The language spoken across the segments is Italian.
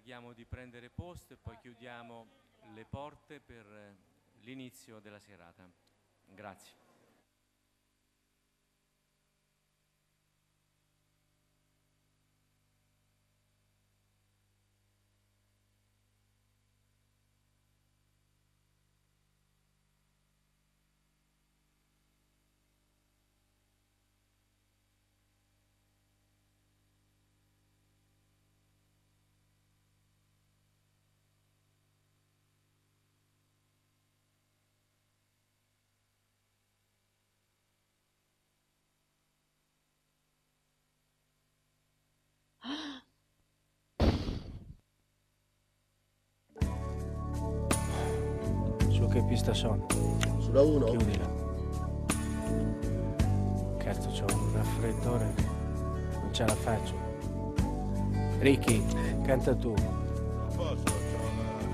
preghiamo di prendere posto e poi chiudiamo le porte per l'inizio della serata. Grazie. Su che pista sono? Sulla 1? Chiudila. Cazzo, c'ho un raffreddore. Non ce la faccio. Ricky, canta tu. Non posso, c'ho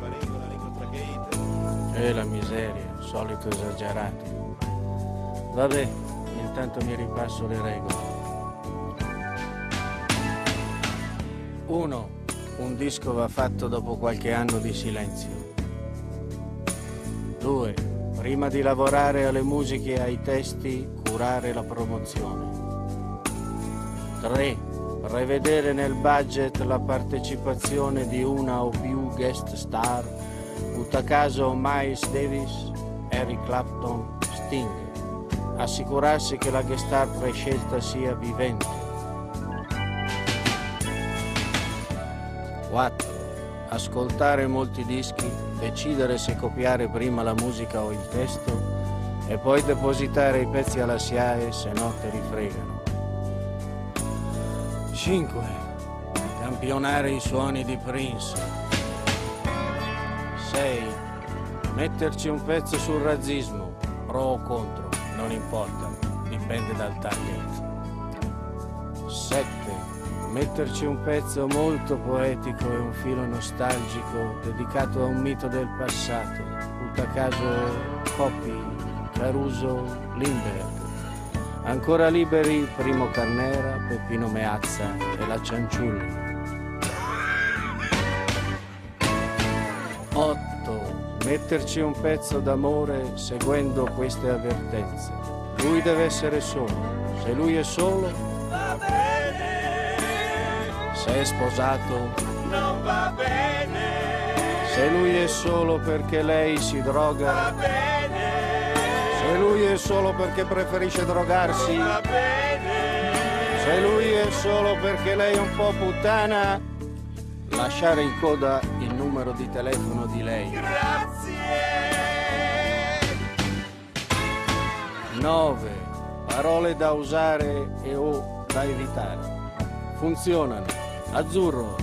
la ringotracheite. La miseria, solito esagerato. Vabbè, intanto mi ripasso le regole. 1. Un disco va fatto dopo qualche anno di silenzio. 2. Prima di lavorare alle musiche e ai testi, curare la promozione. 3. Prevedere nel budget la partecipazione di una o più guest star, butta caso Miles Davis, Eric Clapton, Sting. Assicurarsi che la guest star prescelta sia vivente. 4. Ascoltare molti dischi, decidere se copiare prima la musica o il testo e poi depositare i pezzi alla SIAE, se no te li fregano. 5. Campionare i suoni di Prince. 6. Metterci un pezzo sul razzismo, pro o contro, non importa, dipende dal target. 7. Metterci un pezzo molto poetico e un filo nostalgico dedicato a un mito del passato, butta caso Coppi, Caruso, Lindbergh. Ancora liberi Primo Carnera, Peppino Meazza e la Cianciulli. 8. Metterci un pezzo d'amore seguendo queste avvertenze. Lui deve essere solo, se lui è solo Va bene. se è sposato, Non va bene. se lui è solo perché lei si Va droga, bene. se lui è solo perché preferisce drogarsi, Va bene. se lui è solo perché lei è un po' puttana, lasciare in coda il numero di telefono di lei. Grazie. 9. Parole da usare e o da evitare. Funzionano azzurro,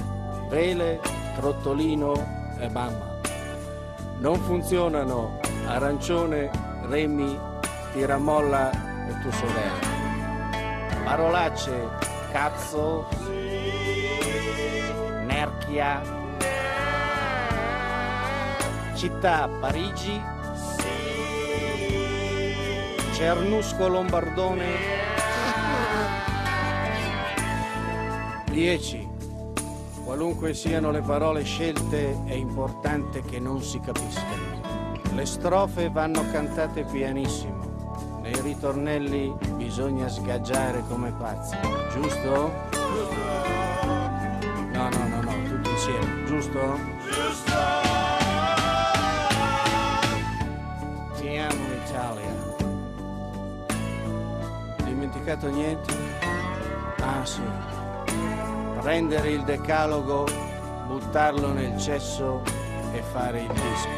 vele, trottolino e mamma. Non funzionano arancione, remi, tiramolla e tua sorella. Parolacce, cazzo, nerchia, città, Parigi, Cernusco Lombardone. 10. Qualunque siano le parole scelte, è importante che non si capiscano. Le strofe vanno cantate pianissimo. Nei ritornelli bisogna sgaggiare come pazzi. Giusto? No, tutti insieme. Giusto? Giusto. Ti amo Italia. Dimenticato niente? Ah sì. Prendere il decalogo, buttarlo nel cesso e fare il disco.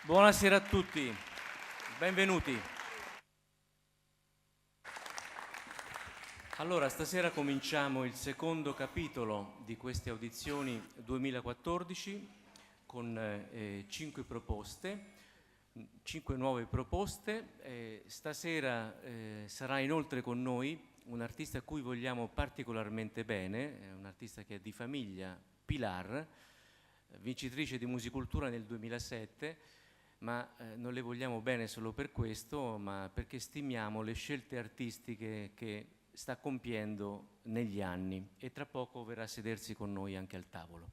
Buonasera a tutti, benvenuti. Allora, stasera cominciamo il secondo capitolo di queste audizioni 2014 con 5 proposte. 5 nuove proposte. Stasera sarà inoltre con noi un artista a cui vogliamo particolarmente bene, è un artista che è di famiglia, Pilar, vincitrice di Musicultura nel 2007, ma non le vogliamo bene solo per questo, ma perché stimiamo le scelte artistiche che sta compiendo negli anni, e tra poco verrà a sedersi con noi anche al tavolo.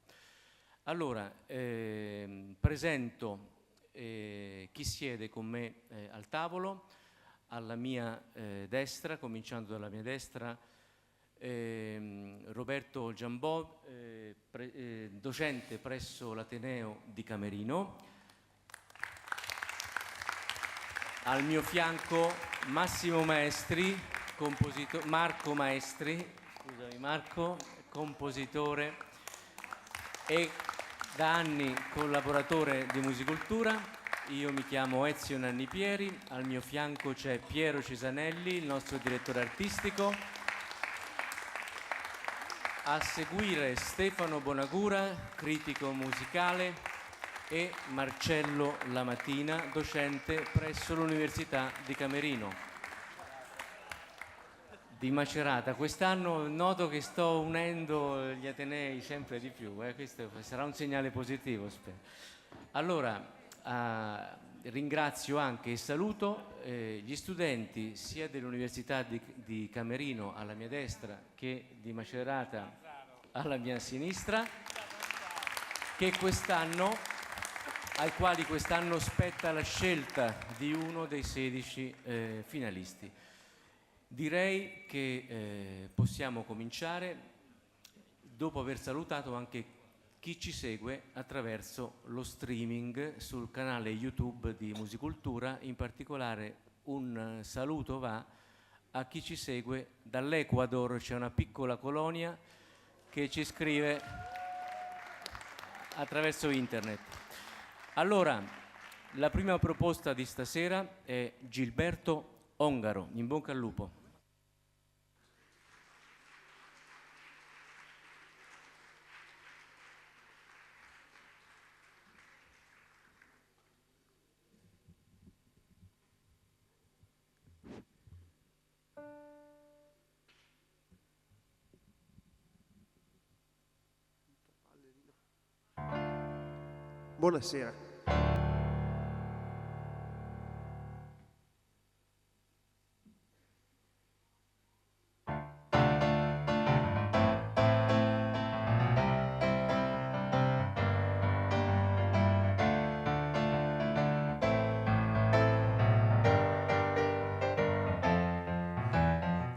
Allora, presento chi siede con me al tavolo. Alla mia destra, cominciando dalla mia destra, Roberto Giambò, docente presso l'Ateneo di Camerino. Al mio fianco Massimo Maestri, Marco Maestri, scusami Marco, compositore e da anni collaboratore di Musicultura. Io mi chiamo Ezio Nannipieri, al mio fianco c'è Piero Cesanelli, il nostro direttore artistico. A seguire Stefano Bonagura, critico musicale, e Marcello Lamatina, docente presso l'Università di Camerino. Di Macerata. Quest'anno noto che sto unendo gli atenei sempre di più, questo sarà un segnale positivo, spero. Allora, ringrazio anche e saluto gli studenti sia dell'Università di Camerino alla mia destra che di Macerata alla mia sinistra, ai quali quest'anno spetta la scelta di uno dei 16 finalisti. Direi che possiamo cominciare dopo aver salutato anche chi ci segue attraverso lo streaming sul canale YouTube di Musicultura. In particolare un saluto va a chi ci segue dall'Ecuador. C'è una piccola colonia che ci scrive attraverso internet. Allora, la prima proposta di stasera è Gilberto Ongaro. In bocca al lupo. Buonasera.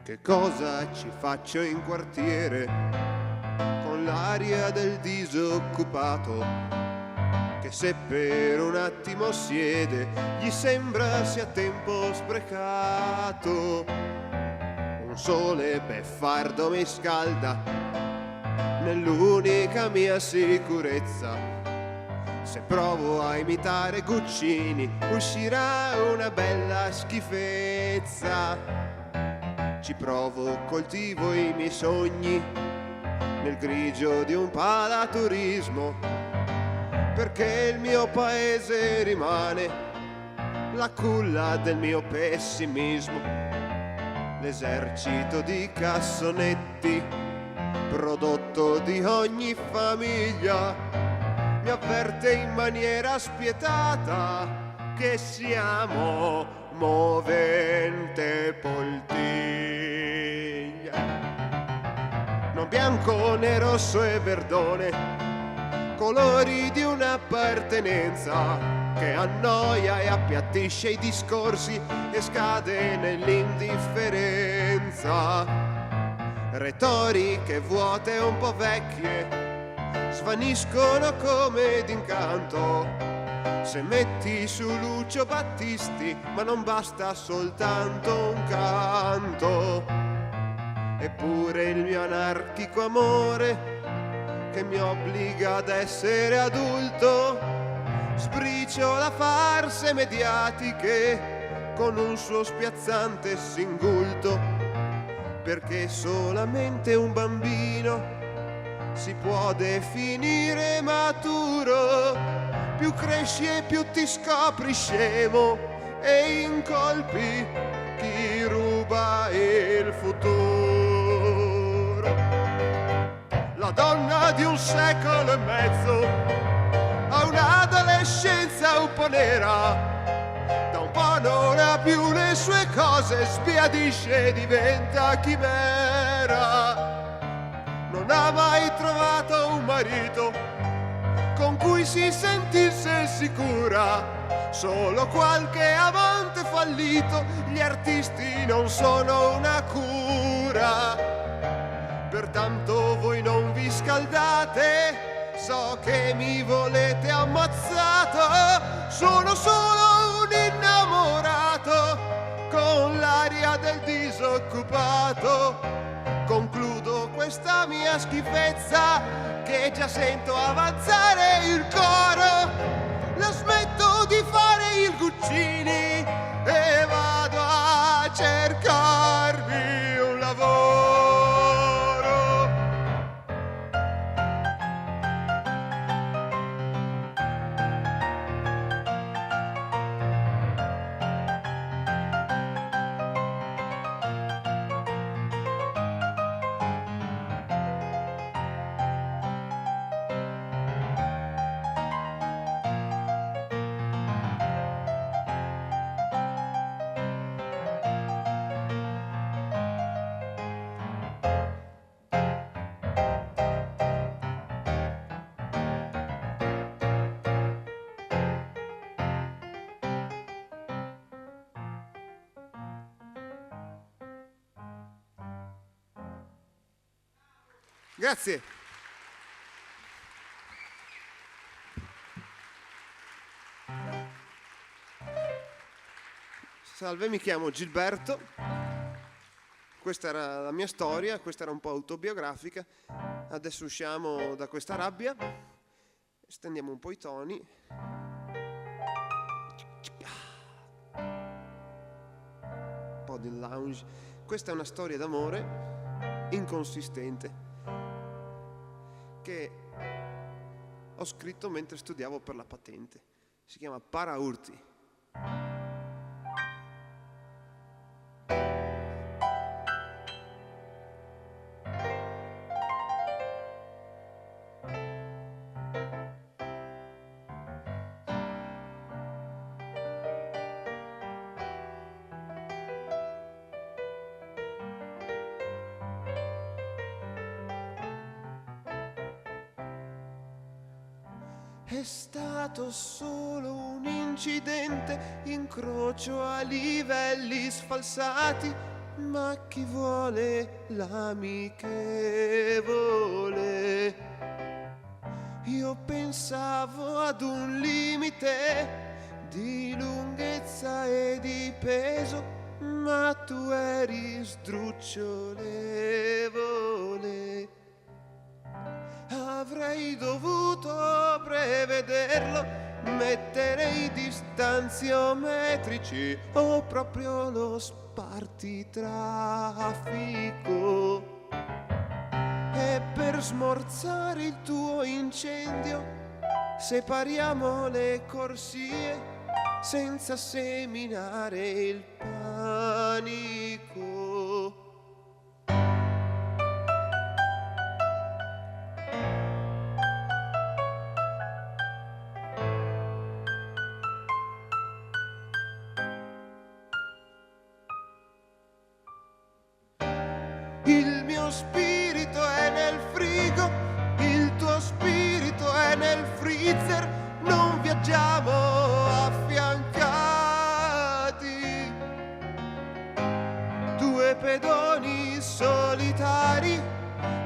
Che cosa ci faccio in quartiere con l'aria del disoccupato, che se per un attimo siede gli sembra sia tempo sprecato. Un sole beffardo mi scalda nell'unica mia sicurezza. Se provo a imitare Guccini uscirà una bella schifezza. Ci provo, coltivo i miei sogni nel grigio di un palaturismo, perché il mio paese rimane la culla del mio pessimismo. L'esercito di cassonetti, prodotto di ogni famiglia, mi avverte in maniera spietata che siamo movente poltiglia. Non bianco né rosso e verdone, colori di un'appartenenza che annoia e appiattisce i discorsi e scade nell'indifferenza. Retoriche vuote un po' vecchie svaniscono come d'incanto se metti su Lucio Battisti, ma non basta soltanto un canto. Eppure il mio anarchico amore, che mi obbliga ad essere adulto, sbriciola farse mediatiche con un suo spiazzante singulto, perché solamente un bambino si può definire maturo. Più cresci e più ti scopri scemo e incolpi chi ruba il futuro. La donna di un secolo e mezzo ha un'adolescenza un po' nera, da un po' non ha più le sue cose, sbiadisce e diventa chimera. Non ha mai trovato un marito con cui si sentisse sicura, solo qualche amante fallito, gli artisti non sono una cura. Pertanto voi non vi scaldate, so che mi volete ammazzato, sono solo un innamorato con l'aria del disoccupato. Concludo questa mia schifezza che già sento avanzare il coro, la smetto di fare il Guccini e vado a cercarmi un lavoro. Grazie. Salve, mi chiamo Gilberto. Questa era la mia storia, questa era un po' autobiografica. Adesso usciamo da questa rabbia, stendiamo un po' i toni. Un po' di lounge. Questa è una storia d'amore inconsistente che ho scritto mentre studiavo per la patente. Si chiama Paraurti. È stato solo un incidente, incrocio a livelli sfalsati, ma chi vuole l'amichevole? Io pensavo ad un limite di lunghezza e di peso, ma tu eri sdrucciolevole. Avrei dovuto prevederlo, mettere i distanziometrici o proprio lo spartitraffico. E per smorzare il tuo incendio separiamo le corsie senza seminare il panico. Il mio spirito è nel frigo, il tuo spirito è nel freezer, non viaggiamo affiancati. Due pedoni solitari,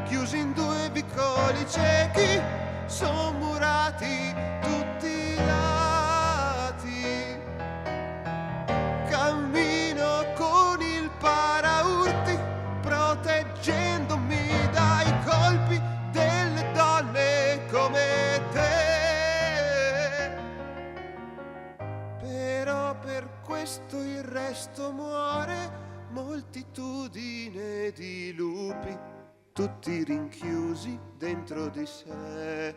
chiusi in due vicoli ciechi, son murati tutti i lati. Cammino con il paraurti, proteggendomi dai colpi delle donne come te. Però per questo il resto muore, moltitudine di lupi, tutti rinchiusi dentro di sé.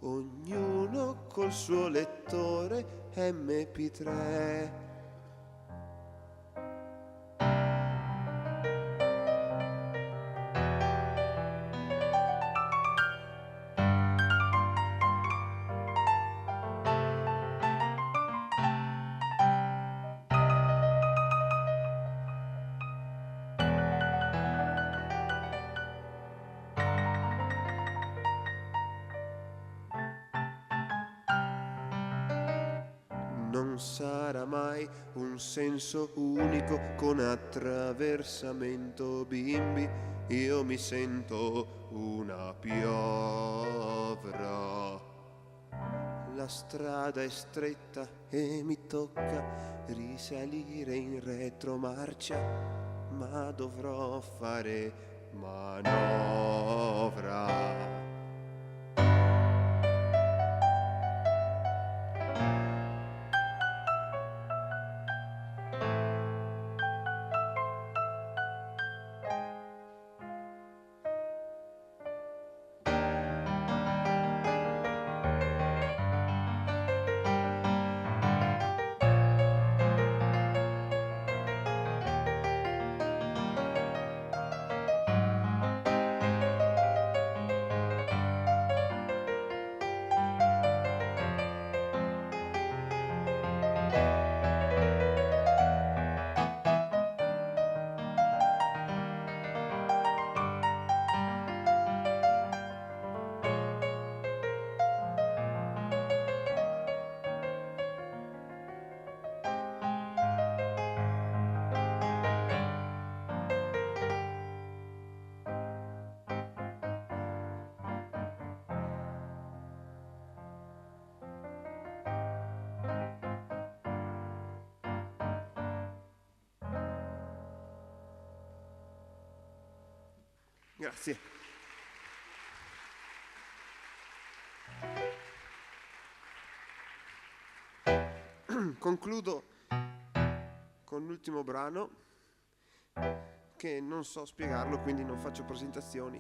Ognuno col suo lettore MP3. non sarà mai un senso unico con attraversamento bimbi, io mi sento una piovra. La strada è stretta e mi tocca risalire in retromarcia, ma dovrò fare manovra. Grazie. Concludo con l'ultimo brano, che non so spiegarlo, quindi non faccio presentazioni.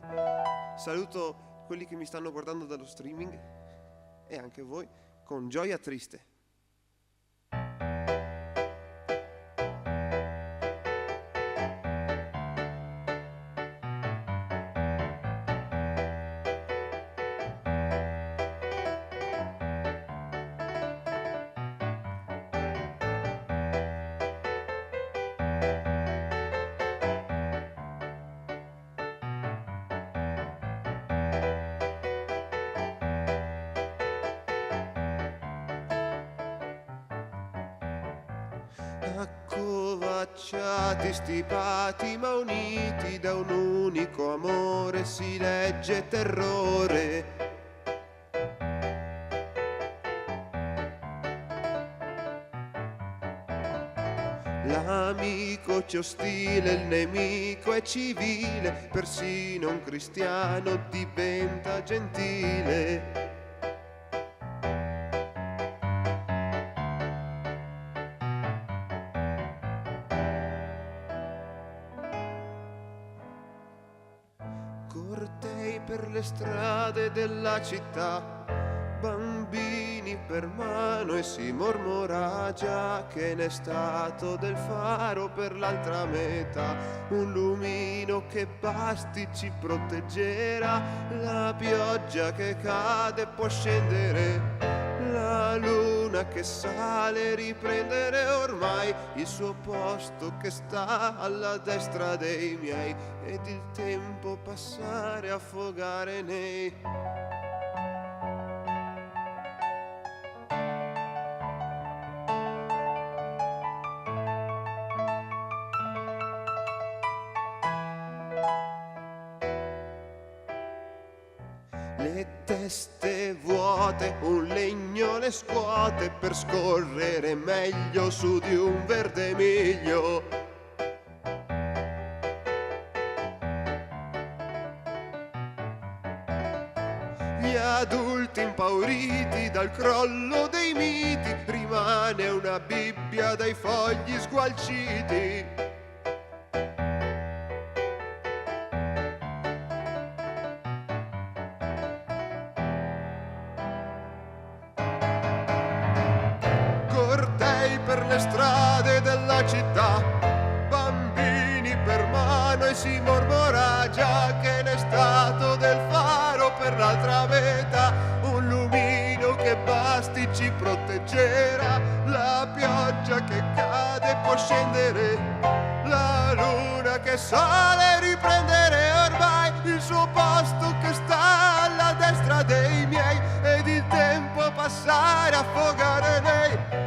Saluto quelli che mi stanno guardando dallo streaming e anche voi con Gioia Triste. Accovacciati, stipati ma uniti da un unico amore, si legge terrore. L'amico c'è ostile, il nemico è civile, persino un cristiano diventa gentile. Cortei per le strade della città, bambini per mano e si mormora già che n'è stato del faro per l'altra metà, un lumino che basti ci proteggerà, la pioggia che cade può scendere, la luna che sale riprendere ormai il suo posto che sta alla destra dei miei, ed il tempo passare, affogare nei le teste vuote, un legno le scuote per scorrere meglio su di un verde miglio. Gli adulti impauriti dal crollo dei miti, rimane una Bibbia dai fogli sgualciti. Per le strade della città, bambini per mano e si mormora già che n'è stato del faro per l'altra metà, un lumino che basti ci proteggerà, la pioggia che cade può scendere, la luna che sale riprendere ormai il suo posto che sta alla destra dei miei, ed il tempo passare, affogare nei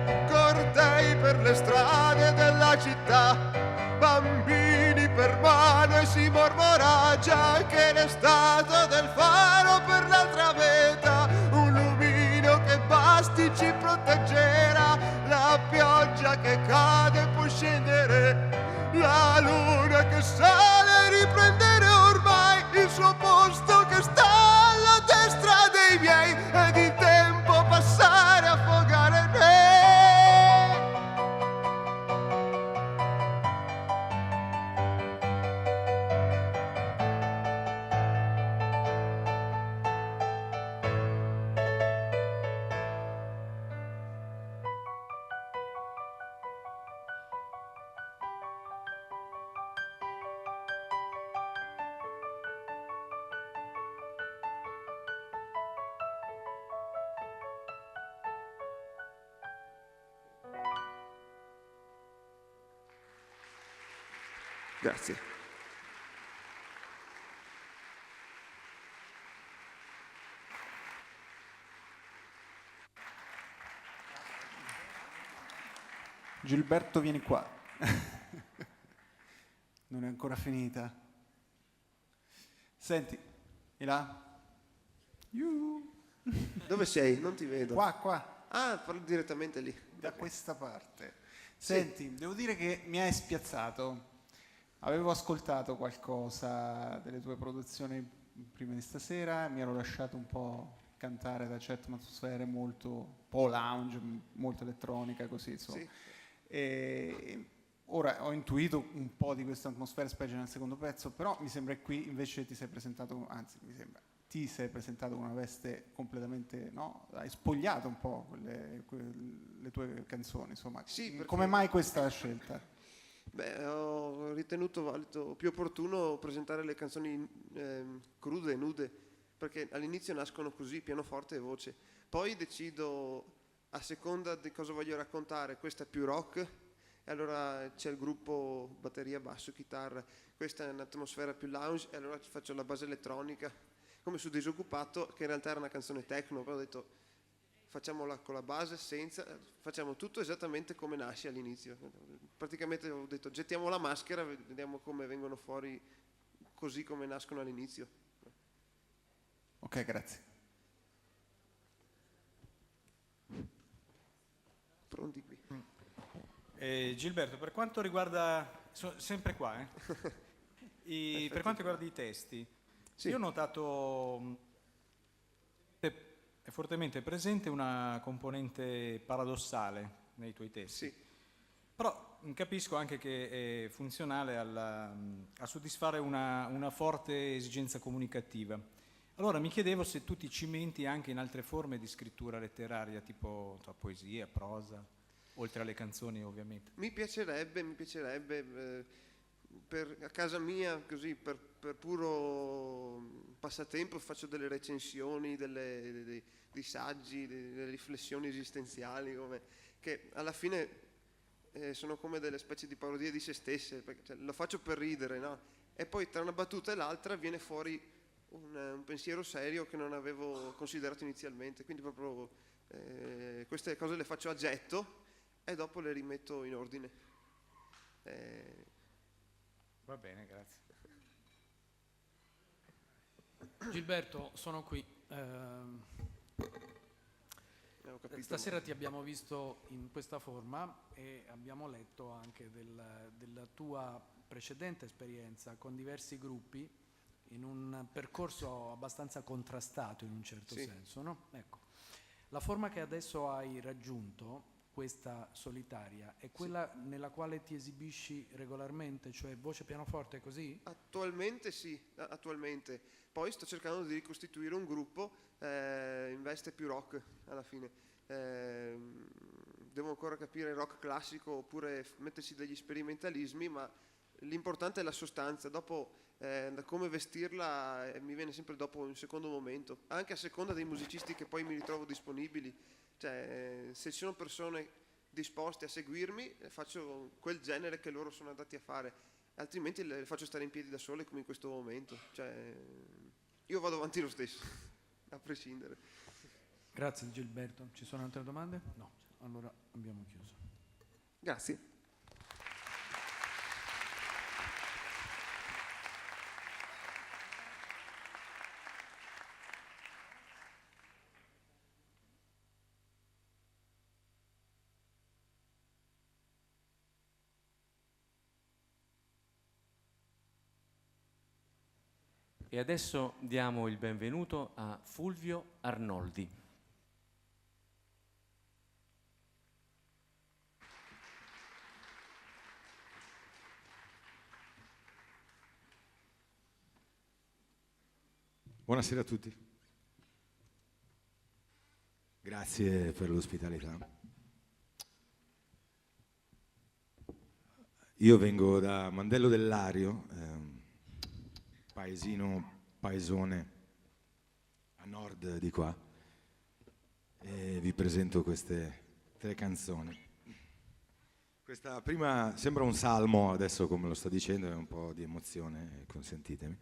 Grazie. Gilberto, vieni qua. Non è ancora finita. Senti, e là? Dove sei? Non ti vedo. Qua, Ah, parlo direttamente lì. da questa parte. Senti, devo dire che mi hai spiazzato. Avevo ascoltato qualcosa delle tue produzioni prima di stasera, mi ero lasciato un po' cantare da certe atmosfere molto, un po' lounge, molto elettronica, così insomma. Sì. E ora ho intuito un po' di questa atmosfera, specie nel secondo pezzo, però mi sembra che qui invece ti sei presentato, anzi mi sembra, ti sei presentato con una veste completamente, no? Hai spogliato un po' le tue canzoni, insomma. Sì, perché- Come mai questa scelta? Beh, ho ritenuto valido, più opportuno presentare le canzoni crude, nude, perché all'inizio nascono così, pianoforte e voce. Poi decido, a seconda di cosa voglio raccontare, questa è più rock, e allora c'è il gruppo batteria, basso, chitarra. Questa è un'atmosfera più lounge, e allora ci faccio la base elettronica, come su Disoccupato, che in realtà era una canzone techno, però ho detto facciamola con la base, senza, facciamo tutto esattamente come nasce all'inizio. Praticamente ho detto gettiamo la maschera, vediamo come vengono fuori così come nascono all'inizio. Ok, grazie. Pronti qui. Gilberto, per quanto riguarda, sempre qua, per quanto riguarda i testi, Sì. io ho notato è fortemente presente una componente paradossale nei tuoi testi. Sì. Però capisco anche che è funzionale a soddisfare una forte esigenza comunicativa. Allora mi chiedevo se tu ti cimenti anche in altre forme di scrittura letteraria, tipo poesia, prosa, oltre alle canzoni ovviamente. Mi piacerebbe, a casa mia, così, per puro passatempo faccio delle recensioni, dei saggi, delle riflessioni esistenziali, che alla fine sono come delle specie di parodie di se stesse, perché, cioè, lo faccio per ridere, no? E poi tra una battuta e l'altra viene fuori un pensiero serio che non avevo considerato inizialmente, quindi proprio queste cose le faccio a getto e dopo le rimetto in ordine. Va bene, grazie. Gilberto, sono qui. Ho capito. Stasera ti abbiamo visto in questa forma e abbiamo letto anche della tua precedente esperienza con diversi gruppi in un percorso abbastanza contrastato in un certo Sì. senso, no? Ecco. La forma che adesso hai raggiunto, questa solitaria, è quella nella quale ti esibisci regolarmente, cioè voce, pianoforte, così? Attualmente sì, attualmente. Poi sto cercando di ricostituire un gruppo in veste più rock alla fine. Devo ancora capire il rock classico oppure metterci degli sperimentalismi, ma l'importante è la sostanza. Dopo da come vestirla mi viene sempre dopo in secondo momento, anche a seconda dei musicisti che poi mi ritrovo disponibili. Cioè, se ci sono persone disposte a seguirmi, faccio quel genere che loro sono andati a fare, altrimenti le faccio stare in piedi da sole come in questo momento. Cioè, io vado avanti lo stesso, a prescindere. Grazie Gilberto. Ci sono altre domande? No. Allora abbiamo chiuso. Grazie. E adesso diamo il benvenuto a Fulvio Arnoldi. Buonasera a tutti. Grazie per l'ospitalità. Io vengo da Mandello del Lario, paesone a nord di qua, e vi presento queste 3 canzoni. Questa prima sembra un salmo, adesso come lo sto dicendo è un po' di emozione, consentitemi.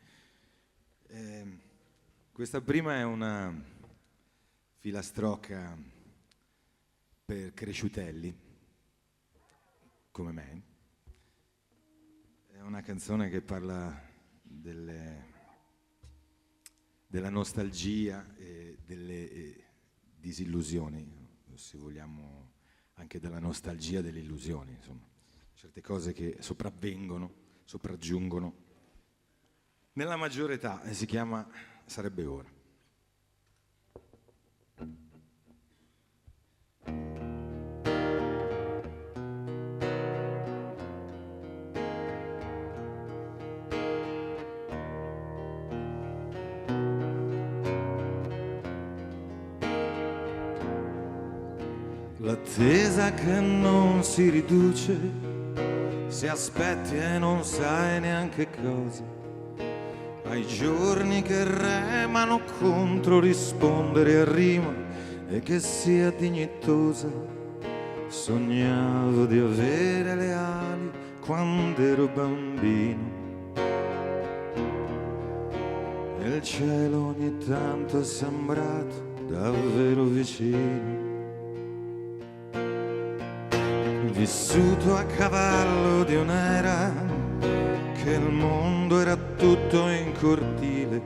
Questa prima è una filastrocca per cresciutelli, come me. È una canzone che parla della nostalgia e delle disillusioni, se vogliamo anche della nostalgia delle illusioni, insomma, certe cose che sopraggiungono nella maggiore età, e si chiama Sarebbe ora. L'attesa che non si riduce, se aspetti e non sai neanche cosa, ai giorni che remano contro rispondere a rima e che sia dignitosa. Sognavo di avere le ali quando ero bambino e il cielo ogni tanto è sembrato davvero vicino. Vissuto a cavallo di un'era che il mondo era tutto in cortile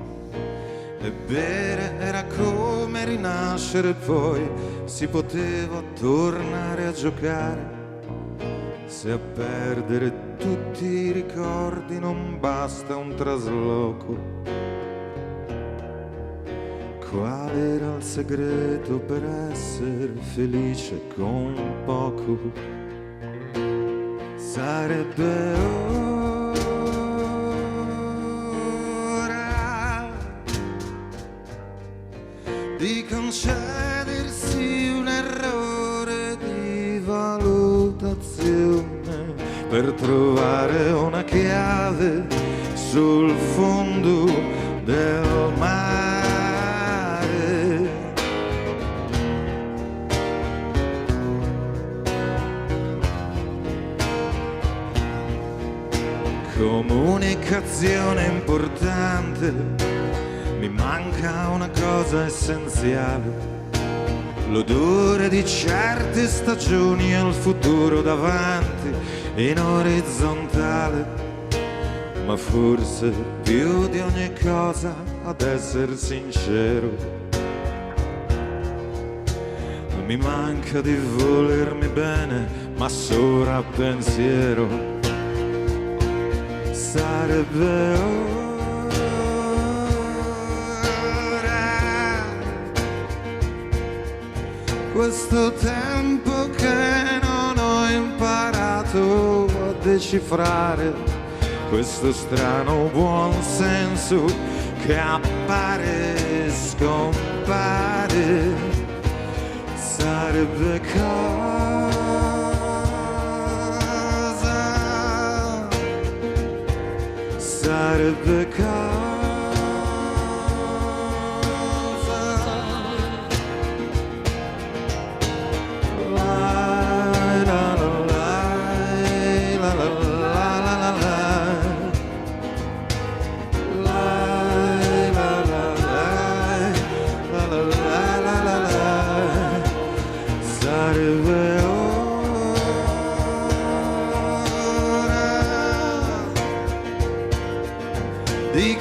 e bere era come rinascere, poi si poteva tornare a giocare. Se a perdere tutti i ricordi non basta un trasloco, qual era il segreto per essere felice con poco? Sarebbe ora di concedersi un errore di valutazione per trovare una chiave sul fondo del mare. Comunicazione importante, mi manca una cosa essenziale, l'odore di certe stagioni e il futuro davanti in orizzontale, ma forse più di ogni cosa, ad essere sincero, mi manca di volermi bene, ma solo a pensiero. Sarebbe ora questo tempo che non ho imparato a decifrare, questo strano buon senso che appare e scompare. Sarebbe sarebbe cosa, la la la la la la la la la, sarebbe di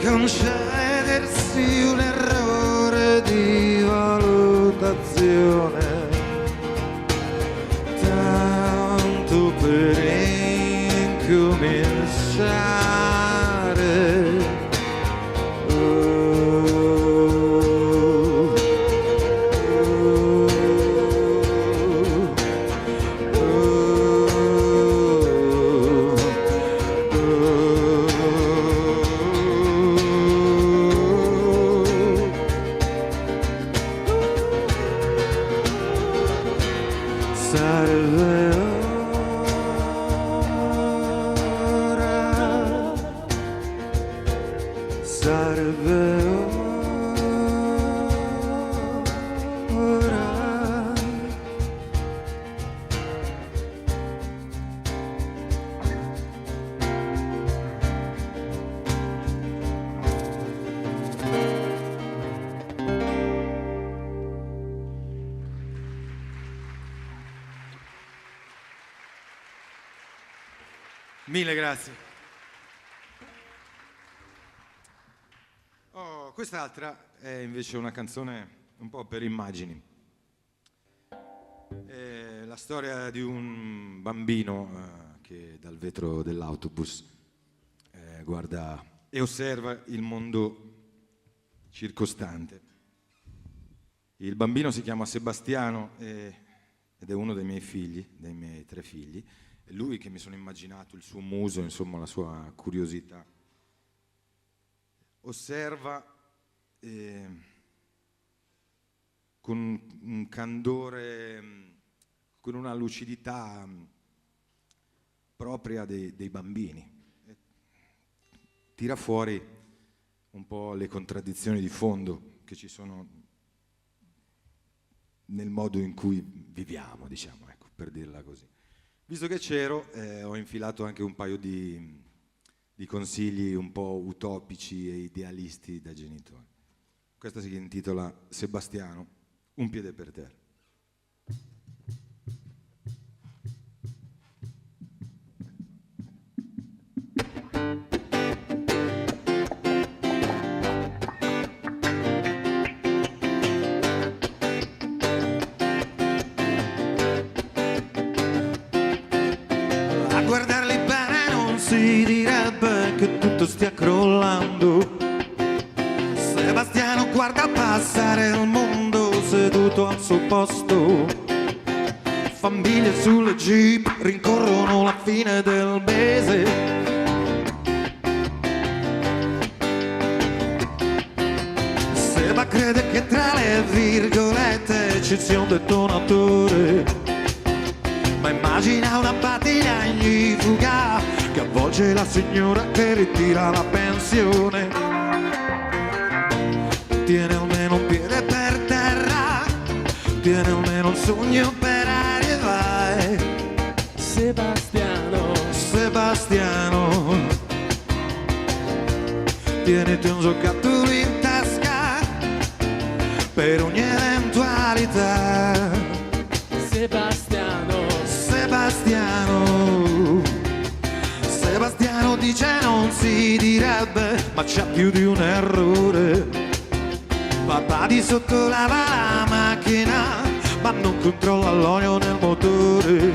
Mille grazie. Oh, quest'altra è invece una canzone un po' per immagini. È la storia di un bambino che dal vetro dell'autobus guarda e osserva il mondo circostante. Il bambino si chiama Sebastiano ed è uno dei miei figli, dei miei 3 figli. È lui che mi sono immaginato, il suo muso, insomma la sua curiosità. Osserva con un candore, con una lucidità propria dei bambini. Tira fuori un po' le contraddizioni di fondo che ci sono nel modo in cui viviamo, diciamo, ecco, per dirla così. Visto che c'ero, ho infilato anche un paio di consigli un po' utopici e idealisti da genitore. Questa si intitola Sebastiano, un piede per terra. A guardarli bene non si direbbe che tutto stia crollando. Sebastiano guarda passare il mondo seduto al suo posto. Famiglie sulle jeep rincorrono la fine del mese. Seba crede che tra le virgolette ci sia un detonatore, ma immagina una patina ignifuga che avvolge la signora che ritira la pensione. Tiene almeno un piede per terra, tiene almeno un sogno per aria e vai. Sebastiano, Sebastiano, tieniti un giocattolo in tasca per ogni eventualità. Sebastiano, Sebastiano, Sebastiano dice non si direbbe, ma c'è più di un errore. Papà di sotto lava la macchina, ma non controlla l'olio nel motore.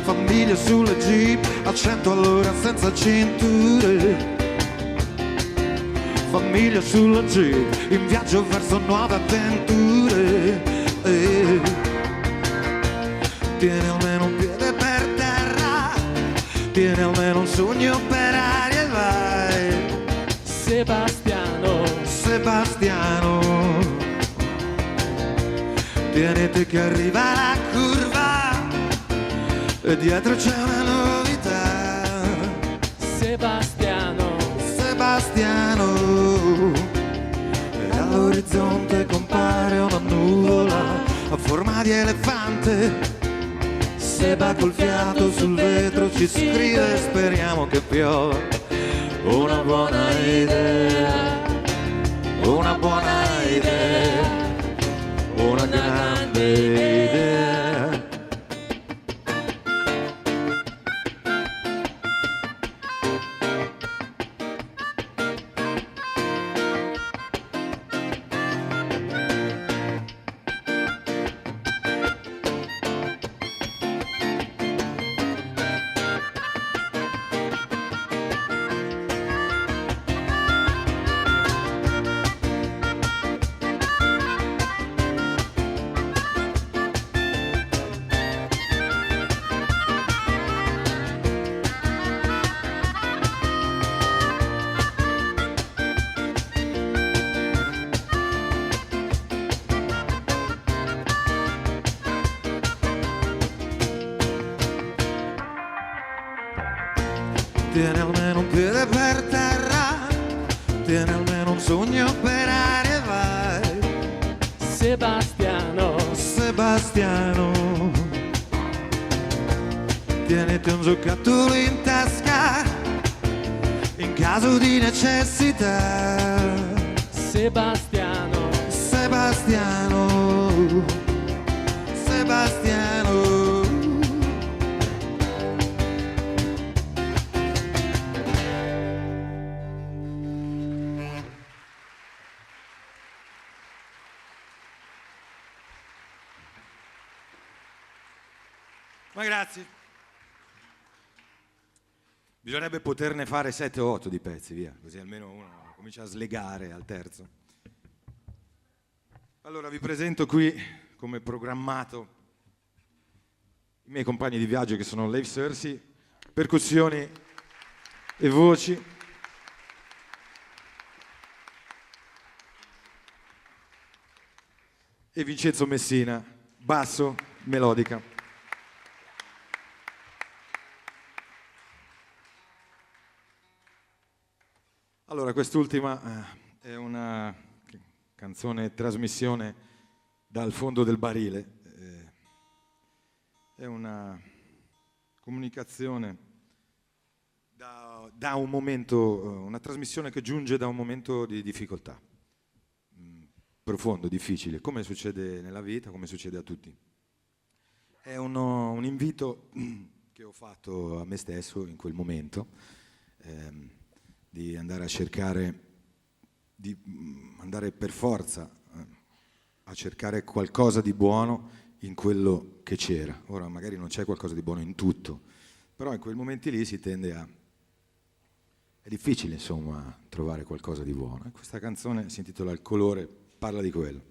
Famiglia sulle jeep a 100 all'ora senza cinture. Famiglia sulla jeep in viaggio verso nuove avventure. Tiene almeno un piede per terra, tiene almeno un sogno per aria e vai. Sebastiano, Sebastiano, tieniti che arriva la curva e dietro c'è una novità. Sebastiano, Sebastiano, e all'orizzonte compare una nuvola a forma di elefante. Seba col fiato sul vetro ci scrive, speriamo che piova. Una buona idea, una buona idea, una grande idea. Tiene almeno un piede per terra, tiene almeno un sogno per aria e vai. Sebastiano, Sebastiano, tieniti un giocattolo in tasca in caso di necessità. Sebastiano, Sebastiano, Sebastiano. Ma grazie. Bisognerebbe poterne fare 7 o 8 di pezzi, via, così almeno uno comincia a slegare al terzo. Allora vi presento qui, come programmato, i miei compagni di viaggio che sono Leif Cersei, percussioni e voci. E Vincenzo Messina, basso, melodica. Allora, quest'ultima è una canzone trasmissione dal fondo del barile. È una comunicazione da un momento, una trasmissione che giunge da un momento di difficoltà, profondo, difficile, come succede nella vita, come succede a tutti. È un invito che ho fatto a me stesso in quel momento, di andare a cercare, di andare per forza a cercare qualcosa di buono in quello che c'era. Ora magari non c'è qualcosa di buono in tutto, però in quei momenti lì si tende a... è difficile insomma trovare qualcosa di buono. Questa canzone si intitola Il colore, parla di quello.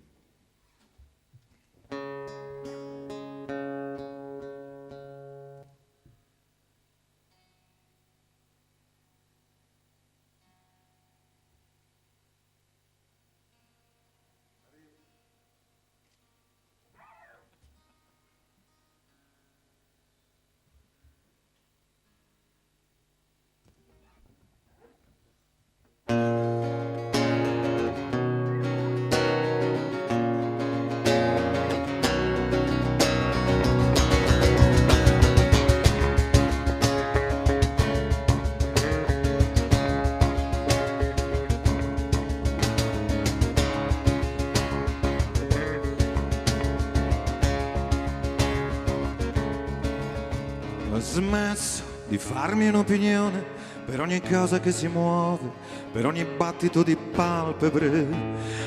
Ho smesso di farmi un'opinione per ogni cosa che si muove, per ogni battito di palpebre.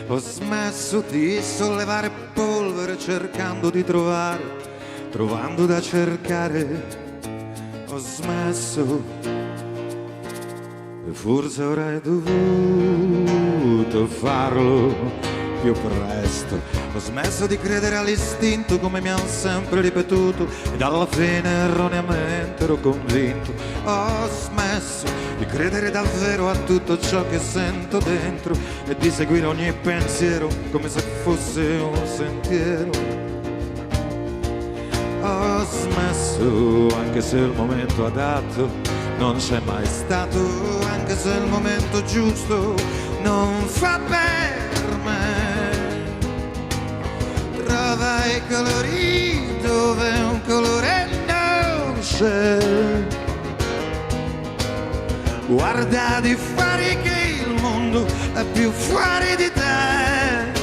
Ho smesso di sollevare polvere cercando di trovare, trovando da cercare. Ho smesso e forse avrei dovuto farlo più presto. Ho smesso di credere all'istinto come mi hanno sempre ripetuto ed alla fine erroneamente ero convinto. Ho smesso di credere davvero a tutto ciò che sento dentro e di seguire ogni pensiero come se fosse un sentiero. Ho smesso anche se il momento adatto non c'è mai stato, anche se il momento giusto non fa per me. Trova i colori dove un colore non c'è. Guarda di fare che il mondo è più fuori di te.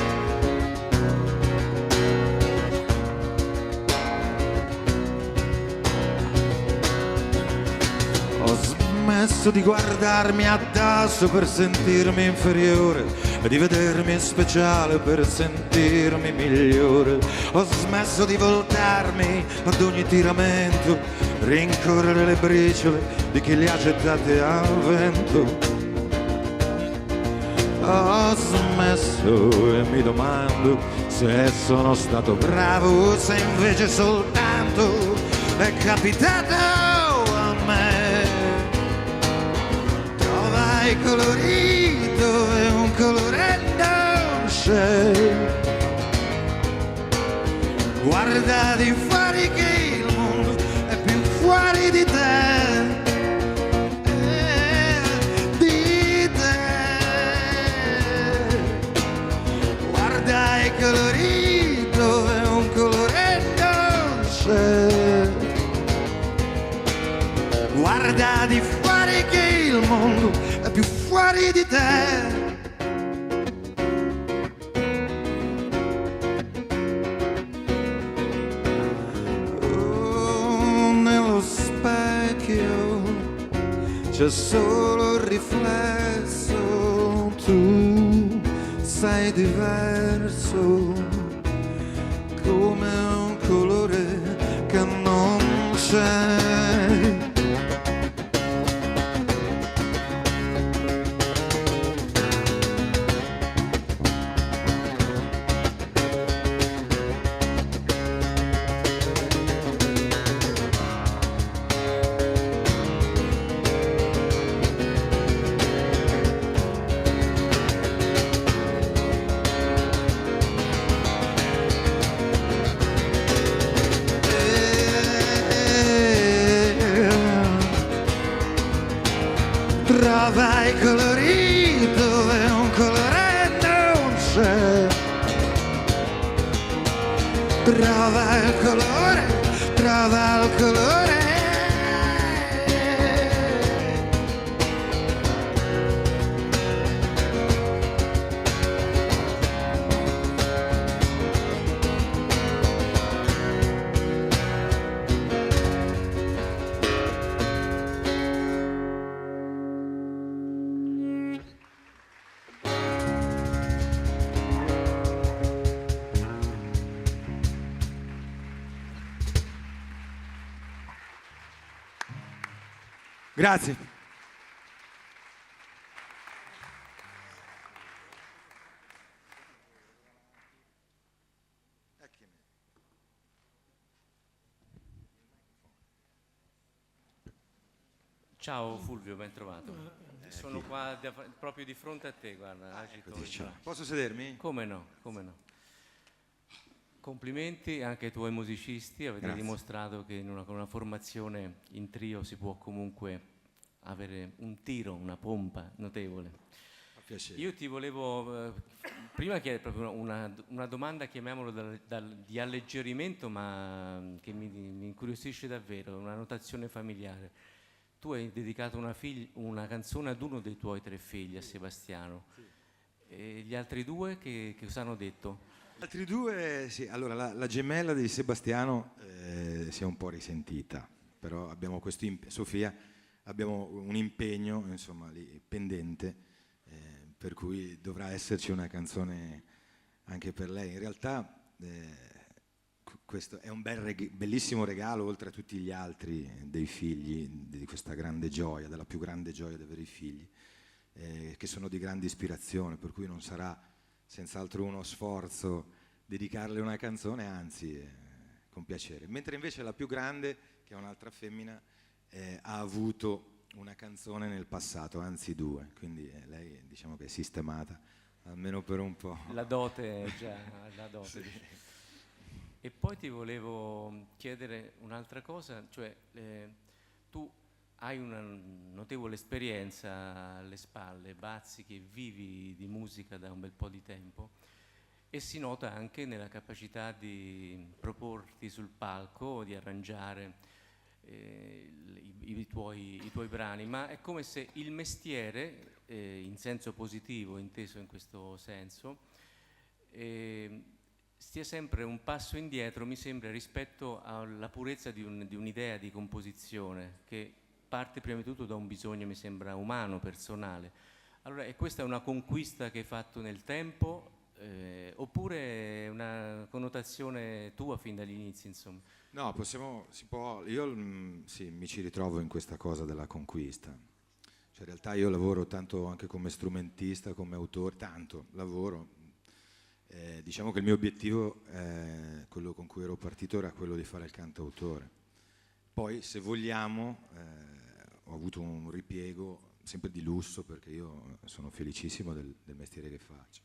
Ho smesso di guardarmi addosso per sentirmi inferiore e di vedermi speciale per sentirmi migliore. Ho smesso di voltarmi ad ogni tiramento, rincorrere le briciole di chi li ha gettate al vento. Ho smesso e mi domando se sono stato bravo o se invece soltanto è capitato a me. Trova i colori dove un colore non c'è. Guarda di fare che il mondo è più fuori di te. Di te. Guarda i colori dove un colore non c'è. Guarda di fare che il mondo è più fuori di te. C'è solo il riflesso, tu sei diverso, come un colore che non sei. Trova i colori dove un colore non c'è. Trova il colore. Grazie. Ciao Fulvio, ben trovato. Sono qua proprio di fronte a te, guarda. Posso sedermi? Come no, come no. Complimenti anche ai tuoi musicisti, avete Grazie. dimostrato che con una formazione in trio si può comunque avere un tiro, una pompa notevole. Fa piacere. Io ti volevo prima chiedere proprio una domanda, chiamiamolo di alleggerimento, ma che mi incuriosisce davvero, una notazione familiare. Tu hai dedicato una canzone ad uno dei tuoi 3 figli, a Sebastiano. Sì. E gli altri 2 che cosa hanno detto? Gli altri 2, sì, allora la gemella di Sebastiano si è un po' risentita, però abbiamo Sofia, abbiamo un impegno, insomma, lì, pendente, per cui dovrà esserci una canzone anche per lei. In realtà questo è un bellissimo regalo, oltre a tutti gli altri dei figli, di questa grande gioia, della più grande gioia di avere i figli, che sono di grande ispirazione, per cui non sarà senz'altro uno sforzo dedicarle una canzone, anzi con piacere. Mentre invece la più grande, che è un'altra femmina, ha avuto una canzone nel passato, anzi 2, quindi lei diciamo che è sistemata, almeno per un po'. La dote è già la dote. Sì. Diciamo. E poi ti volevo chiedere un'altra cosa, cioè tu hai una notevole esperienza alle spalle, bazzichi e vivi di musica da un bel po' di tempo, e si nota anche nella capacità di proporti sul palco, di arrangiare i tuoi brani, ma è come se il mestiere, in senso positivo, inteso in questo senso, stia sempre un passo indietro, mi sembra, rispetto alla purezza di un'idea di composizione, che parte prima di tutto da un bisogno, mi sembra, umano, personale. Allora, e questa è una conquista che hai fatto nel tempo, oppure è una connotazione tua fin dagli inizi, insomma? No, io sì, mi ci ritrovo in questa cosa della conquista. Cioè, in realtà io lavoro tanto anche come strumentista, come autore, tanto lavoro. Diciamo che il mio obiettivo, quello con cui ero partito, era quello di fare il cantautore. Poi, se vogliamo, ho avuto un ripiego sempre di lusso, perché io sono felicissimo del mestiere che faccio.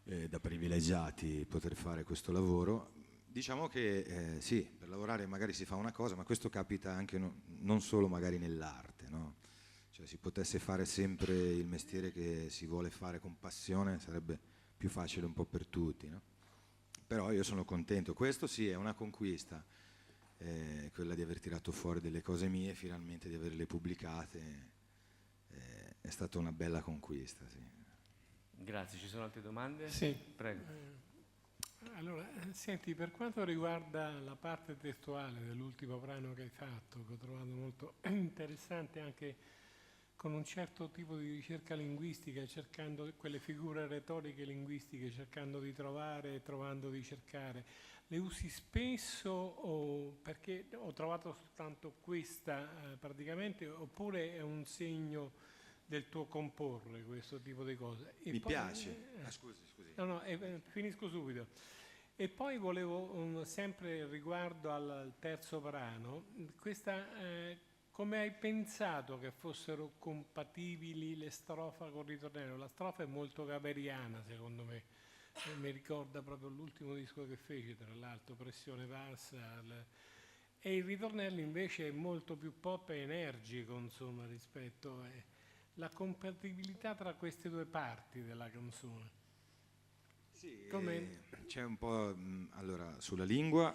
Da privilegiati poter fare questo lavoro. Diciamo che sì, per lavorare magari si fa una cosa, ma questo capita anche non solo magari nell'arte, no? Cioè, si potesse fare sempre il mestiere che si vuole fare con passione, sarebbe più facile un po' per tutti, no? Però io sono contento. Questo sì, è una conquista, quella di aver tirato fuori delle cose mie, finalmente di averle pubblicate, è stata una bella conquista, sì. Grazie, ci sono altre domande? Sì. Prego. Allora, senti, per quanto riguarda la parte testuale dell'ultimo brano che hai fatto, che ho trovato molto interessante anche con un certo tipo di ricerca linguistica, cercando quelle figure retoriche linguistiche, cercando di trovare e trovando di cercare. Le usi spesso o perché ho trovato soltanto questa praticamente, oppure è un segno del tuo comporre questo tipo di cose? Mi piace. Scusi. No, finisco subito. E poi volevo, sempre riguardo al terzo brano, come hai pensato che fossero compatibili le strofa con il ritornello? La strofa è molto weberiana, secondo me. Mi ricorda proprio l'ultimo disco che fece, tra l'altro, Pressione Valsa. E il ritornello invece è molto più pop e energico, insomma, rispetto la compatibilità tra queste due parti della canzone. Sì, c'è un po', allora, sulla lingua,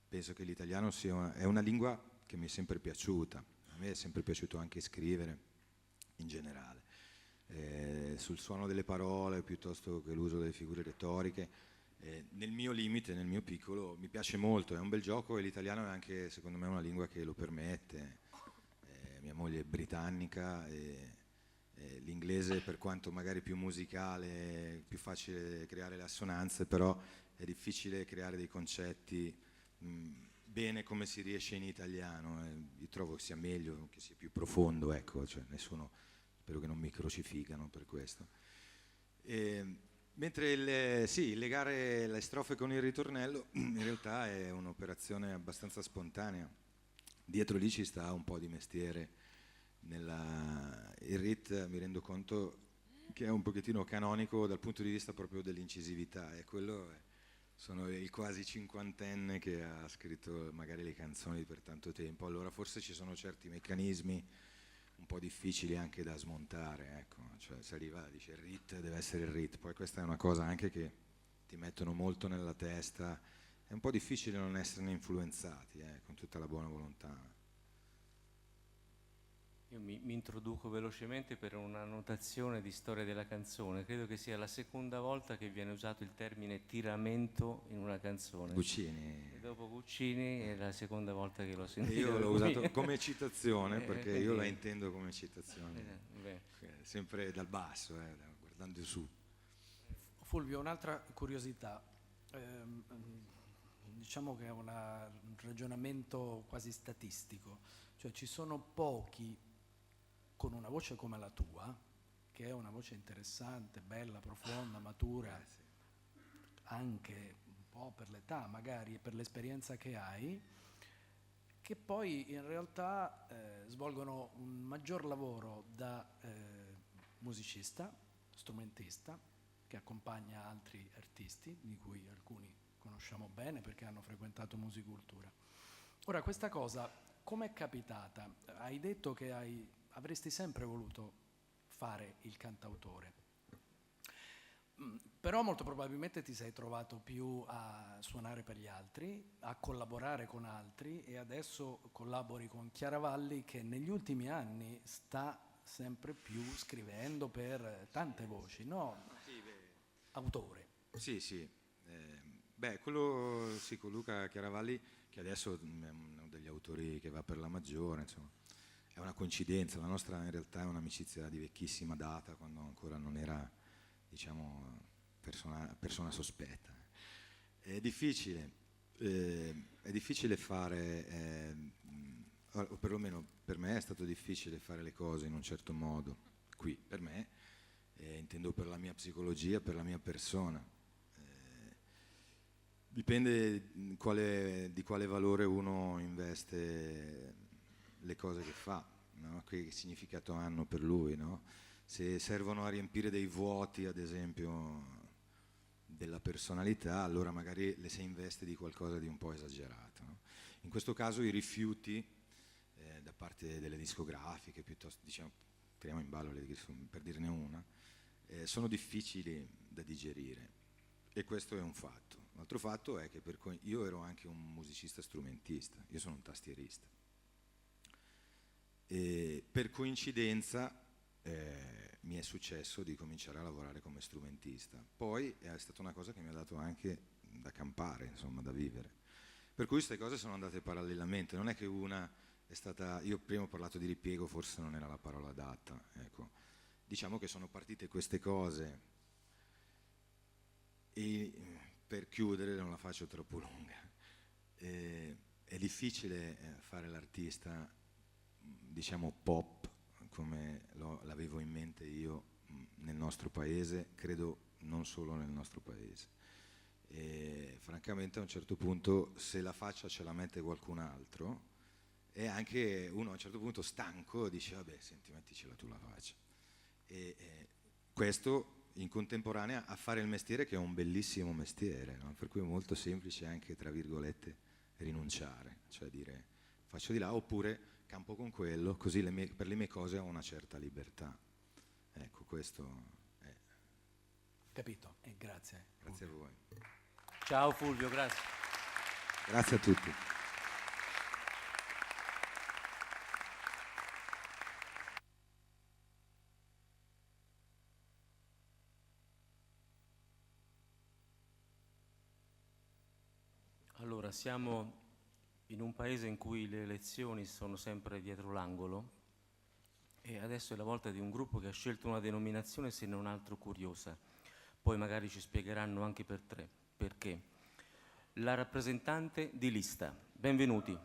penso che l'italiano è una lingua che mi è sempre piaciuta, a me è sempre piaciuto anche scrivere in generale. Sul suono delle parole piuttosto che l'uso delle figure retoriche, nel mio limite, nel mio piccolo, mi piace molto, è un bel gioco e l'italiano è anche secondo me una lingua che lo permette. Mia moglie è britannica e l'inglese, per quanto magari più musicale, più facile creare le assonanze, però è difficile creare dei concetti bene come si riesce in italiano. Io trovo che sia meglio, che sia più profondo, ecco, cioè spero che non mi crocifigano per questo. Mentre legare le strofe con il ritornello in realtà è un'operazione abbastanza spontanea. Dietro lì ci sta un po' di mestiere. Il rit mi rendo conto che è un pochettino canonico dal punto di vista proprio dell'incisività, e sono il quasi cinquantenne che ha scritto magari le canzoni per tanto tempo, allora forse ci sono certi meccanismi un po' difficili anche da smontare, ecco. Cioè si arriva, dice il rit deve essere il rit, poi questa è una cosa anche che ti mettono molto nella testa, è un po' difficile non esserne influenzati, con tutta la buona volontà. Io mi introduco velocemente per una notazione di storia della canzone. Credo che sia la seconda volta che viene usato il termine tiramento in una canzone. Guccini. E dopo Guccini è la seconda volta che l'ho sentito. Io l'ho usato come citazione perché io la intendo come citazione. Sempre dal basso, guardando su. Fulvio, un'altra curiosità. Diciamo che è un ragionamento quasi statistico. Cioè ci sono pochi con una voce come la tua, che è una voce interessante, bella, profonda, matura, anche un po' per l'età magari e per l'esperienza che hai, che poi in realtà svolgono un maggior lavoro da musicista, strumentista, che accompagna altri artisti, di cui alcuni conosciamo bene perché hanno frequentato Musicultura. Ora, questa cosa come è capitata? Hai detto che avresti sempre voluto fare il cantautore, però molto probabilmente ti sei trovato più a suonare per gli altri, a collaborare con altri, e adesso collabori con Chiaravalli, che negli ultimi anni sta sempre più scrivendo per tante voci, no? Autore. Sì. Quello sì, con Luca Chiaravalli, che adesso è uno degli autori che va per la maggiore, insomma, è una coincidenza. La nostra in realtà è un'amicizia di vecchissima data, quando ancora non era, diciamo, persona sospetta. È difficile fare, o perlomeno per me è stato difficile fare le cose in un certo modo, qui, per me, intendo per la mia psicologia, per la mia persona. Dipende di quale valore uno investe le cose che fa, no? Che significato hanno per lui, no? Se servono a riempire dei vuoti, ad esempio, della personalità, allora magari le si investe di qualcosa di un po' esagerato, no? In questo caso i rifiuti da parte delle discografiche, piuttosto, diciamo, tiriamo in ballo per dirne una, sono difficili da digerire, e questo è un fatto. L'altro fatto è che io ero anche un musicista strumentista, io sono un tastierista, e per coincidenza mi è successo di cominciare a lavorare come strumentista. Poi è stata una cosa che mi ha dato anche da campare, insomma, da vivere. Per cui queste cose sono andate parallelamente, non è che una io prima ho parlato di ripiego, forse non era la parola adatta, ecco. Diciamo che sono partite queste cose e per chiudere, non la faccio troppo lunga, è difficile fare l'artista, diciamo pop, come l'avevo in mente io nel nostro paese, credo non solo nel nostro paese. E francamente a un certo punto, se la faccia ce la mette qualcun altro, e anche uno a un certo punto stanco dice vabbè, senti, metticela tu la faccia. E questo in contemporanea a fare il mestiere, che è un bellissimo mestiere, no? Per cui è molto semplice anche, tra virgolette, rinunciare, cioè dire faccio di là oppure campo con quello, così per le mie cose ho una certa libertà. Ecco, questo è. Capito, e grazie. Grazie a voi. Ciao Fulvio, grazie. Grazie a tutti. Allora, siamo in un paese in cui le elezioni sono sempre dietro l'angolo e adesso è la volta di un gruppo che ha scelto una denominazione se non altro curiosa. Poi magari ci spiegheranno anche perché. La rappresentante di lista. Benvenuti.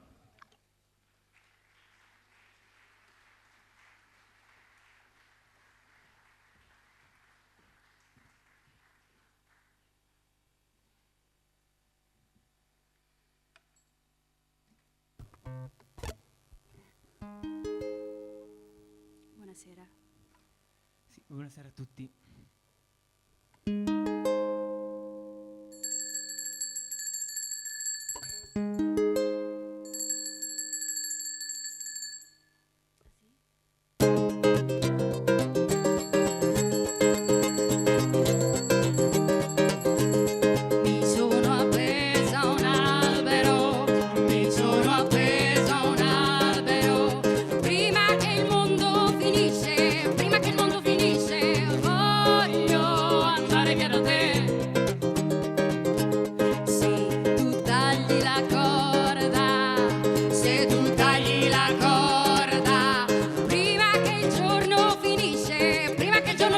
Buonasera. Sì, buonasera a tutti. Mi sono appesa a un albero, mi sono appesa a un albero, prima che il mondo finisce, voglio andare via da te. Se tu tagli la corda, se tu tagli la corda, prima che il giorno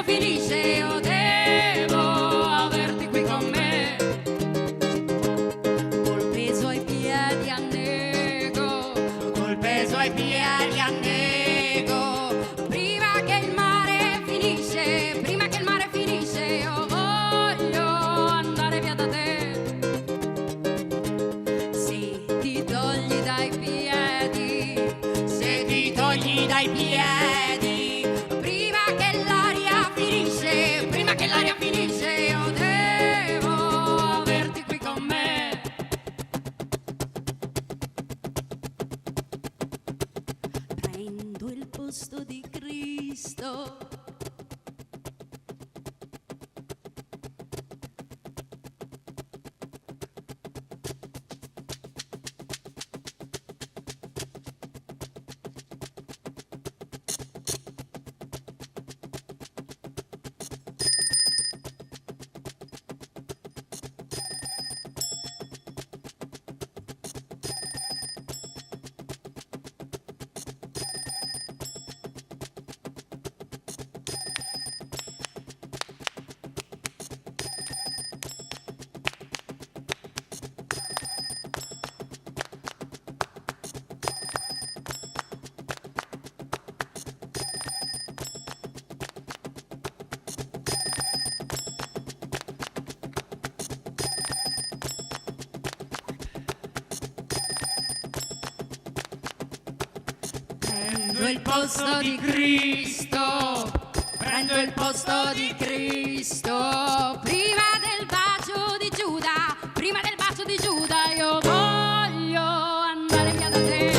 finisce, io devo averti qui con me. Col peso ai piedi annego, col peso ai piedi annego, prima che il mare finisce, io voglio andare via da te. Se ti togli dai piedi, se ti togli dai piedi, prima che l'aria finisce, io devo averti qui con me. Prendo il posto di Cristo. Prendo il posto di Cristo, prendo il posto di Cristo, prima del bacio di Giuda, io voglio andare via da te.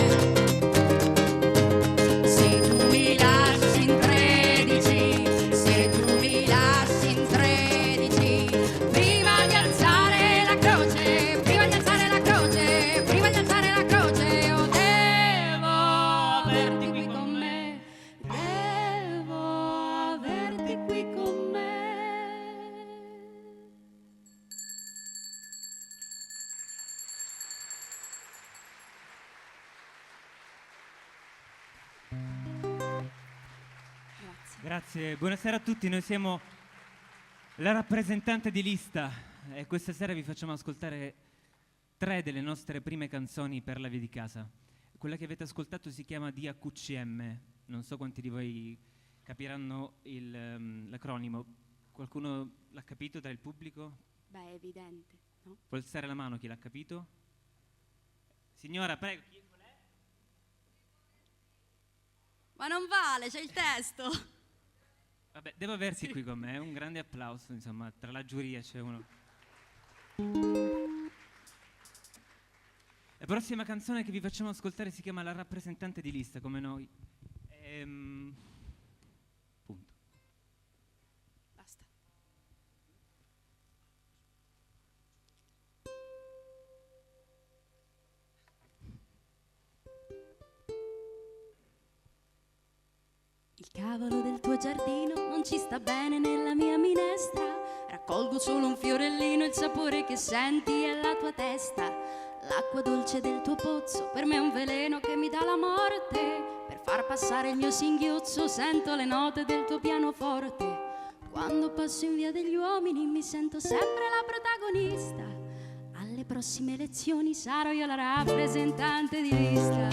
Se tu mi lasci in 13, se tu mi lasci in 13, prima di alzare la croce, io devo averti qui con me, devo averti qui con me. Grazie, buonasera a tutti, noi siamo la rappresentante di lista e questa sera vi facciamo ascoltare 3 delle nostre prime canzoni per la via di casa. Quella che avete ascoltato si chiama DHCM, non so quanti di voi capiranno l'acronimo. Qualcuno l'ha capito tra il pubblico? Beh, è evidente, no? Può alzare la mano chi l'ha capito? Signora, prego. Ma non vale, c'è il testo. Vabbè, devo averti qui con me, un grande applauso, insomma, tra la giuria c'è uno. La prossima canzone che vi facciamo ascoltare si chiama La rappresentante di lista, come noi. Punto. Basta. Il cavolo del tuo giardino non ci sta bene nella mia minestra. Raccolgo solo un fiorellino, il sapore che senti è la tua testa. L'acqua dolce del tuo pozzo per me è un veleno che mi dà la morte. Per far passare il mio singhiozzo sento le note del tuo pianoforte. Quando passo in via degli uomini mi sento sempre la protagonista. Alle prossime elezioni sarò io la rappresentante di lista.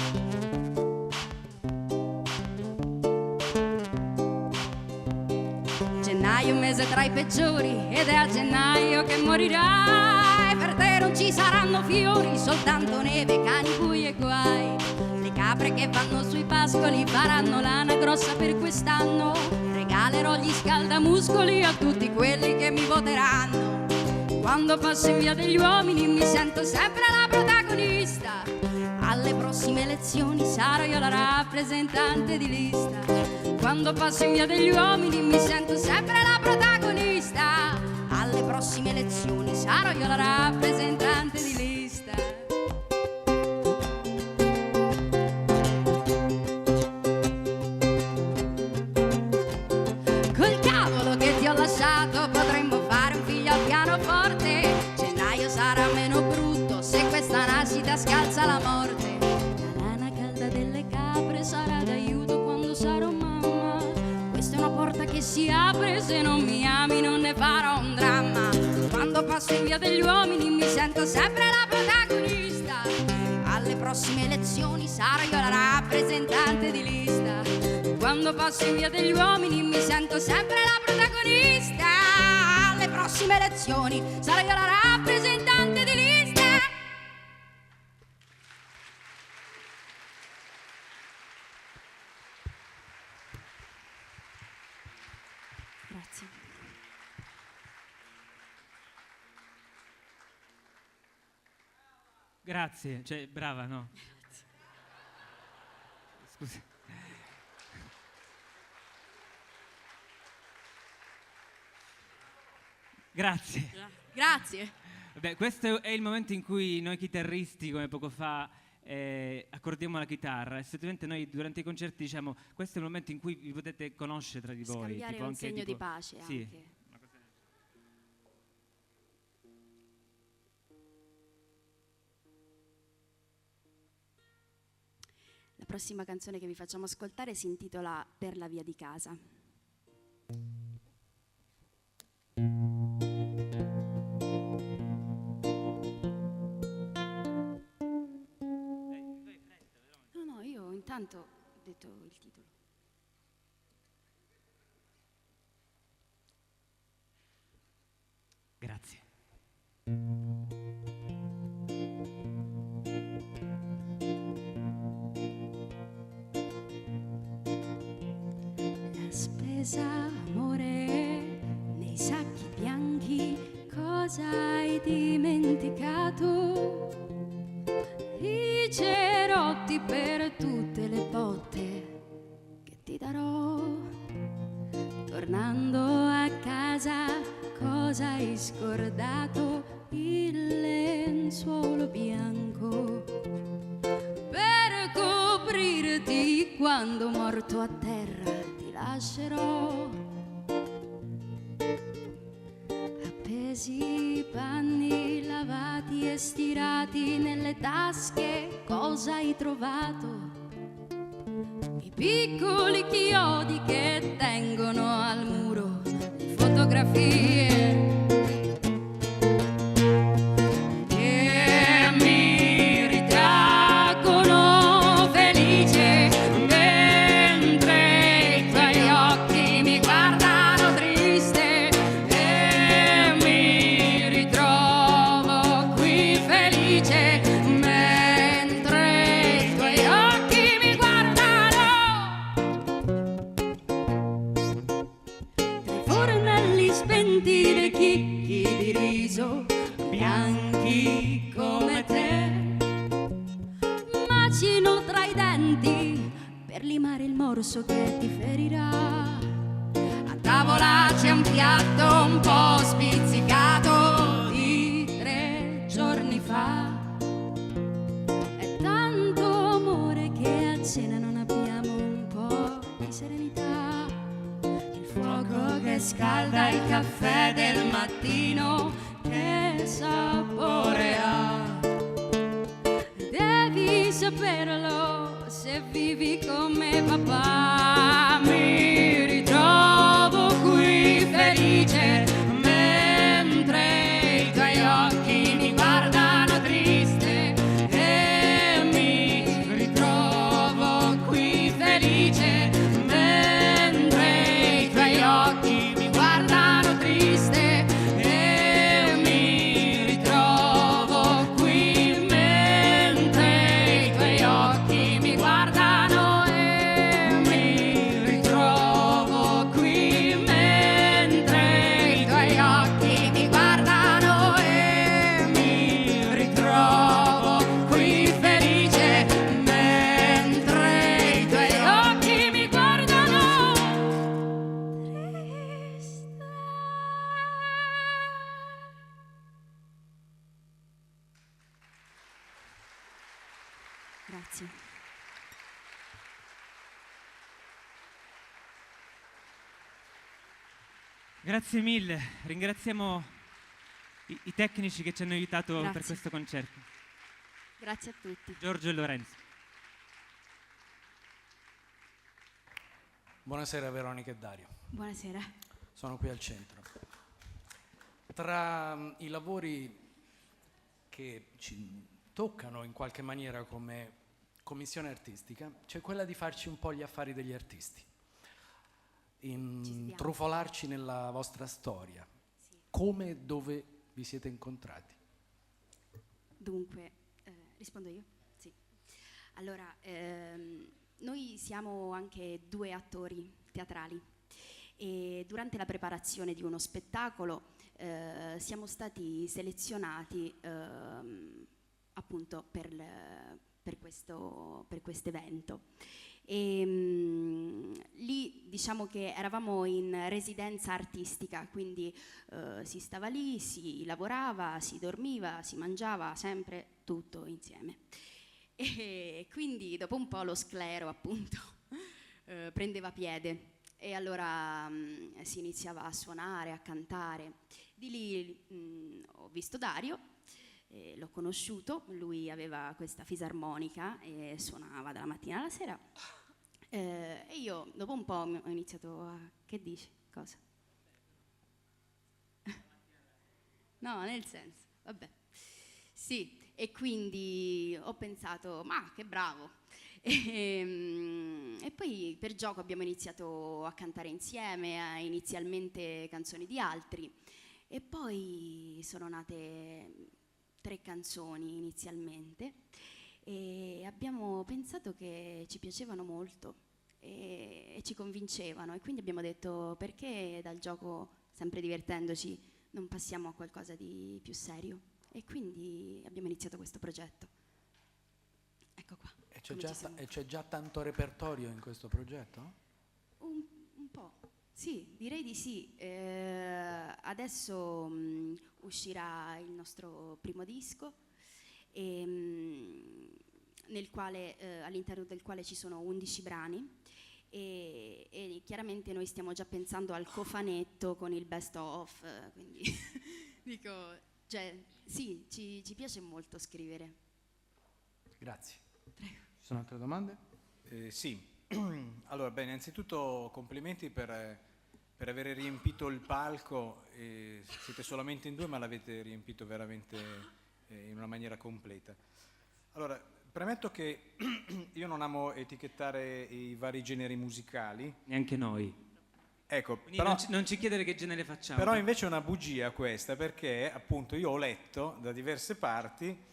Gennaio è un mese tra i peggiori ed è a gennaio che morirai. Per te non ci saranno fiori, soltanto neve, cani, bui e guai. Le capre che vanno sui pascoli faranno lana grossa per quest'anno. Regalerò gli scaldamuscoli a tutti quelli che mi voteranno. Quando passo in via degli uomini mi sento sempre la protagonista. Alle prossime elezioni sarò io la rappresentante di lista. Quando passo in via degli uomini mi sento sempre la protagonista. Alle prossime elezioni sarò io la rappresentante di lista. Col cavolo che ti ho lasciato potremmo fare un figlio al pianoforte. Gennaio sarà meno brutto se questa nascita scalza la morte. La lana calda delle capre sarà d'aiuto quando sarò mamma. Questa è una porta che si apre, se non mi ami non ne farò un dramma. Quando passo in via degli uomini mi sento sempre la protagonista. Alle prossime elezioni sarò io la rappresentante di lista. Quando passo in via degli uomini mi sento sempre la protagonista. Alle prossime elezioni sarò io la rappresentante di lista. Grazie. Grazie, cioè brava, no? Scusi. Grazie. Grazie. Vabbè, questo è il momento in cui noi chitarristi, come poco fa, accordiamo la chitarra. Effettivamente noi durante i concerti diciamo questo è il momento in cui vi potete conoscere tra di voi. Scambiare tipo un anche, segno tipo, di pace sì. anche. La prossima canzone che vi facciamo ascoltare si intitola Per la via di casa. No, io intanto ho detto il titolo. Grazie. La spesa, amore, nei sacchi bianchi, cosa hai dimenticato? I cerotti per tutte le botte che ti darò. Tornando a casa, cosa hai scordato? Il lenzuolo bianco per coprirti quando morto a terra ti lascerò. Appesi i panni lavati e stirati nelle tasche, cosa hai trovato? I piccoli chiodi che tengono al muro le fotografie. Che mi ritraggono felice mentre i tuoi occhi mi guardano triste, e mi ritrovo qui felice mentre i tuoi occhi mi guardano. Tra i fornelli spenti dei chicchi di riso bianchi come te, macino tra i denti per limare il morso che ti ferirà. A tavola c'è un piatto un po' spizzicato di 3 giorni fa. È tanto amore che a cena non abbiamo un po' di serenità. Il fuoco che scalda il caffè del mattino, che sapore ha? Devi saperlo se vivi con me, papà. Mi ritrovo qui felice mentre i tuoi occhi mi guardano triste, e mi ritrovo qui felice mentre i tuoi occhi mi guardano triste, e mi ritrovo qui mentre i tuoi occhi mi guardano, e mi ritrovo qui mentre i tuoi occhi mi guardano, e mi ritrovo qui felice mentre i tuoi occhi mi guardano triste. Grazie. Grazie mille, ringraziamo i tecnici che ci hanno aiutato per Grazie. questo concerto, Grazie a tutti. Giorgio e Lorenzo. Buonasera Veronica e Dario, Buonasera. sono qui al centro. Tra i lavori che ci toccano in qualche maniera come commissione artistica c'è quella di farci un po' gli affari degli artisti, intrufolarci nella vostra storia. Come e dove vi siete incontrati? Dunque, rispondo io? Sì. Allora, noi siamo anche 2 attori teatrali e durante la preparazione di uno spettacolo siamo stati selezionati appunto per questo evento. E lì diciamo che eravamo in residenza artistica, quindi si stava lì, si lavorava, si dormiva, si mangiava, sempre tutto insieme. E quindi dopo un po' lo sclero appunto prendeva piede e allora si iniziava a suonare, a cantare. Di lì ho visto Dario, l'ho conosciuto, lui aveva questa fisarmonica e suonava dalla mattina alla sera. E io dopo un po' ho iniziato a... Che dici? Cosa? No, nel senso, vabbè. Sì, e quindi ho pensato, ma che bravo. E poi per gioco abbiamo iniziato a cantare insieme, inizialmente canzoni di altri, e poi sono nate 3 canzoni inizialmente. E abbiamo pensato che ci piacevano molto e ci convincevano, e quindi abbiamo detto perché dal gioco, sempre divertendoci, non passiamo a qualcosa di più serio, e quindi abbiamo iniziato questo progetto. Ecco qua. E c'è già tanto repertorio in questo progetto? Un po', sì, direi di sì. Adesso uscirà il nostro primo disco, nel quale, all'interno del quale ci sono 11 brani, e chiaramente noi stiamo già pensando al cofanetto con il best of, quindi dico, cioè, sì, ci piace molto scrivere. Grazie. Prego. Ci sono altre domande? Sì, Allora, beh, innanzitutto complimenti per aver riempito il palco. Siete solamente in 2, ma l'avete riempito veramente in una maniera completa. Allora, premetto che io non amo etichettare i vari generi musicali. Neanche noi. Ecco, Quindi però, non ci chiedere che genere facciamo. però invece è una bugia questa, perché appunto io ho letto da diverse parti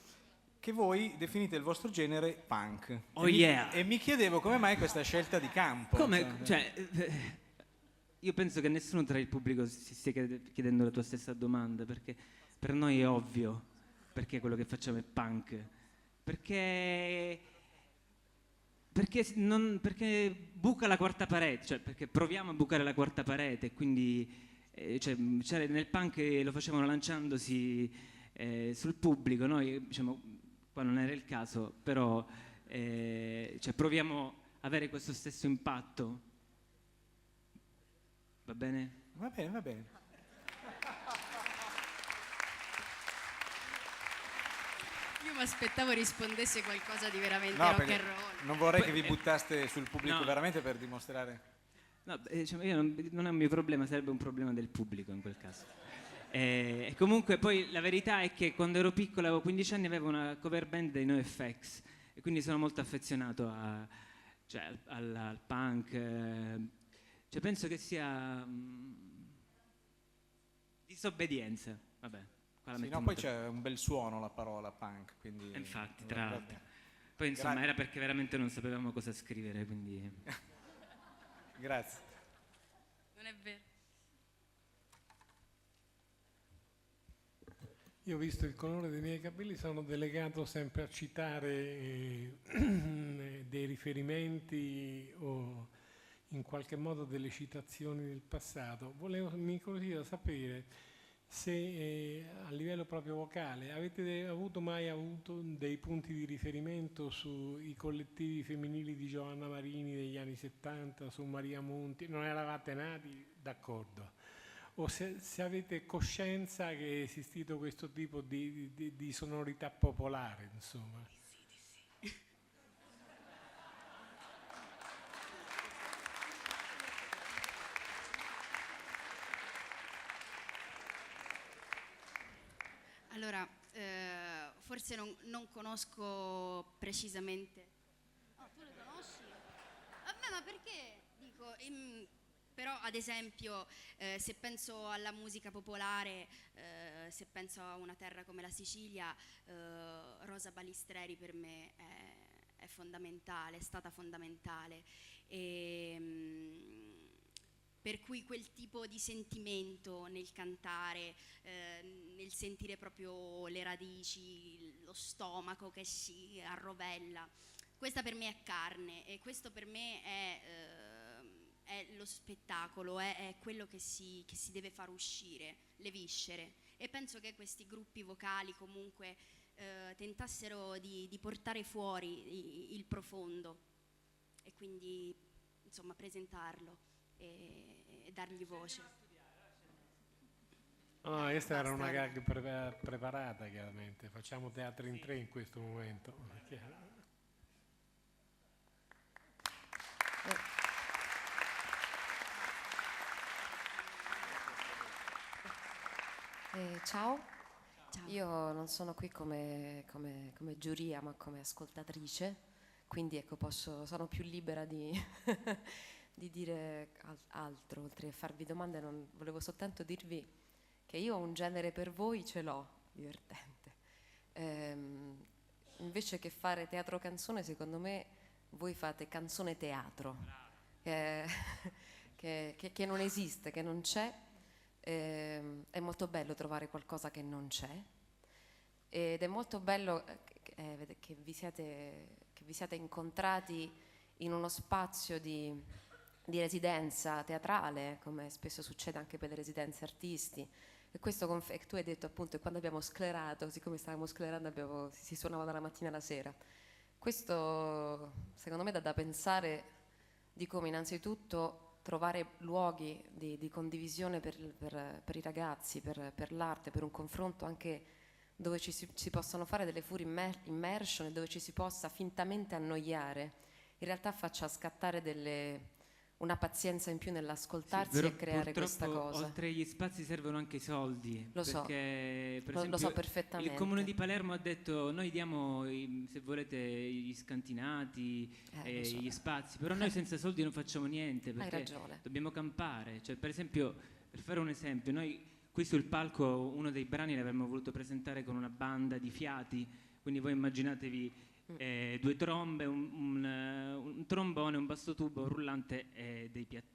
che voi definite il vostro genere punk. Oh yeah! E mi chiedevo come mai questa scelta di campo. Come? Cioè, io penso che nessuno tra il pubblico si stia chiedendo la tua stessa domanda, perché per noi è ovvio perché quello che facciamo è punk. Perché buca la quarta parete, cioè perché proviamo a bucare la quarta parete, quindi cioè, nel punk lo facevano lanciandosi sul pubblico, noi diciamo qua non era il caso, però cioè, proviamo a avere questo stesso impatto. Va bene? Va bene, va bene. Io mi aspettavo rispondesse qualcosa di veramente No, rock perché and roll. non vorrei che vi buttaste sul pubblico No. veramente per dimostrare. No, diciamo, io non è un mio problema, sarebbe un problema del pubblico in quel caso. E comunque poi la verità è che quando ero piccolo, avevo 15 anni, avevo una cover band dei NoFX e quindi sono molto affezionato al punk. Cioè penso che sia disobbedienza. Vabbè, qua la Sì, mettiamo no, poi tra- c'è un bel suono la parola punk, quindi... Infatti, tra l'altro. Poi insomma Grazie. era perché veramente non sapevamo cosa scrivere, quindi... Grazie. Non è vero. Io, visto il colore dei miei capelli, sono delegato sempre a citare dei riferimenti o in qualche modo delle citazioni del passato. Mi incuriosiva sapere se a livello proprio vocale avete mai avuto dei punti di riferimento sui collettivi femminili di Giovanna Marini degli anni 70, su Maria Monti. Non eravate nati? D'accordo. O se avete coscienza che è esistito questo tipo di sonorità popolare, insomma. Allora, forse non conosco precisamente. Oh, tu le conosci? Vabbè, ma perché? Dico, però ad esempio se penso alla musica popolare, se penso a una terra come la Sicilia, Rosa Balistreri per me è fondamentale, è stata fondamentale. Per cui quel tipo di sentimento nel cantare, nel sentire proprio le radici, lo stomaco che si arrovella, questa per me è carne e questo per me è lo spettacolo, è quello che si deve far uscire, le viscere. E penso che questi gruppi vocali comunque tentassero di portare fuori il profondo e quindi insomma presentarlo e dargli voce. No, questa era una Basta. gag preparata, chiaramente. Facciamo teatro in 3 in questo momento. Ciao. Ciao. Io non sono qui come giuria, ma come ascoltatrice, quindi ecco, sono più libera di, di dire altro, oltre a farvi domande. Volevo soltanto dirvi che io un genere per voi ce l'ho, divertente. Invece che fare teatro canzone, secondo me voi fate canzone teatro, che non esiste, che non c'è. È molto bello trovare qualcosa che non c'è ed è molto bello che vi siate incontrati in uno spazio di residenza teatrale, come spesso succede anche per le residenze artisti. E questo tu hai detto appunto, quando abbiamo sclerato, siccome stavamo sclerando, si suonava dalla mattina alla sera. Questo secondo me dà da pensare di come innanzitutto trovare luoghi di condivisione per i ragazzi, per l'arte, per un confronto anche dove ci possano fare delle full immersion e dove ci si possa fintamente annoiare in realtà faccia scattare una pazienza in più nell'ascoltarsi Sì, e creare questa purtroppo, cosa. oltre agli spazi servono anche i soldi. Lo so, perché, per lo esempio, so perfettamente. Il Comune di Palermo ha detto noi diamo, se volete, gli scantinati, lo so. gli spazi, però noi senza soldi non facciamo niente, Hai perché ragione. dobbiamo campare. Cioè, per esempio, per fare un esempio, noi qui sul palco uno dei brani l'avremmo voluto presentare con una banda di fiati, quindi voi immaginatevi 2 trombe, un trombone, un bassotubo, un rullante e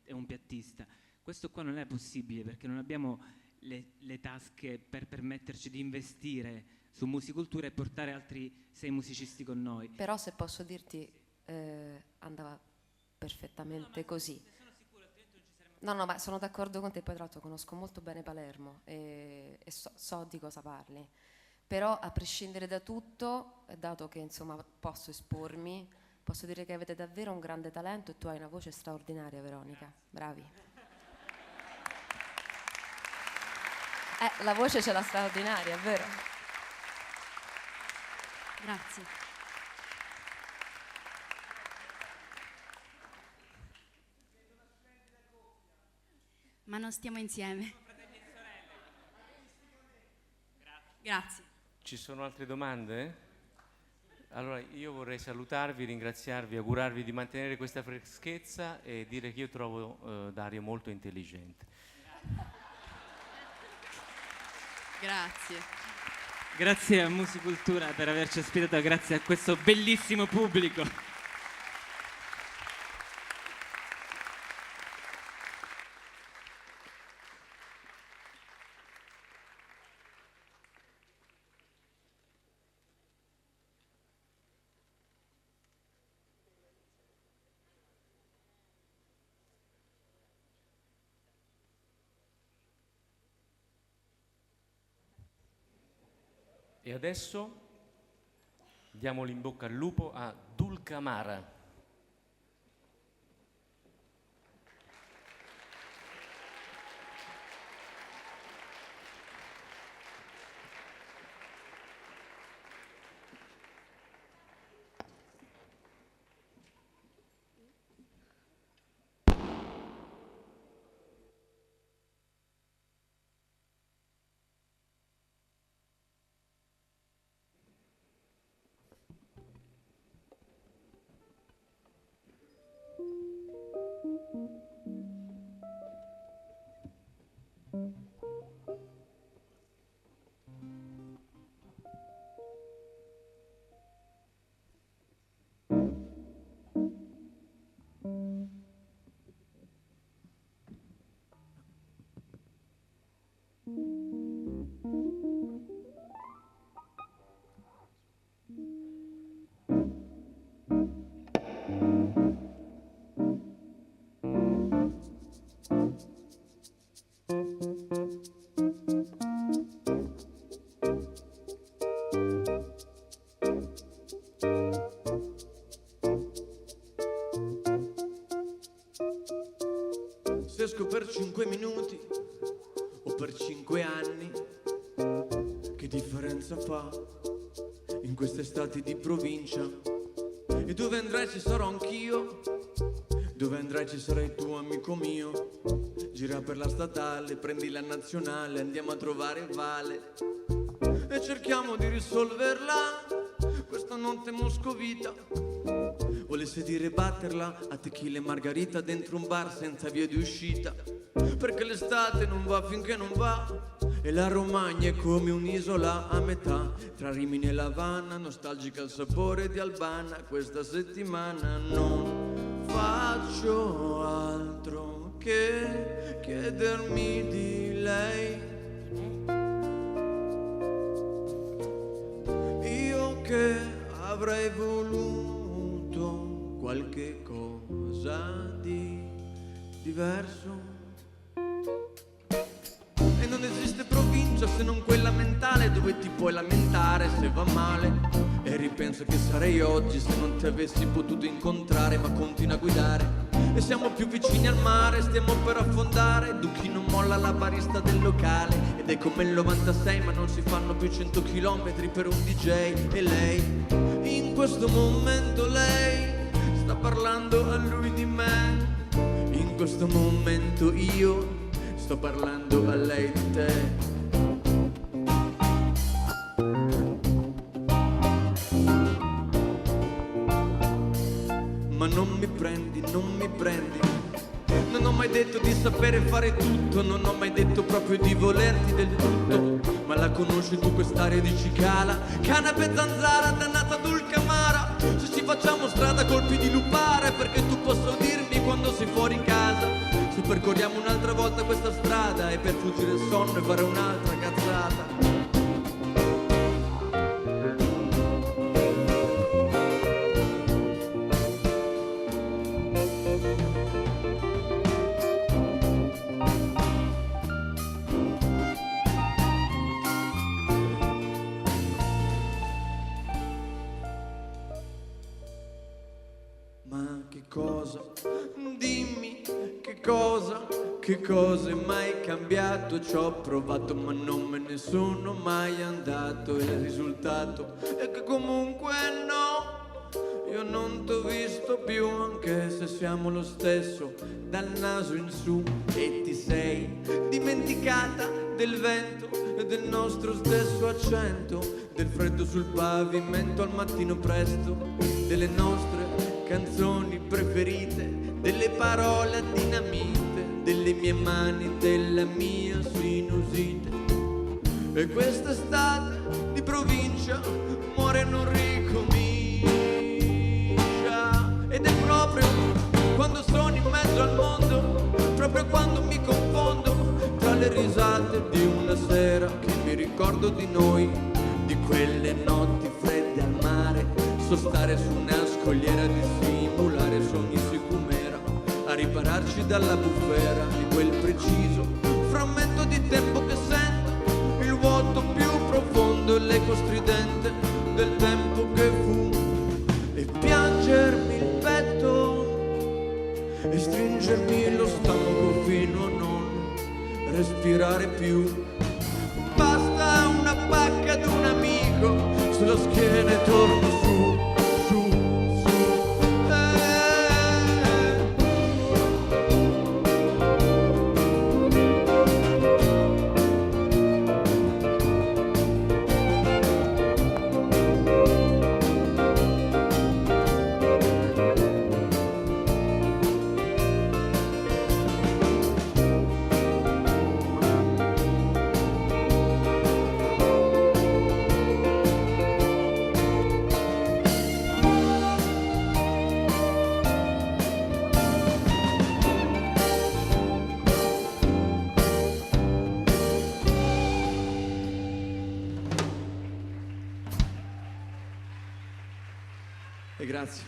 un piattista. Questo qua non è possibile perché non abbiamo le tasche per permetterci di investire su musicultura e portare altri 6 musicisti con noi. Però se posso dirti, andava perfettamente così. No, ma sono d'accordo con te, poi tra l'altro conosco molto bene Palermo e so di cosa parli. Però a prescindere da tutto, dato che insomma posso espormi, posso dire che avete davvero un grande talento e tu hai una voce straordinaria, Veronica. Bravi. La voce ce l'ha straordinaria, è vero? Grazie. Ma non stiamo insieme. Grazie. Ci sono altre domande? Allora io vorrei salutarvi, ringraziarvi, augurarvi di mantenere questa freschezza e dire che io trovo Dario molto intelligente. Grazie. Grazie a Musicultura per averci ospitato, grazie a questo bellissimo pubblico. E adesso diamo l'in bocca al lupo a Dulcamara. Se esco per 5 minuti o per 5 anni, che differenza fa in queste estati di provincia? E dove andrai ci sarò anch'io, dove andrai ci sarai tu, amico mio. Gira per la statale, prendi la nazionale, andiamo a trovare Vale e cerchiamo di risolverla questa notte moscovita. Volesse dire batterla a tequila e margarita dentro un bar senza via di uscita, perché l'estate non va finché non va e la Romagna è come un'isola a metà tra Rimini e L'Avana, nostalgica al sapore di Albana. Questa settimana non faccio altro che chiedermi di lei. Io che avrei voluto qualche cosa di diverso. E non esiste provincia se non quella mentale dove ti puoi lamentare se va male. E ripenso che sarei oggi se non ti avessi potuto incontrare, ma continua a guidare. E siamo più vicini al mare, stiamo per affondare. Duchi non molla la barista del locale. Ed è come il 96 ma non si fanno più 100 chilometri per un DJ. E lei, in questo momento lei sta parlando a lui di me. In questo momento io sto parlando a lei di te. Ma non mi prendi, non mi prendi. Non ho mai detto di sapere fare tutto, non ho mai detto proprio di volerti del tutto. Ma la conosci tu quest'area di cicala? Canape zanzara, dannata dulcamara. Se ci facciamo strada colpi di lupare, perché tu posso dirmi quando sei fuori casa. Se percorriamo un'altra volta questa strada, è per fuggire il sonno e fare un'altra cazzata. Dimmi che cosa è mai cambiato? Ci ho provato ma non me ne sono mai andato. E il risultato è che comunque no, io non t'ho visto più, anche se siamo lo stesso dal naso in su. E ti sei dimenticata del vento e del nostro stesso accento, del freddo sul pavimento al mattino presto, delle nostre canzoni preferite, delle parole a dinamite, delle mie mani, della mia sinusite. E quest'estate di provincia muore e non ricomincia. Ed è proprio quando sono in mezzo al mondo, proprio quando mi confondo tra le risate di una sera, che mi ricordo di noi, di quelle notti fredde al mare, sostare su una scogliera, di simulare sogni sicumera, a ripararci dalla bufera di quel preciso frammento di tempo che sento, il vuoto più profondo e l'eco stridente del tempo che fu, e piangermi il petto e stringermi lo stomaco fino a non respirare più. Basta una pacca ad un amico sulla schiena e torno su. E grazie.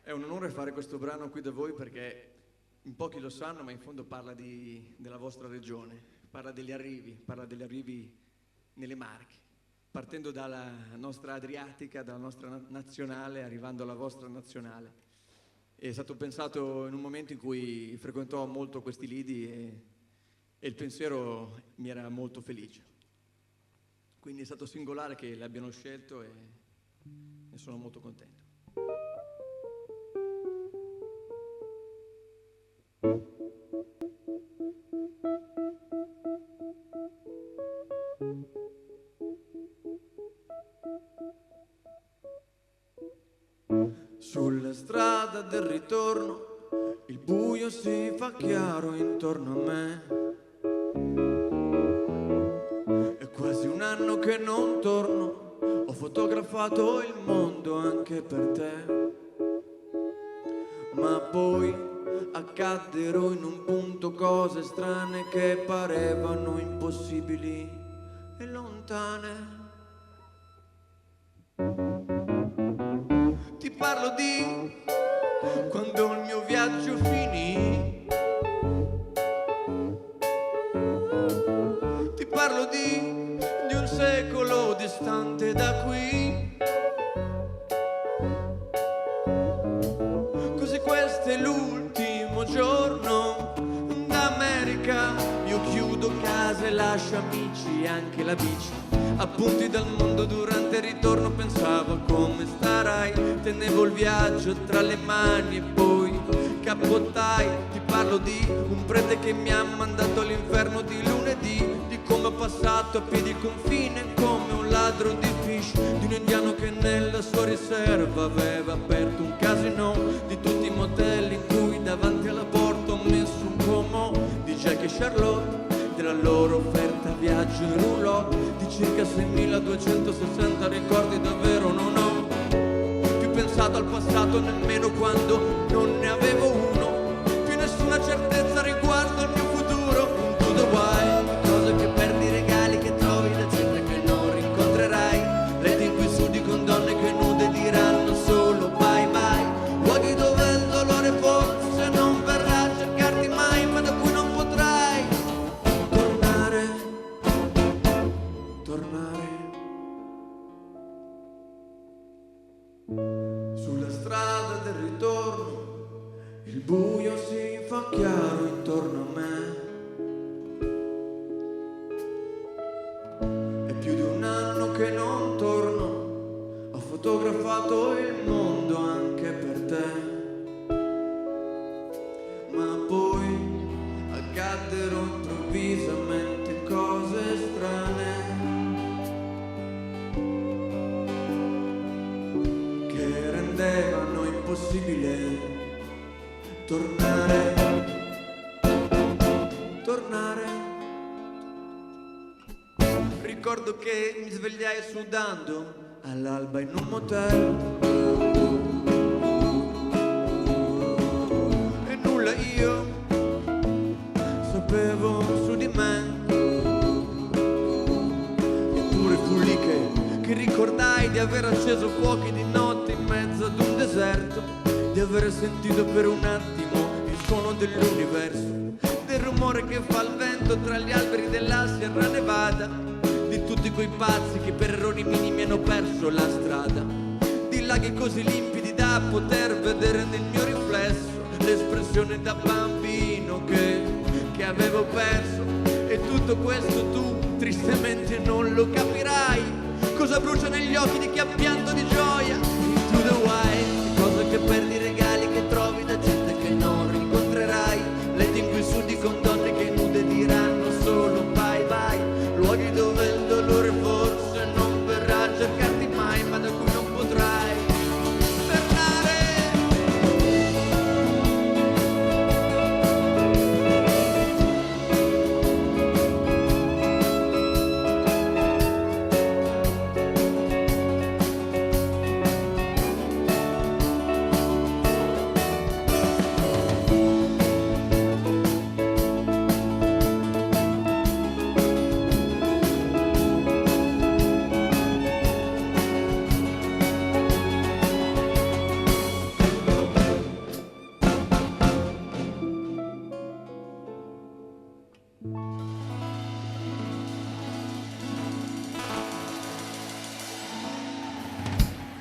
È un onore fare questo brano qui da voi, perché in pochi lo sanno, ma in fondo parla della vostra regione, parla degli arrivi nelle Marche, partendo dalla nostra Adriatica, dalla nostra nazionale, arrivando alla vostra nazionale. È stato pensato in un momento in cui frequentò molto questi lidi e il pensiero mi era molto felice. Quindi è stato singolare che l'abbiano scelto e ne sono molto contento. Sulla strada del ritorno il buio si fa chiaro intorno a me. È quasi un anno che non torno, ho fotografato il mondo anche per te. Ma poi accaddero in un punto cose strane che parevano impossibili e lontane. Ti parlo di quando il mio viaggio finì. Ti parlo di un secolo distante da qui. Così questo è l'ultimo giorno d'America. Io chiudo casa e lascio amici, anche la bici. appunti dal mondo durante il ritorno. Pensavo a come starai, tenevo il viaggio tra le mani e poi cappottai. Ti parlo di un prete che mi ha mandato all'inferno di lunedì, di come ho passato a piedi il confine come un ladro di fish, di un indiano che nella sua riserva aveva aperto un casino, di tutti i motel in cui davanti alla porta ho messo un pomo di Jack e Charlotte, della loro offerta viaggio in roulotte di circa 6.260 ricordi. Davvero non ho più pensato al passato nemmeno quando non ne avevo uno, più nessuna certezza riguardo al mio futuro. Into the wild, cose che perdi, regali che trovi da gente che non rincontrerai, reti inquisiti con donne che nude diranno solo bye bye, luoghi dove il dolore forse non verrà a cercarti mai, ma da cui non potrai tornare. Sulla strada del ritorno il buio si fa chiaro intorno a me. È più di un anno che non torno, ho fotografato il mondo anche per te. Ma poi accaddero improvvisamente cose strane che rendevano impossibile tornare. Ricordo che mi svegliai sudando all'alba in un motel e nulla io sapevo su di me. Eppure fu lì che ricordai di aver acceso fuochi di notte in mezzo ad un deserto, di aver sentito per un attimo il suono dell'universo, del rumore che fa il vento tra gli alberi della Sierra Nevada, di tutti quei pazzi che per errori minimi hanno perso la strada, di laghi così limpidi da poter vedere nel mio riflesso l'espressione da bambino che avevo perso. E tutto questo tu tristemente non lo capirai, cosa brucia negli occhi di chi ha pianto di gioia. Into the wild, cose che perdi, regali che trovi da gente che non rincontrerai, letti inquisiti con donne che nude diranno solo bye bye, luoghi dove il dolore forse non verrà a cercarti mai, ma da cui non potrai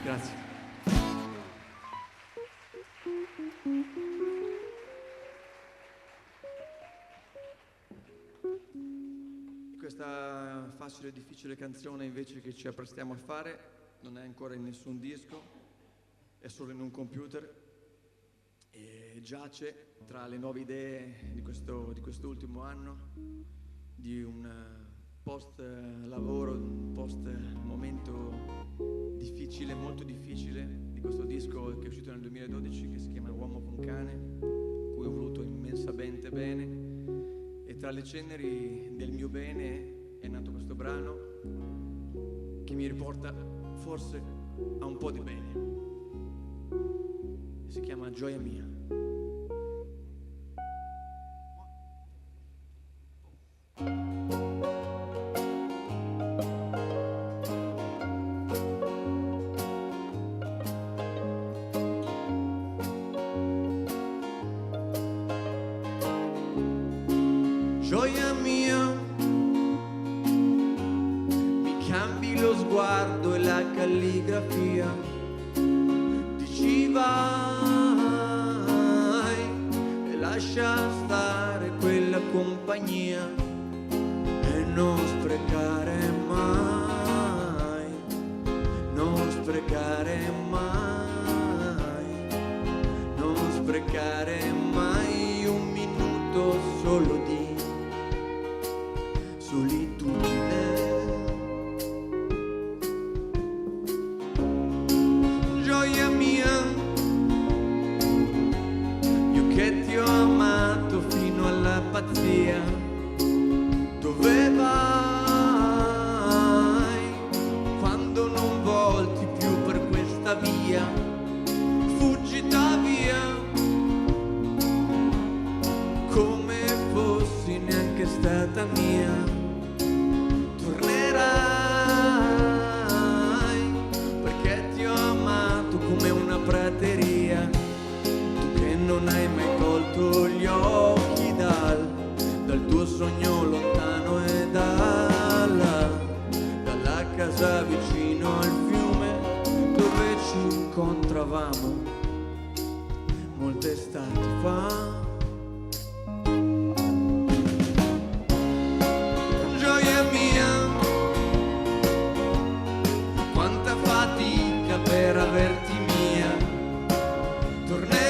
Grazie. Questa facile e difficile canzone invece che ci apprestiamo a fare non è ancora in nessun disco, è solo in un computer e giace tra le nuove idee di quest'ultimo anno, di un post lavoro, un post momento difficile, molto difficile, di questo disco che è uscito nel 2012 che si chiama Uomo con cane, cui ho voluto immensamente bene, e tra le ceneri del mio bene è nato questo brano che mi riporta forse a un po' di bene, si chiama Gioia mia. Gioia mia, mi cambi lo sguardo e la calligrafia, dici vai e lascia stare quella compagnia e non sprecare mai solo di solitudine. Gioia mia, io che ti ho amato fino alla pazzia, dove vai quando non volti più per questa via? Fuggita via come fossi neanche stata mia. Tornerai perché ti ho amato come una prateria. Tu che non hai mai tolto gli occhi dal tuo sogno lontano e dalla casa vicino al fiume dove ci incontravamo molte estati fa. Gioia mia, quanta fatica per averti mia. Tornerai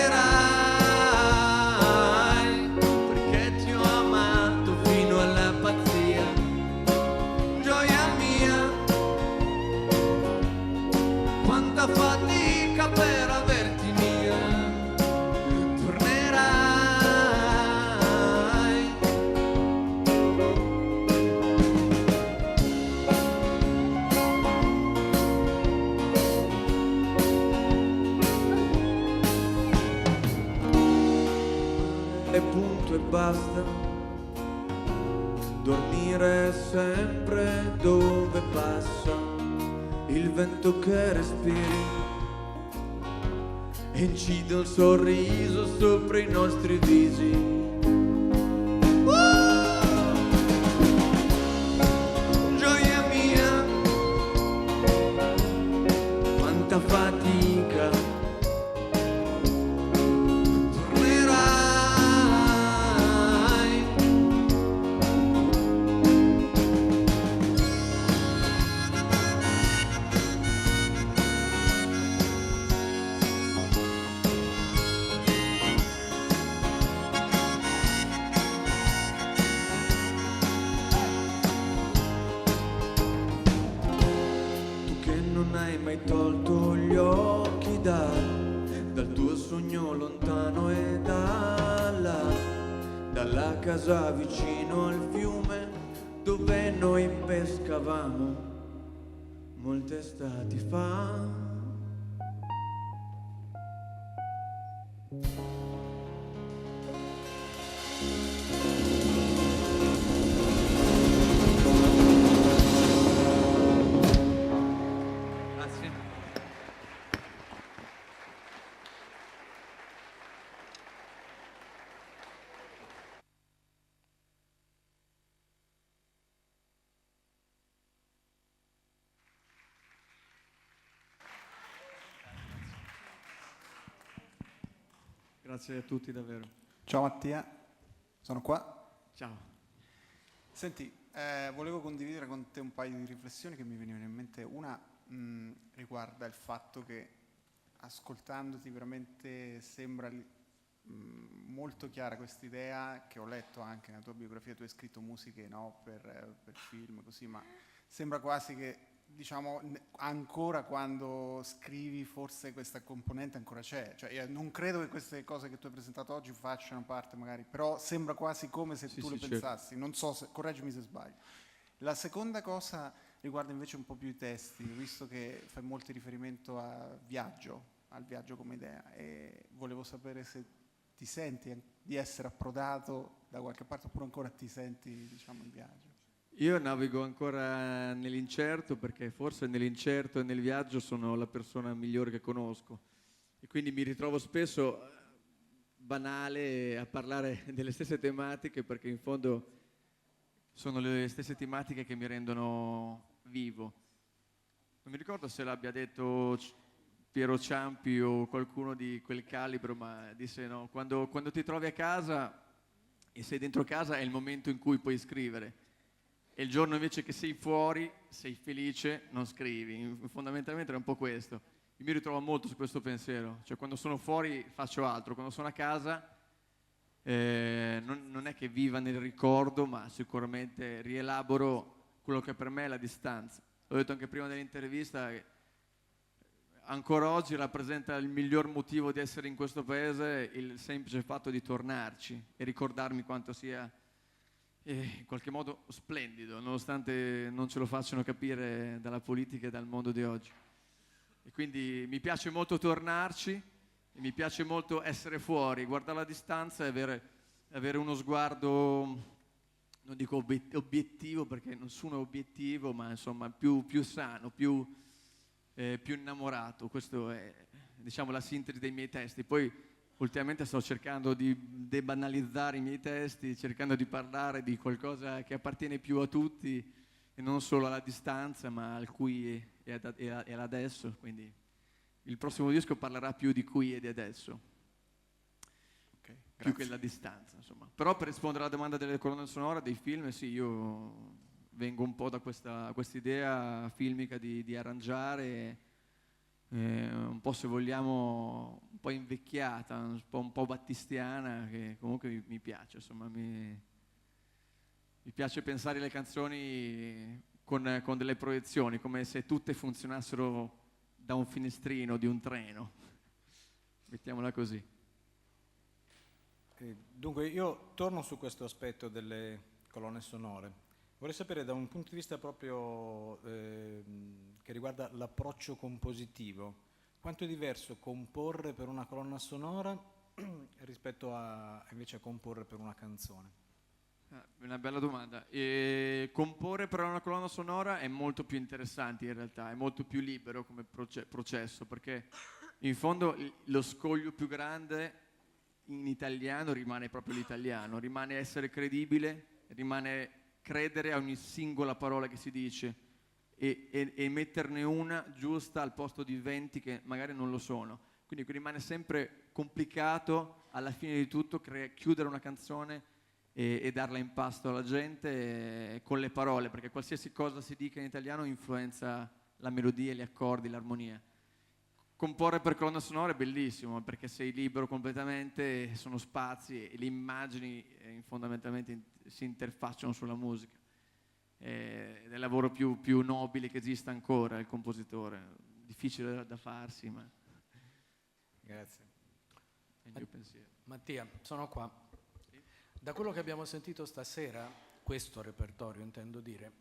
perché ti ho amato fino alla pazzia. Gioia mia, quanta fatica per averti mia. Tornerai. E punto e basta. Dormire sempre dove passa il vento che respiri e incide un sorriso sopra i nostri visi. Gioia mia, quanta fatica. Tornerai. Non hai mai tolto gli occhi dal tuo sogno lontano e dalla casa vicino al fiume dove noi pescavamo molte estati fa. Grazie a tutti davvero. Ciao Mattia, sono qua. Ciao. Senti, volevo condividere con te un paio di riflessioni che mi venivano in mente. Una riguarda il fatto che ascoltandoti veramente sembra molto chiara quest'idea che ho letto anche nella tua biografia. Tu hai scritto musiche, no, per film così, ma sembra quasi che, diciamo, ancora quando scrivi forse questa componente ancora c'è. Cioè, io non credo che queste cose che tu hai presentato oggi facciano parte magari, però sembra quasi come se tu le pensassi. Certo. Non so, correggimi se sbaglio. La seconda cosa riguarda invece un po' più i testi, visto che fai molto riferimento al viaggio come idea, e volevo sapere se ti senti di essere approdato da qualche parte oppure ancora ti senti, diciamo, in viaggio. Io navigo ancora nell'incerto, perché forse nell'incerto e nel viaggio sono la persona migliore che conosco e quindi mi ritrovo spesso banale a parlare delle stesse tematiche, perché in fondo sono le stesse tematiche che mi rendono vivo. Non mi ricordo se l'abbia detto Piero Ciampi o qualcuno di quel calibro, ma disse no, quando ti trovi a casa e sei dentro casa è il momento in cui puoi scrivere. E il giorno invece che sei fuori, sei felice, non scrivi. Fondamentalmente è un po' questo. Io mi ritrovo molto su questo pensiero. Cioè, quando sono fuori faccio altro, quando sono a casa non è che viva nel ricordo, ma sicuramente rielaboro quello che per me è la distanza. L'ho detto anche prima dell'intervista, che ancora oggi rappresenta il miglior motivo di essere in questo paese il semplice fatto di tornarci e ricordarmi quanto sia in qualche modo splendido, nonostante non ce lo facciano capire dalla politica e dal mondo di oggi. E quindi mi piace molto tornarci, e mi piace molto essere fuori, guardare la distanza e avere uno sguardo, non dico obiettivo perché nessuno è obiettivo, ma insomma più sano, più innamorato. Questo è, diciamo, la sintesi dei miei testi. Poi ultimamente sto cercando di debanalizzare i miei testi, cercando di parlare di qualcosa che appartiene più a tutti e non solo alla distanza, ma al qui e all'adesso. Quindi il prossimo disco parlerà più di qui e di adesso, più che la distanza, insomma. Però per rispondere alla domanda delle colonne sonore dei film, sì, io vengo un po' da questa idea filmica di arrangiare, un po', se vogliamo, un po' invecchiata, un po' battistiana, che comunque mi piace, insomma, mi piace pensare le canzoni con delle proiezioni, come se tutte funzionassero da un finestrino di un treno, mettiamola così. Dunque io torno su questo aspetto delle colonne sonore. Vorrei sapere, da un punto di vista proprio che riguarda l'approccio compositivo, quanto è diverso comporre per una colonna sonora rispetto invece a comporre per una canzone? Una bella domanda. Comporre per una colonna sonora è molto più interessante in realtà, è molto più libero come processo, perché in fondo lo scoglio più grande in italiano rimane proprio l'italiano, rimane essere credibile, rimane credere a ogni singola parola che si dice e metterne una giusta al posto di 20 che magari non lo sono. Quindi rimane sempre complicato alla fine di tutto chiudere una canzone e darla in pasto alla gente con le parole, perché qualsiasi cosa si dica in italiano influenza la melodia, gli accordi, l'armonia. Comporre per colonna sonora è bellissimo, perché sei libero completamente, sono spazi e le immagini fondamentalmente si interfacciano sulla musica. Ed è il lavoro più nobile che esista ancora, il compositore. Difficile da farsi, ma... Grazie. È il mio pensiero. Mattia, sono qua. Da quello che abbiamo sentito stasera, questo repertorio intendo dire,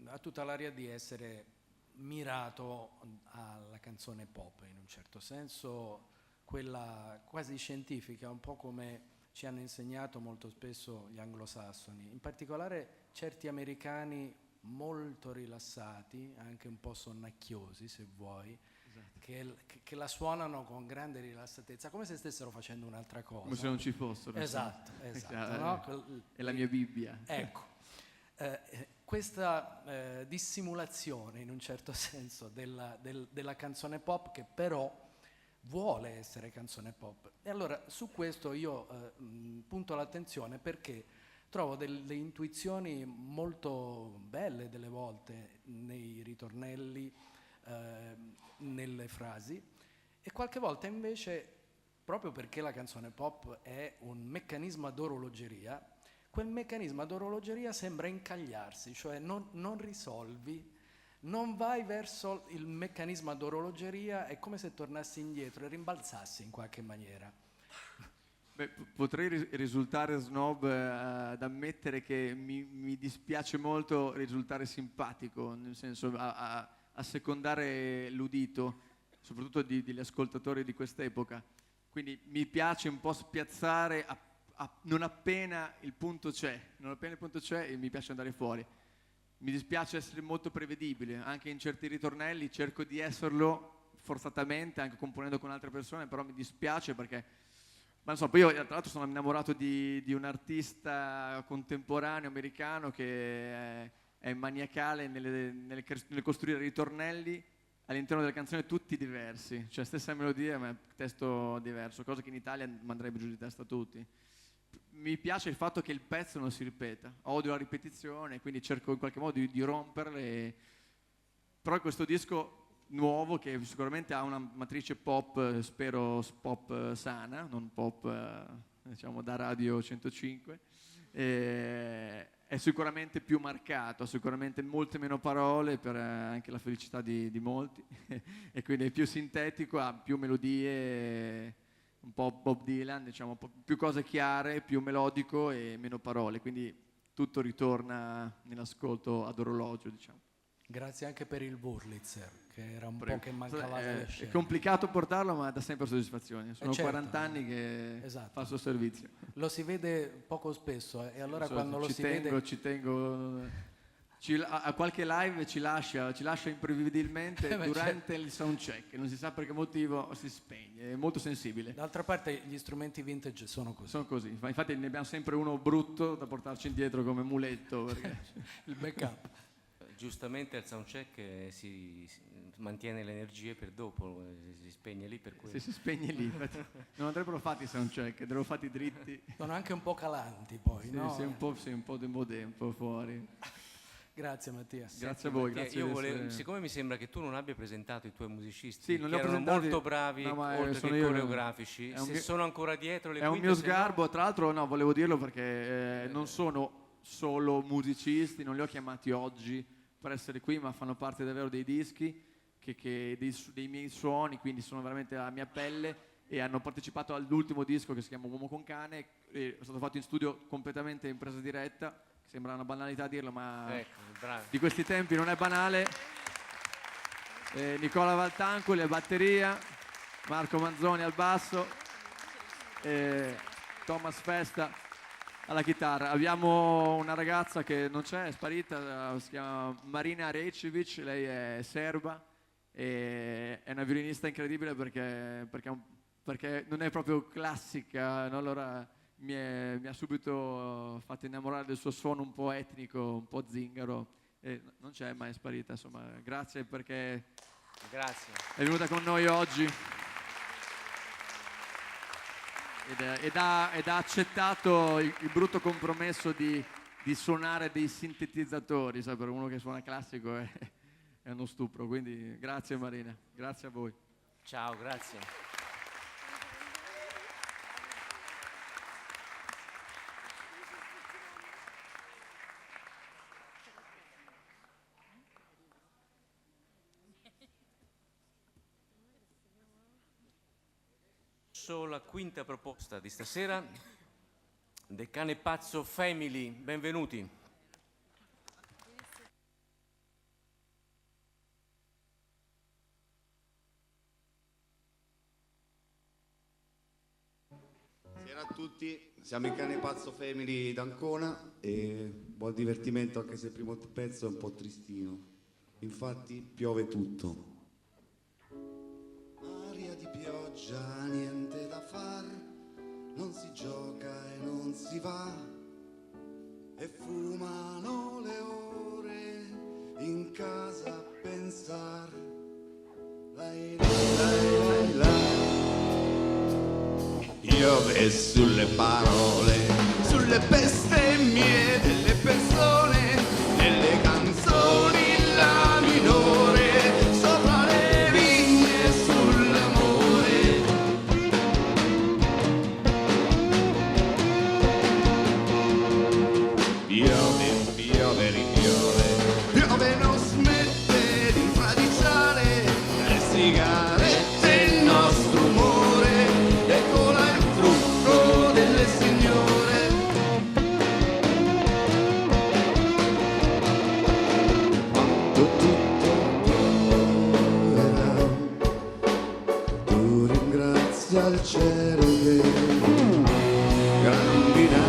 ha tutta l'aria di essere mirato alla canzone pop, in un certo senso, quella quasi scientifica, un po' come ci hanno insegnato molto spesso gli anglosassoni, in particolare certi americani molto rilassati, anche un po' sonnacchiosi se vuoi, esatto, che la suonano con grande rilassatezza, come se stessero facendo un'altra cosa. Come se non ci fossero. Esatto, no? È la mia Bibbia. Ecco, questa dissimulazione in un certo senso della canzone pop, che però vuole essere canzone pop. E allora su questo io punto l'attenzione, perché trovo delle intuizioni molto belle delle volte nei ritornelli, nelle frasi, e qualche volta invece, proprio perché la canzone pop è un meccanismo ad orologeria, quel meccanismo ad orologeria sembra incagliarsi, cioè non risolvi, non vai verso il meccanismo ad orologeria, è come se tornassi indietro e rimbalzassi in qualche maniera. Beh, potrei risultare snob ad ammettere che mi dispiace molto risultare simpatico, nel senso a secondare l'udito, soprattutto degli ascoltatori di quest'epoca. Quindi mi piace un po' spiazzare non appena il punto c'è, e mi piace andare fuori. Mi dispiace essere molto prevedibile, anche in certi ritornelli cerco di esserlo forzatamente, anche componendo con altre persone, però mi dispiace perché, ma non so, poi io tra l'altro sono innamorato di un artista contemporaneo americano che è maniacale nel costruire ritornelli all'interno delle canzoni tutti diversi, cioè stessa melodia ma testo diverso, cosa che in Italia manderebbe giù di testa a tutti. Mi piace il fatto che il pezzo non si ripeta, odio la ripetizione, quindi cerco in qualche modo di romperle, però questo disco nuovo, che sicuramente ha una matrice pop, spero pop sana, non pop diciamo da Radio 105. È sicuramente più marcato, ha sicuramente molte meno parole per anche la felicità di molti e quindi è più sintetico, ha più melodie, un po' Bob Dylan, diciamo, un po' più cose chiare, più melodico e meno parole, quindi tutto ritorna nell'ascolto ad orologio, diciamo. Grazie anche per il Wurlitzer, che era un po' che mancava dalle scene. È complicato portarlo, ma dà sempre soddisfazione. Sono certo, 40 anni che fa il suo servizio. Lo si vede poco spesso e allora quando lo si vede... Ci tengo... a qualche live ci lascia imprevedibilmente durante il soundcheck, non si sa per che motivo si spegne, è molto sensibile. D'altra parte gli strumenti vintage sono così. Sono così, infatti ne abbiamo sempre uno brutto da portarci indietro come muletto. Perché... il backup. Giustamente al soundcheck si mantiene le energie per dopo, si spegne lì per quello. Se si spegne lì, non andrebbero fatti i soundcheck, andrebbero fatti dritti. Sono anche un po' calanti poi, sì, no? Sì, un po' di modè, un po' fuori. Grazie Mattia. Grazie a voi. Mattia, grazie io volevo, siccome mi sembra che tu non abbia presentato i tuoi musicisti, sì, non che erano molto bravi, oltre che coreografici, se sono ancora dietro le quinte. È un mio sgarbo, tra l'altro no, volevo dirlo perché non sono solo musicisti, non li ho chiamati oggi per essere qui, ma fanno parte davvero dei dischi, dei miei suoni, quindi sono veramente la mia pelle e hanno partecipato all'ultimo disco che si chiama Uomo con cane, è stato fatto in studio completamente in presa diretta. Sembra una banalità dirlo, ma di questi tempi non è banale. Nicola Valtancoli alla batteria, Marco Manzoni al basso, Thomas Festa alla chitarra. Abbiamo una ragazza che non c'è, è sparita, si chiama Marina Recevic, lei è serba, è una violinista incredibile perché non è proprio classica, no? Allora mi ha subito fatto innamorare del suo suono un po' etnico, un po' zingaro, e non c'è, ma è sparita, insomma. Grazie perché è venuta con noi oggi ed ha accettato il brutto compromesso di suonare dei sintetizzatori, sai, per uno che suona classico è uno stupro, quindi grazie Marina, grazie a voi. Ciao, grazie. La quinta proposta di stasera, The Cane Pazzo Family, benvenuti. Buonasera a tutti, siamo i Cane Pazzo Family d'Ancona e buon divertimento anche se il primo pezzo è un po' tristino, infatti piove tutto. Pioggia, niente da far, non si gioca e non si va, e fumano le ore in casa a pensar. Lai, lai, lai, lai. Piove sulle parole, sulle bestemmie delle persone, nelle canzoni la minore, sopra le vigne sull'amore. Piove non smette di infradiciare le sigarette il nostro umore e cola il trucco delle signore. Quando tutto pioverà, tu ringrazia il cielo che grandinà.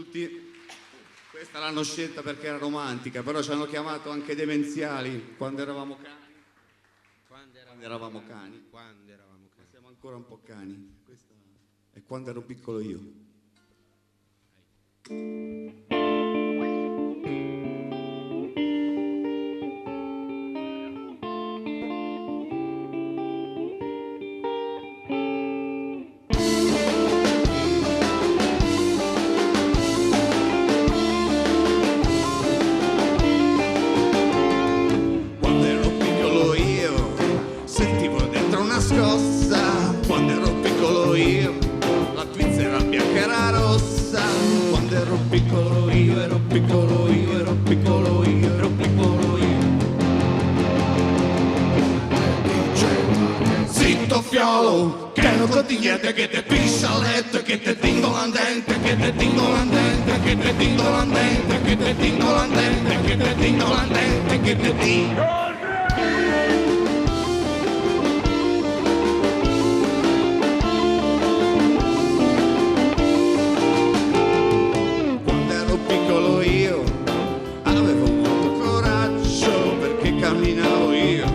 tutti. Questa l'hanno scelta perché era romantica, però ci hanno chiamato anche demenziali quando eravamo cani. Quando eravamo cani. Siamo ancora un po' cani. Questa è quando ero piccolo io. Quando ero piccolo io, la Svizzera bianca era rossa. Quando ero piccolo io, ero piccolo io, ero piccolo io, ero piccolo io. Zitto fiolo, che non conti niente, che te piscia a letto, che te tingola al dente, che te tingola al dente, che te tingola al dente, che te tingola al dente, che te tingola al dente, che te tingola. Camminavo io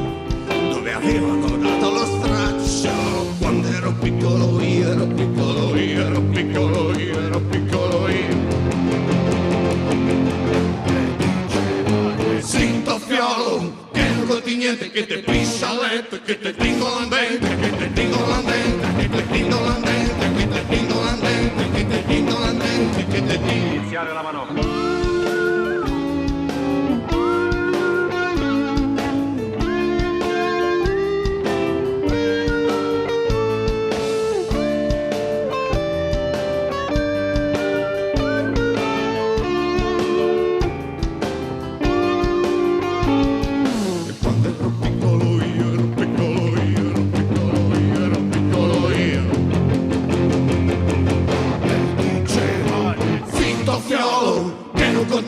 dove avevano dato lo straccio. Quando ero piccolo io, ero piccolo io, ero piccolo io, ero piccolo io. Zitto fiolo, che non conti niente, che te piscia a letto, che te tingola al dente, che te tingola al dente, che te tingola al dente, che te tingola al dente, che te tingola al dente, che te tingola. Iniziare la manovra.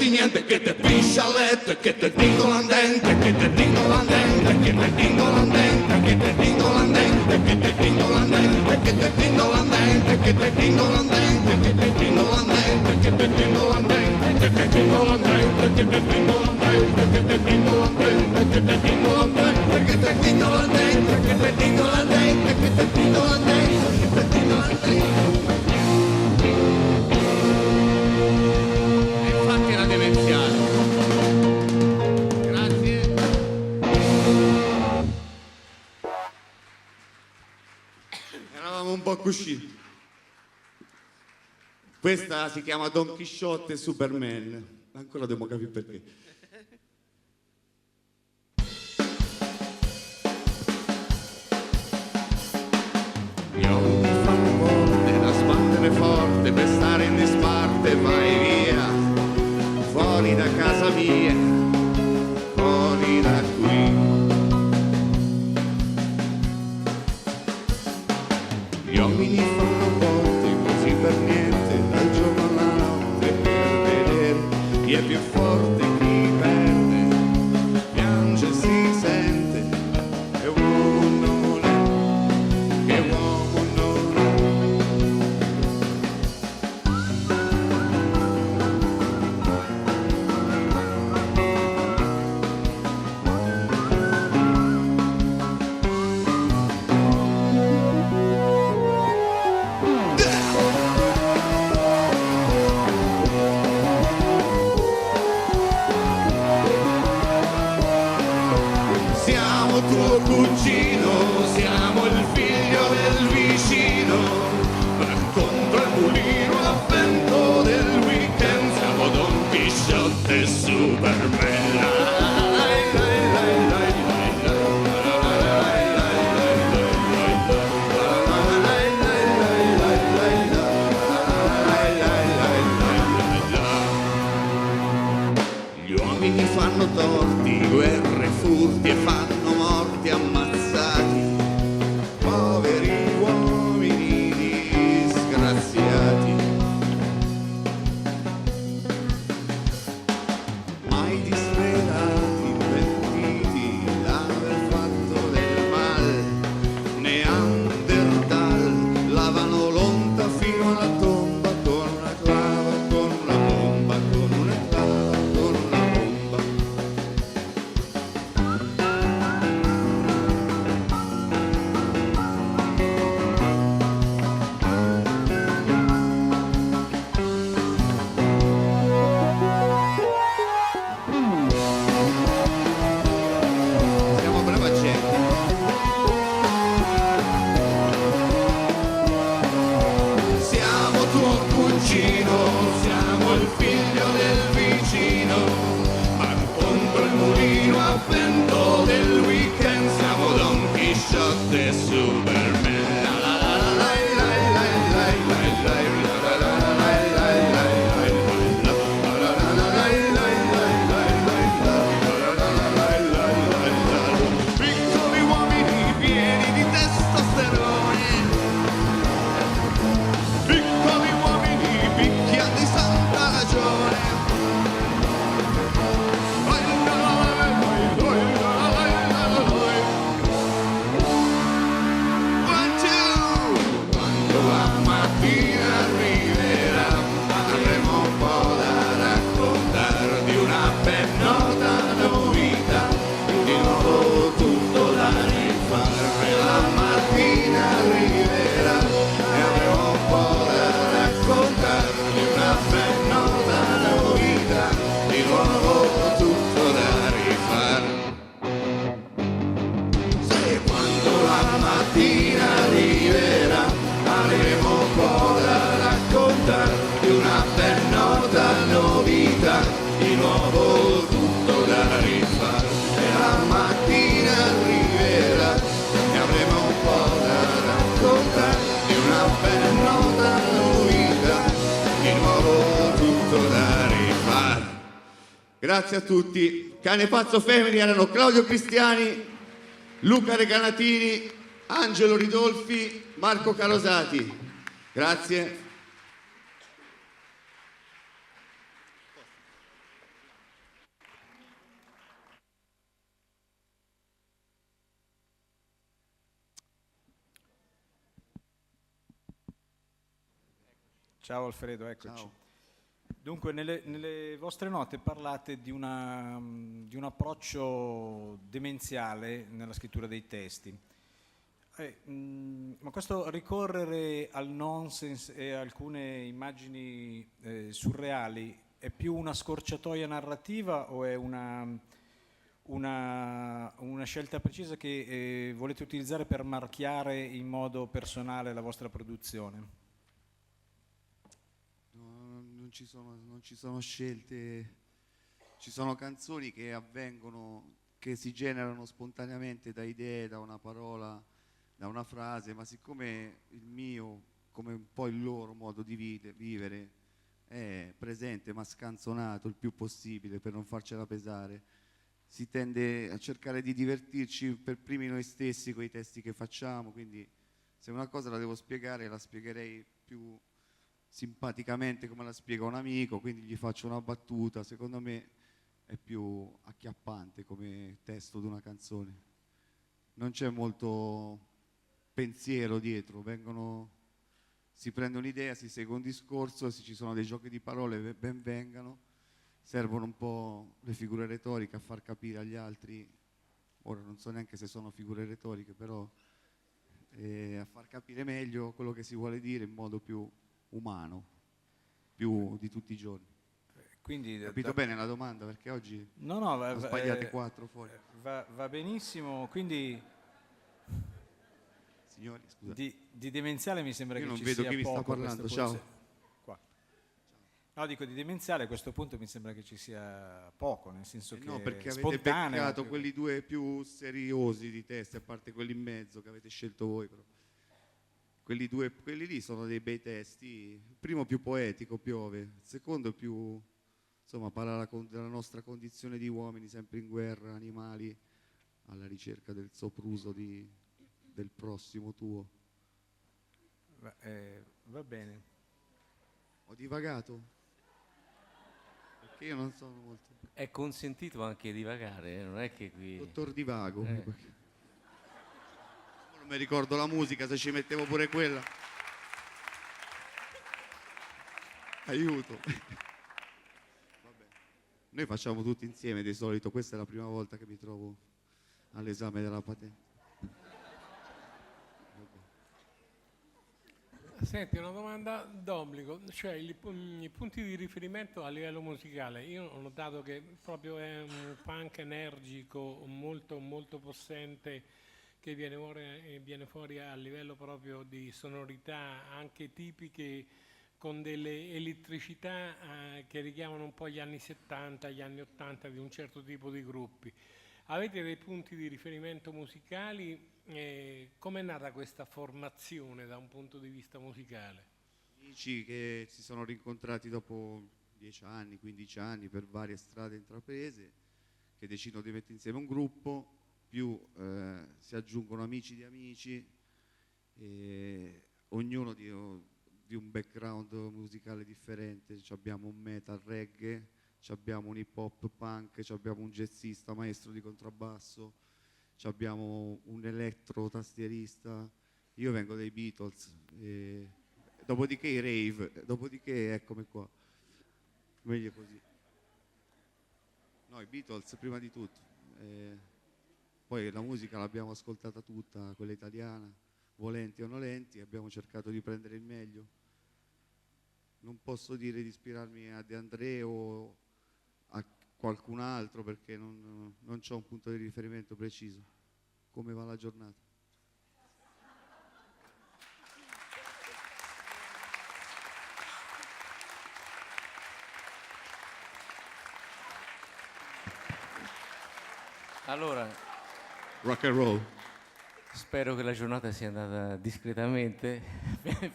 Niente, che te piscia a letto e che te tingola al dente, che te tingola al dente, che te tingola al dente, che te tingola al dente, che te tingola al dente, che te tingola al dente, che te tingola al dente, che te tingola al dente, che te tingola al dente, che te tingola al dente, che te tingola al dente, che te tingola al dente, che te tingola al dente, che te tingola al dente, che te tingola al dente, che te tingola al dente, che te tingola al dente. Demenziale. Grazie. Eravamo un po' cusciti. Questa si chiama Don Chisciotte e Superman. Ancora devo capire perché. Gli occhi fanno forte da sbattere forte per stare in disparte, vai via. Fuori da casa mia, fuori da qui. Gli uomini fanno botte così per niente, dal giorno alla notte per vedere chi è più forte, chi perde, piange, si sente, che uomo non è, che uomo non è. Tuo cugino, siamo il figlio del vicino, contro il mulino a vento del weekend, siamo Don Chisciotte e Superman. Gli uomini fanno torti, guerre, furti e fanno morti ammazzati, poveri uomini disgraziati. Mai disprezzo Grazie a tutti. Cane Pazzo Family erano Claudio Cristiani, Luca Recanatini, Angelo Ridolfi, Marco Carosati. Grazie. Ciao Alfredo, eccoci. Ciao. Dunque, nelle vostre note parlate di un approccio demenziale nella scrittura dei testi. Ma questo ricorrere al nonsense e alcune immagini surreali è più una scorciatoia narrativa o è una scelta precisa che volete utilizzare per marchiare in modo personale la vostra produzione? Non ci sono scelte, ci sono canzoni che avvengono, che si generano spontaneamente da idee, da una parola, da una frase, ma siccome il mio, come un po' il loro modo di vivere, è presente ma scanzonato il più possibile per non farcela pesare, si tende a cercare di divertirci per primi noi stessi con i testi che facciamo, quindi se una cosa la devo spiegare la spiegherei più simpaticamente come la spiega un amico, quindi gli faccio una battuta, secondo me è più acchiappante come testo di una canzone. Non c'è molto pensiero dietro, si prende un'idea, si segue un discorso, se ci sono dei giochi di parole ben vengano, servono un po' le figure retoriche a far capire agli altri, ora non so neanche se sono figure retoriche, però a far capire meglio quello che si vuole dire in modo più umano, più di tutti i giorni. Quindi, capito bene la domanda? Perché oggi ho sbagliate 4 fuori. Va benissimo, quindi signori, scusa. Di demenziale mi sembra io che non ci vedo sia chi mi sta poco. parlando. Ciao. Qua. No, dico di demenziale a questo punto mi sembra che ci sia poco, nel senso che no, perché avete spontaneo, beccato quelli due più seriosi di testi, a parte quelli in mezzo che avete scelto voi, però. Quelli lì sono dei bei testi, il primo più poetico, piove, il secondo più, insomma, parla della nostra condizione di uomini sempre in guerra, animali, alla ricerca del sopruso del prossimo tuo. Va bene. Ho divagato? Perché io non sono molto... È consentito anche divagare, non è che qui... Dottor Divago. Non mi ricordo la musica, se ci mettevo pure quella. Aiuto. Vabbè. Noi facciamo tutti insieme di solito, questa è la prima volta che mi trovo all'esame della patente. Senti, una domanda d'obbligo, cioè i punti di riferimento a livello musicale. Io ho notato che proprio è un punk energico, molto, molto possente, che viene fuori a livello proprio di sonorità anche tipiche, con delle elettricità che richiamano un po' gli anni 70, gli anni 80 di un certo tipo di gruppi. Avete dei punti di riferimento musicali? Come è nata questa formazione da un punto di vista musicale? Amici che si sono rincontrati dopo 10 anni, 15 anni per varie strade intraprese, che decidono di mettere insieme un gruppo, più si aggiungono amici di amici, ognuno di un background musicale differente. Abbiamo un metal reggae, abbiamo un hip hop punk, abbiamo un jazzista maestro di contrabbasso, abbiamo un elettro tastierista, io vengo dai Beatles, dopodiché i rave, dopodiché eccomi qua, meglio così. No, i Beatles prima di tutto. Poi la musica l'abbiamo ascoltata tutta, quella italiana, volenti o nolenti, abbiamo cercato di prendere il meglio. Non posso dire di ispirarmi a De André o a qualcun altro perché non c'ho un punto di riferimento preciso. Come va la giornata? Allora, rock and roll. Spero che la giornata sia andata discretamente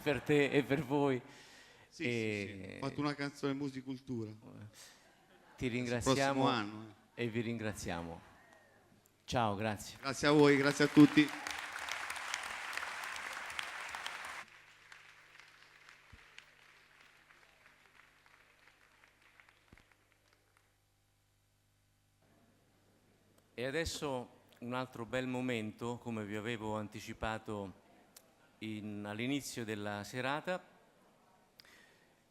per te e per voi. Sì, sì. Ho fatto una canzone musicultura. Ti ringraziamo prossimo anno. e vi ringraziamo. Ciao, grazie. Grazie a voi, grazie a tutti. E adesso un altro bel momento, come vi avevo anticipato all'inizio della serata.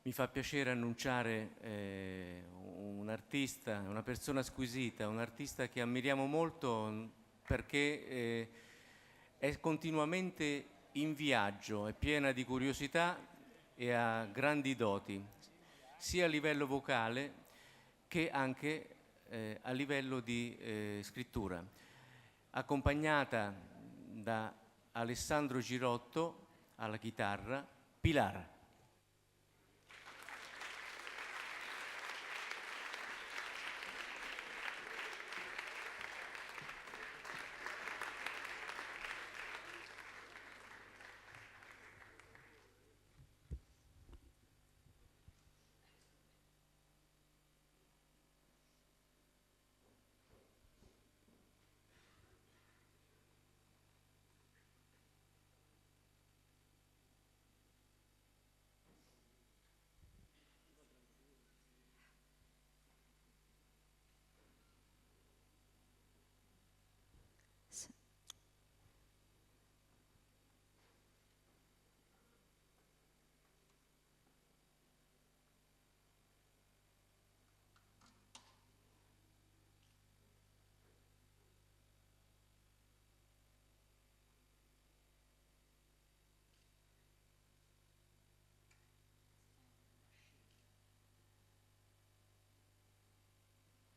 Mi fa piacere annunciare un artista, una persona squisita, un artista che ammiriamo molto perché è continuamente in viaggio, è piena di curiosità e ha grandi doti, sia a livello vocale che anche a livello di scrittura. Accompagnata da Alessandro Girotto alla chitarra, Pilar.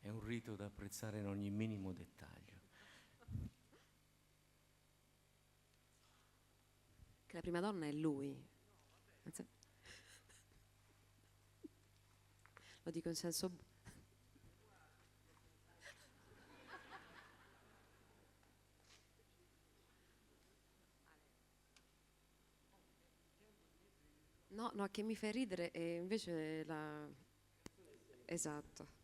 È un rito da apprezzare in ogni minimo dettaglio. Che la prima donna è lui. Lo dico in senso... No, che mi fa ridere e invece la... Esatto.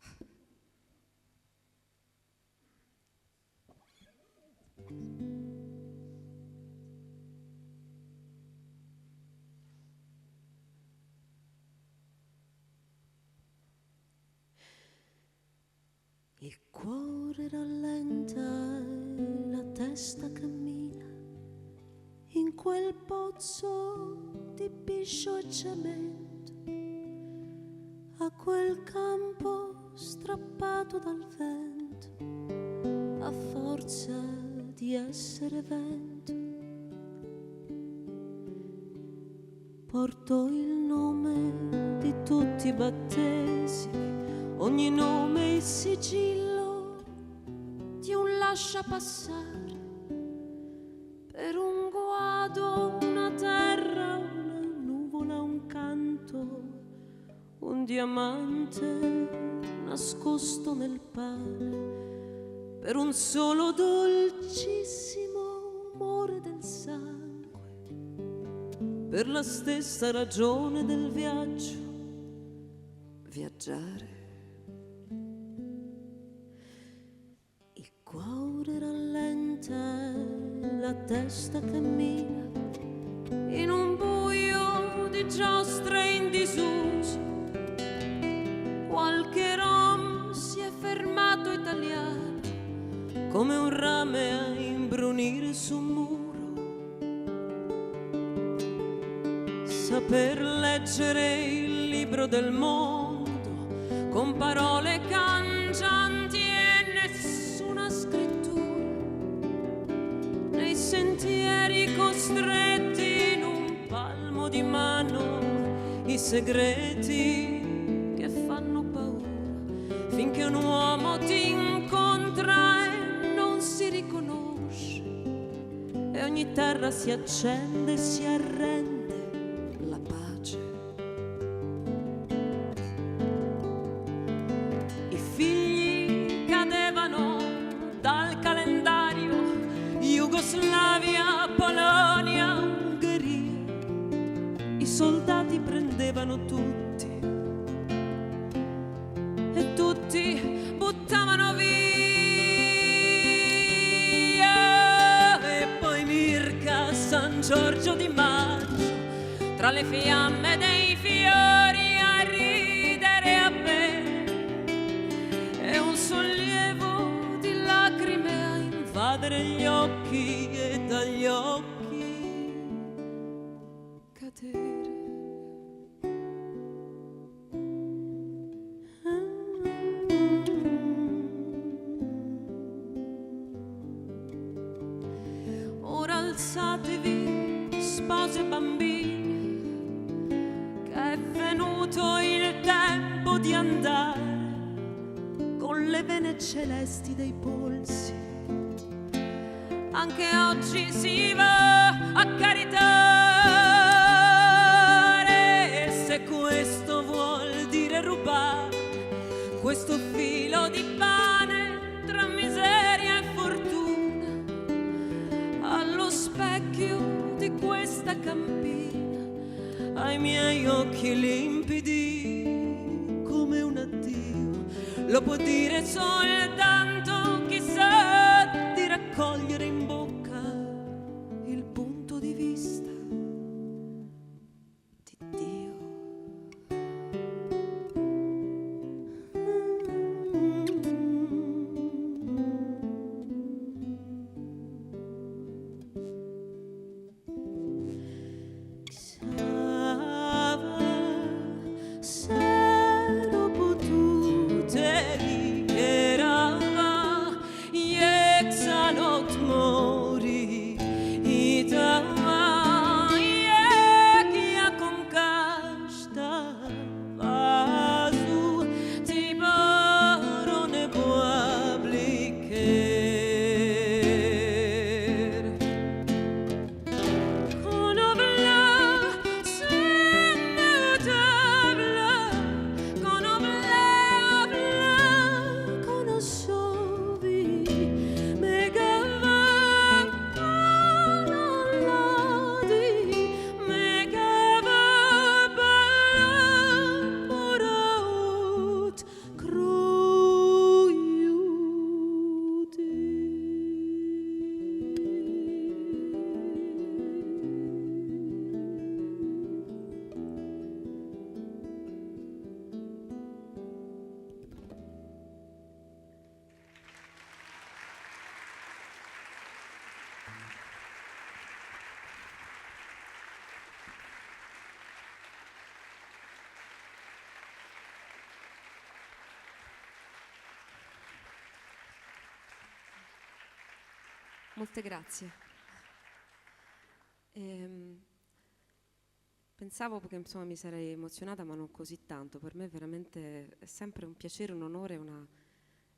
Il cuore rallenta, la testa cammina in quel pozzo di piscio e cemento, a quel campo strappato dal vento, a forza di essere vento. Porto il nome di tutti i battesimi, ogni nome il sigillo di un lascia passare, per un guado, una terra, una nuvola, un canto, un diamante nascosto nel pane, per un solo dolcissimo umore del sangue, per la stessa ragione del viaggio, viaggiare. Il cuore rallenta, la testa cammina in un buio di giostre in disuso. Qualche rom si è fermato italiano, come un rame a imbrunire su un muro. Saper leggere il libro del mondo con parole cangianti e nessuna scrittura, nei sentieri costretti in un palmo di mano, i segreti che fanno paura, finché un uomo ti incontra e non si riconosce, e ogni terra si accende e si arrende, la pace. I figli cadevano dal calendario, Jugoslavia, Polonia, Ungheria, i soldati prendevano tutti e tutti vanno via. E poi Mirka, San Giorgio di Maggio, tra le fiamme dei fiori a ridere a me, e un sollievo di lacrime a invadere gli occhi e dagli occhi cadere. Ora alzatevi, spose e bambini, che è venuto il tempo di andare, con le vene celesti dei polsi. Anche oggi si va a caritare, e se questo vuol dire rubare questo filo di pane tra miseria e fortuna, allo specchio di questa campina, ai miei occhi limpidi come un addio, lo può dire soltanto chi sa di raccogliere in bocca il punto di vista di Dio. Se lo potute dichiarava, exanot mori itama, ia con casta vasu ti barone puablicher. Con obla sende tabla, con obla con ossovi, Molte grazie. Pensavo che insomma mi sarei emozionata, ma non così tanto. Per me veramente è sempre un piacere, un onore,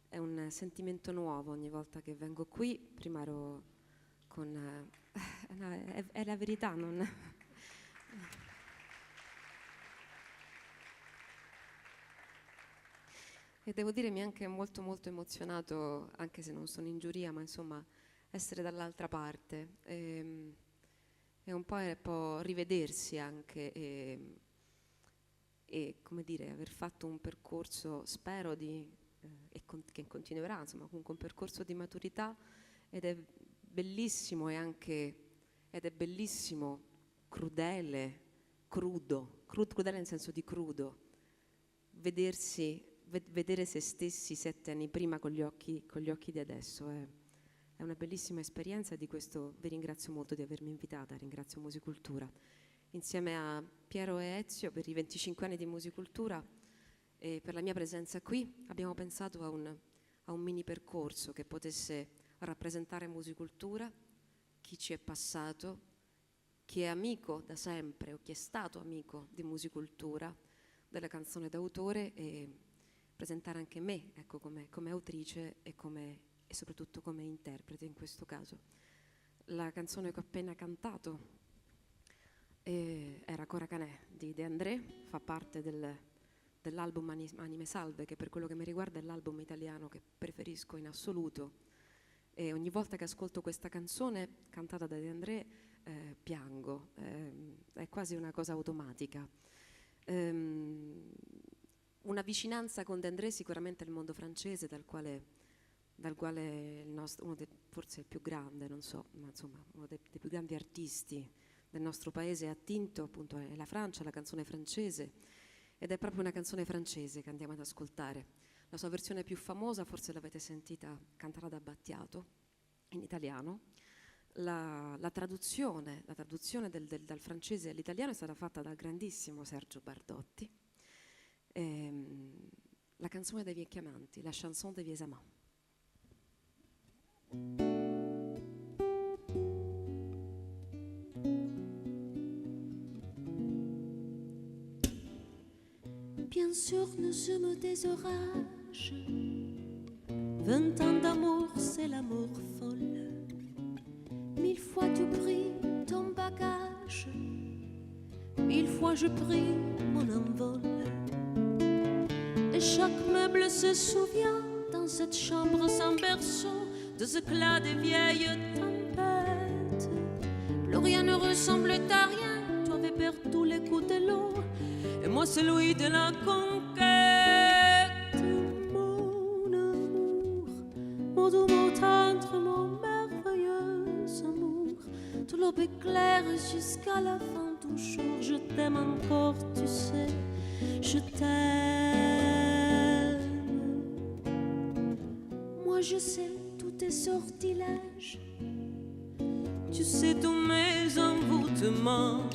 è un sentimento nuovo ogni volta che vengo qui. Prima ero con... no, è la verità, non... E devo dire mi ha anche molto molto emozionato, anche se non sono in giuria, ma insomma essere dall'altra parte e un po' rivedersi anche e come dire, aver fatto un percorso, spero che continuerà, insomma, comunque un percorso di maturità, ed è bellissimo ed è bellissimo, crudele, crudele nel senso di crudo, vedere se stessi 7 anni prima con gli occhi di adesso. È una bellissima esperienza, e di questo vi ringrazio molto di avermi invitata. Ringrazio Musicultura. Insieme a Piero e Ezio, per i 25 anni di Musicultura e per la mia presenza qui, abbiamo pensato a un mini percorso che potesse rappresentare Musicultura, chi ci è passato, chi è amico da sempre o chi è stato amico di Musicultura, della canzone d'autore, e presentare anche me, ecco, come autrice e soprattutto come interprete in questo caso. La canzone che ho appena cantato era Cora Canè di De André, fa parte dell'album Anime Salve, che per quello che mi riguarda è l'album italiano che preferisco in assoluto, e ogni volta che ascolto questa canzone cantata da De André piango, è quasi una cosa automatica. una vicinanza con D'André sicuramente al mondo francese, dal quale il nostro, forse il più grande, non so, ma insomma uno dei più grandi artisti del nostro paese è attinto, appunto è la Francia, la canzone francese, ed è proprio una canzone francese che andiamo ad ascoltare. La sua versione più famosa, forse l'avete sentita, cantata da Battiato, in italiano. La traduzione dal francese all'italiano è stata fatta dal grandissimo Sergio Bardotti. La canzone dei vecchi amanti, la chanson des vieux amants. Bien sûr, nous sommes des orages. 20 ans d'amour, c'est l'amour folle. 1000 fois tu pris ton bagage, 1000 fois je pris mon envol. Et chaque meuble se souvient dans cette chambre sans berceau des éclats des vieilles tempêtes. Plus rien ne ressemblait à rien, tu avais perdu les coups de l'eau et moi celui de la conquête. Mon amour, mon doux, mon tendre, mon merveilleux amour, tout l'aube éclaire jusqu'à la fin du jour. Je t'aime encore, tu sais, je t'aime. Moi je sais tous tes sortilèges, tu sais tous mes envoûtements.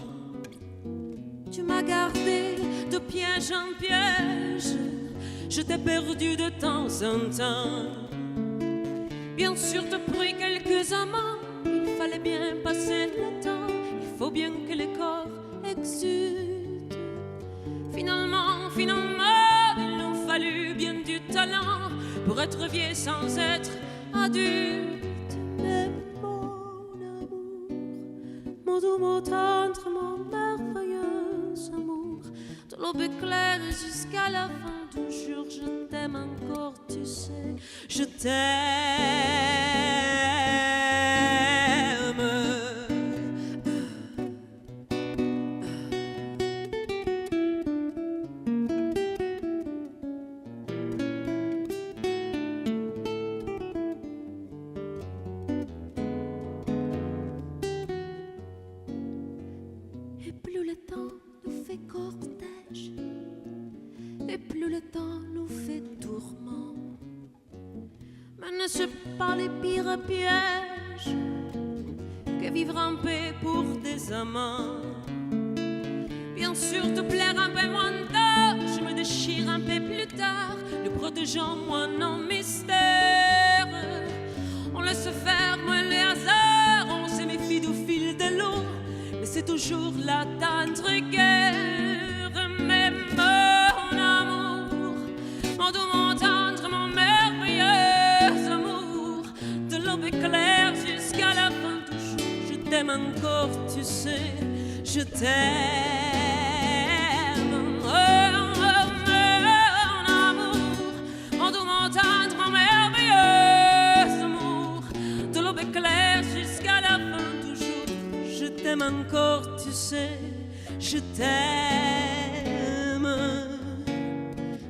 Tu m'as gardé de piège en piège, je t'ai perdu de temps en temps. Bien sûr t'as pris quelques amants, il fallait bien passer le temps, il faut bien que le corps exulte. Finalement, il nous fallut bien du talent pour être vieux sans être adulte. Mais mon amour, mon doux, mon tendre, mon merveilleux amour, de l'aube éclaire jusqu'à la fin du jour, je t'aime encore, tu sais, je t'aime. Et plus le temps nous fait cortège, et plus le temps nous fait tourment. Mais ne c'est pas les pires pièges que vivre en paix pour des amants. Bien sûr te plaire un peu moins tard, je me déchire un peu plus tard, ne protégeant moi nos mystères. On laisse faire moins les hasards, on se méfie du fil de l'eau, mais c'est toujours la tendre guerre. Mais mon amour, mon doux, mon tendre, mon merveilleux amour, de l'aube éclair jusqu'à la fin du jour, je t'aime encore, tu sais, je t'aime. Oh, mon amour, mon doux, mon tendre, mon merveilleux amour, de l'aube éclair jusqu'à la fin du jour, je t'aime encore, tu sais, je t'aime,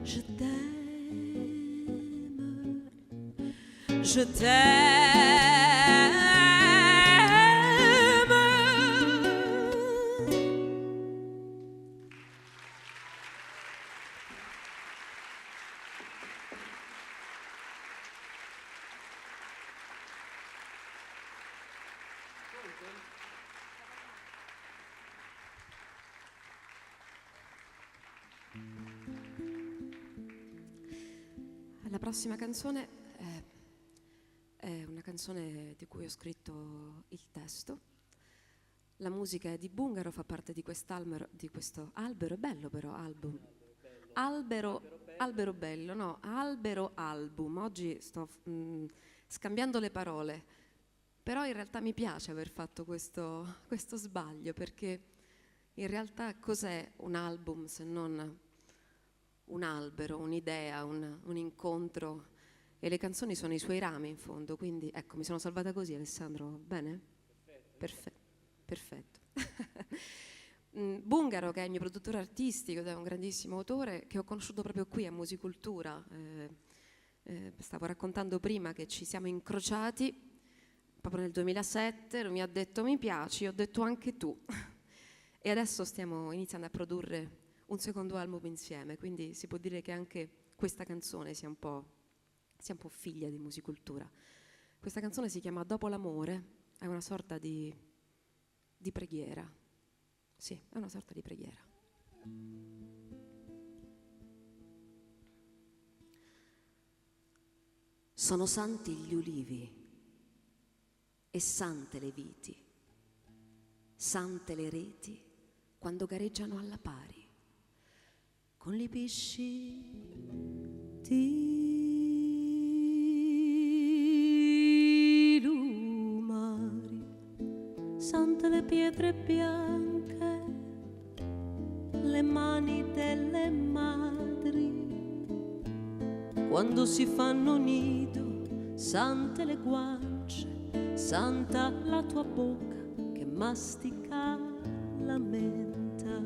je t'aime, je t'aime. La prossima canzone è una canzone di cui ho scritto il testo. La musica è di Bungaro, fa parte di quest'albero, albero, è bello però, album. Albero bello, no, albero album. Oggi sto scambiando le parole, però in realtà mi piace aver fatto questo sbaglio, perché in realtà cos'è un album se non un albero, un'idea, un incontro, e le canzoni sono i suoi rami in fondo, quindi ecco, mi sono salvata così, Alessandro, bene? Perfetto. Bungaro, che è il mio produttore artistico ed è un grandissimo autore, che ho conosciuto proprio qui a Musicultura. Stavo raccontando prima che ci siamo incrociati proprio nel 2007, lui mi ha detto mi piaci, ho detto anche tu. E adesso stiamo iniziando a produrre un secondo album insieme, quindi si può dire che anche questa canzone sia un po' figlia di Musicultura. Questa canzone si chiama Dopo l'amore, è una sorta di preghiera. Sì, è una sorta di preghiera. Sono santi gli ulivi e sante le viti, sante le reti quando gareggiano alla pari, con i pesci di lumari, sante le pietre bianche, le mani delle madri, quando si fanno nido, sante le guance, santa la tua bocca che mastica la menta,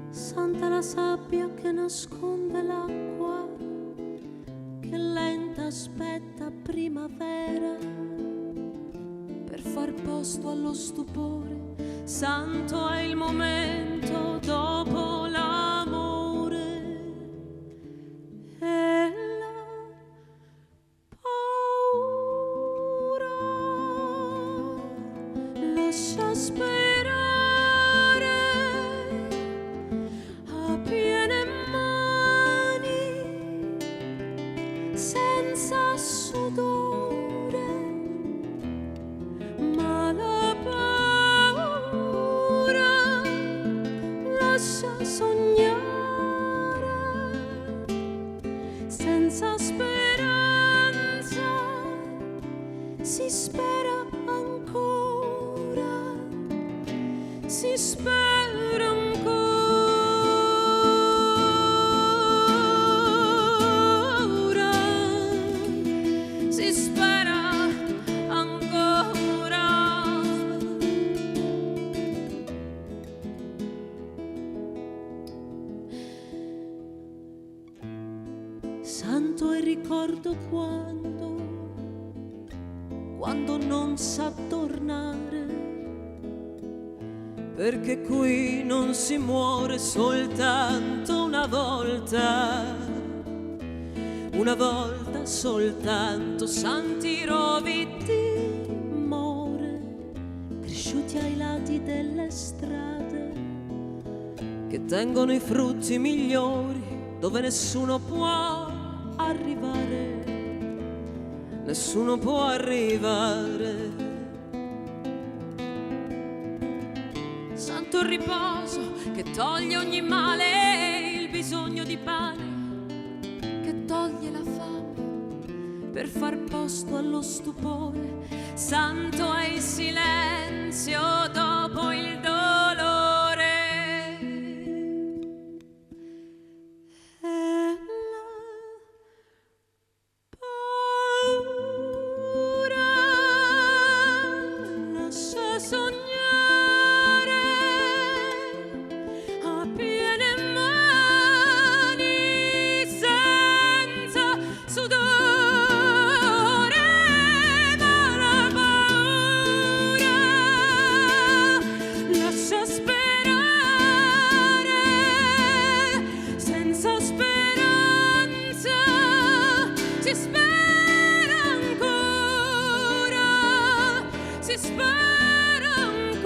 santa la sabbia che nasconde l'acqua, che lenta aspetta primavera per far posto allo stupore. Santo è il momento dopo l'amore e la paura. Lascia sperare a piene mani, senza sudore, ma la paura lascia sognare, senza speranza si spera ancora, si spera ancora, si spera ancora. Santo il ricordo quando non sa tornare, perché qui non si muore soltanto una volta soltanto. Santi rovi di more, cresciuti ai lati delle strade, che tengono i frutti migliori, dove nessuno può arrivare, nessuno può arrivare. Santo il riposo che toglie ogni male, il bisogno di pane che toglie la fame per far posto allo stupore. Santo è il silenzio dopo il dolore e la paura lascia sognare a piene mani, senza sudore, ma la paura lascia sperare, senza speranza si spera ancora, si spera ancora,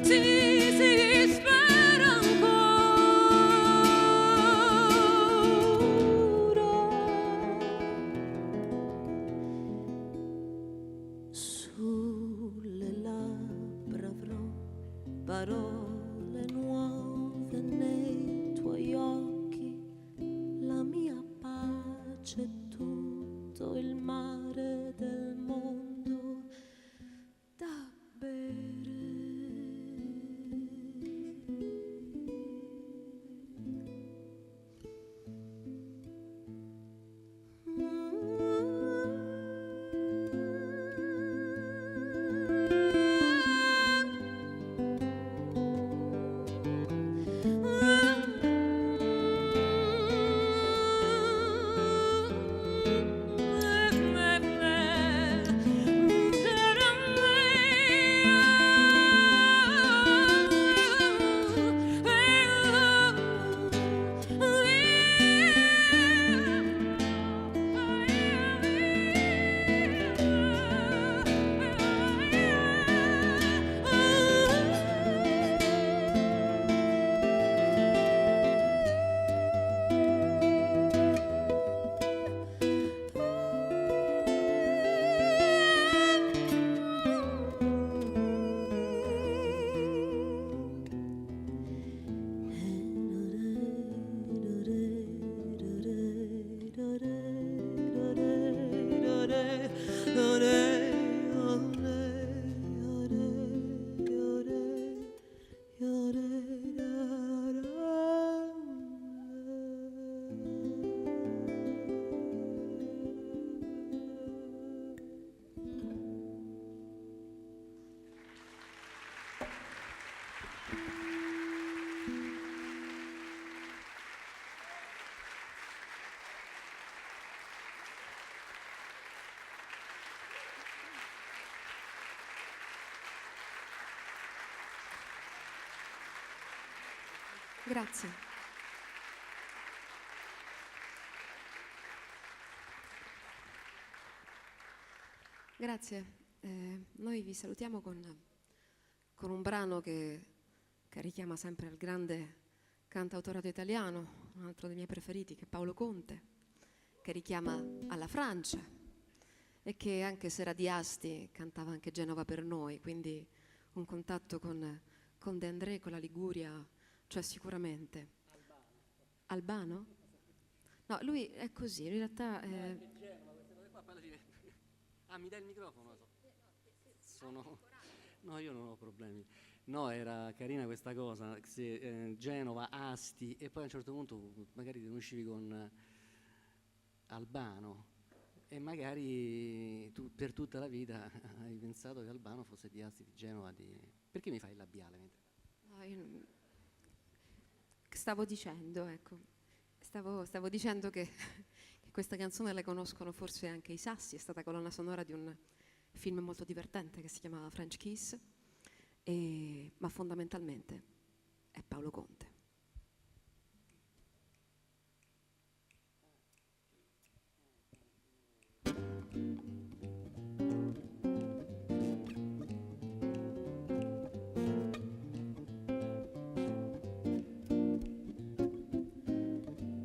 si spera ancora. Sulle labbra avrò parole nuove, nei tuoi occhi la mia pace, tutto il mare del mondo da bere. Mm. Grazie. Grazie. Noi vi salutiamo con un brano che richiama sempre il grande cantautorato italiano, un altro dei miei preferiti, che è Paolo Conte, che richiama alla Francia e che, anche se era di Asti, cantava anche Genova per noi, quindi un contatto con De André, con la Liguria, cioè sicuramente. Albano? No, lui è così, in realtà... Ah, mi dai il microfono? No, io non ho problemi. No, era carina questa cosa, Genova, Asti, e poi a un certo punto magari te ne uscivi con Albano, e magari tu per tutta la vita hai pensato che Albano fosse di Asti, di Genova, Perché mi fai il labiale? No, io stavo dicendo, ecco, stavo dicendo che questa canzone la conoscono forse anche i Sassi, è stata colonna sonora di un film molto divertente che si chiamava French Kiss, ma fondamentalmente è Paolo Conte.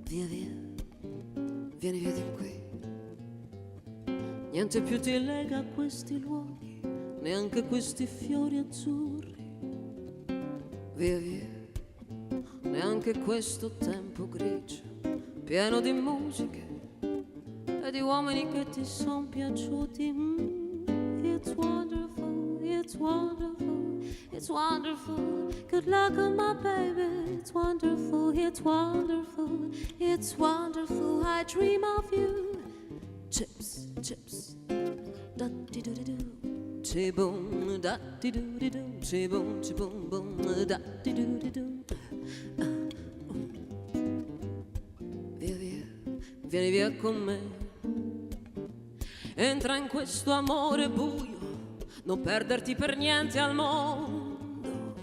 Via via, vieni via di qui. Niente più ti lega a questi luoghi, neanche questi fiori azzurri. Via via, neanche questo tempo grigio, pieno di musiche e di uomini che ti son piaciuti. It's wonderful, it's wonderful, it's wonderful. Good luck on my baby. It's wonderful, it's wonderful, it's wonderful. I dream of you. Chips, chips, da di do di do, chi boom, da di do di do, chi boom, boom, da di do di do. Via via, vieni via con me. Entra in questo amore buio, non perderti per niente al mondo.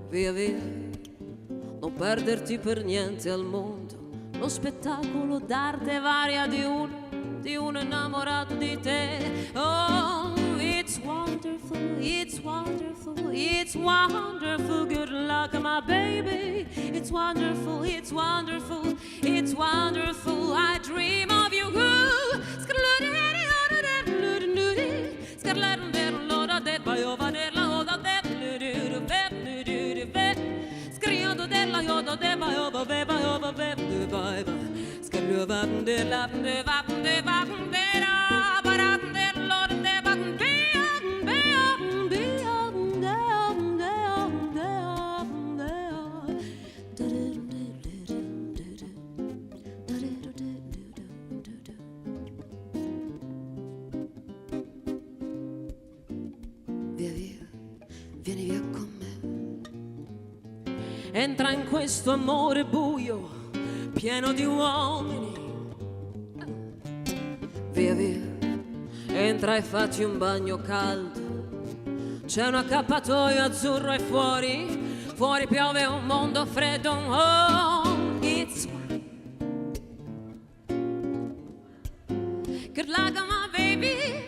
Via via, non perderti per niente al mondo. Lo spettacolo d'arte varia di un innamorato di te. Oh, it's wonderful, it's wonderful, it's wonderful. Good luck, my baby. It's wonderful, it's wonderful, it's wonderful. I dream of you. Scriando della yoda deva over beba over beba beba. Scriva della deva deva dera bara della deva Via via, vieni via con me. Entra in questo amore buio, pieno di uomini. Via via, entra e fatti un bagno caldo. C'è un accappatoio azzurro e fuori piove un mondo freddo. Oh, it's good luck, my baby.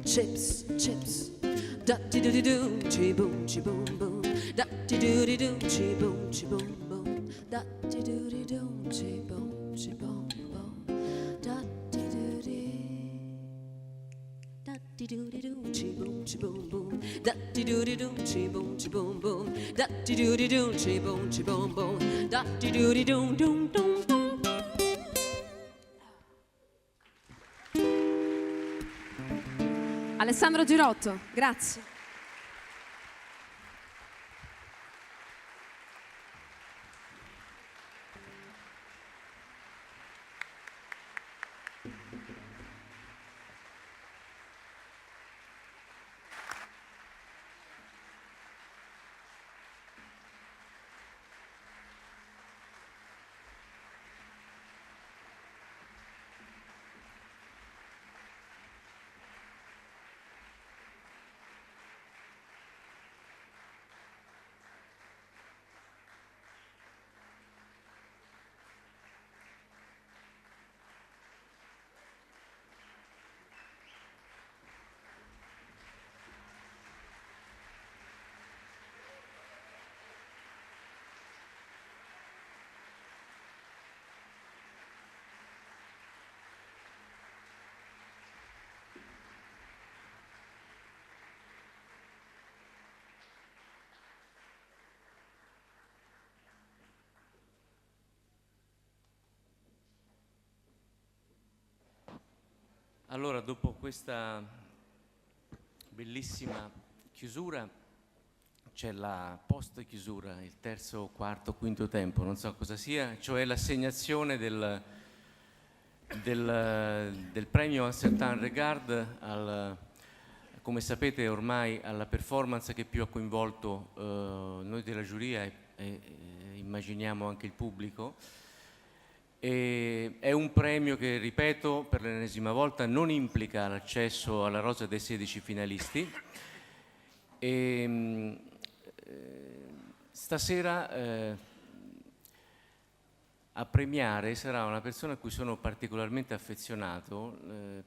Chips, chips, da di do di do, chi boom, boom, da di do di do, chi boom, boom, da di do di do, chi boom, boom, da di do di, da di do di do, chi boom, boom, da di do di do, chi boom, boom, da di do di do, chi boom, boom, da di do di do, dum dum. Alessandro Girotto, grazie. Allora, dopo questa bellissima chiusura c'è la post chiusura, il terzo, quarto, quinto tempo, non so cosa sia, cioè l'assegnazione del premio Certain Regard come sapete ormai alla performance che più ha coinvolto noi della giuria e immaginiamo anche il pubblico. E è un premio che, ripeto per l'ennesima volta, non implica l'accesso alla rosa dei 16 finalisti. E stasera a premiare sarà una persona a cui sono particolarmente affezionato,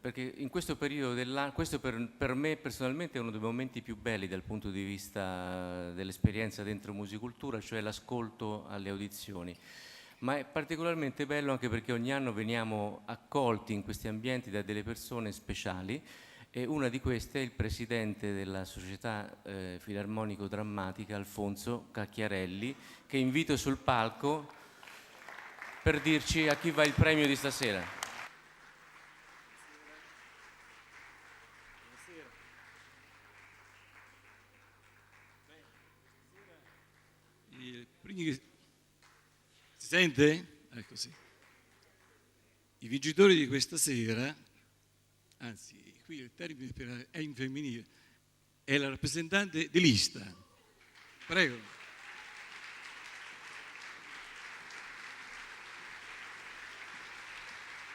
perché in questo periodo dell'anno, questo per me personalmente è uno dei momenti più belli dal punto di vista dell'esperienza dentro Musicultura, cioè l'ascolto alle audizioni. Ma è particolarmente bello anche perché ogni anno veniamo accolti in questi ambienti da delle persone speciali, e una di queste è il presidente della Società Filarmonico-Drammatica, Alfonso Cacchiarelli, che invito sul palco per dirci a chi va il premio di stasera. Si sente? Ecco sì. I vincitori di questa sera, anzi qui il termine è in femminile, è la rappresentante di lista. Prego.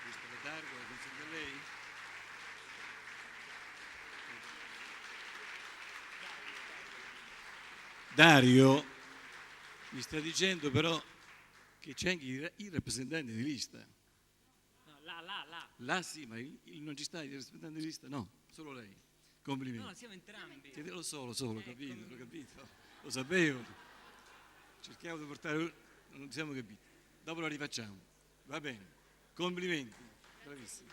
Questa la targa, la consegno a lei. Dario mi sta dicendo però che c'è anche il rappresentante di lista. No, là. Là sì, ma non ci sta il rappresentante di lista? No, solo lei. Complimenti. No, siamo entrambi. Lo so, ho capito. Lo sapevo. Cerchiamo di portare... Non siamo capiti. Dopo lo rifacciamo. Va bene. Complimenti. Bravissimo.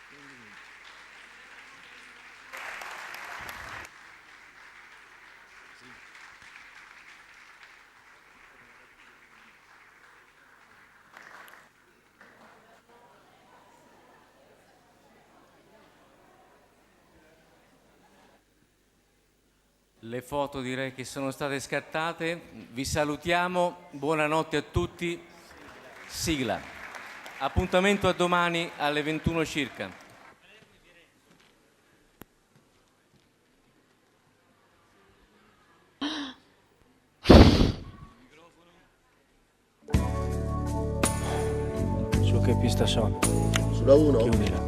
Complimenti. Le foto direi che sono state scattate, vi salutiamo, buonanotte a tutti, sigla. Appuntamento a domani alle 21 circa. Su che pista sono? Sulla 1? Chiudila.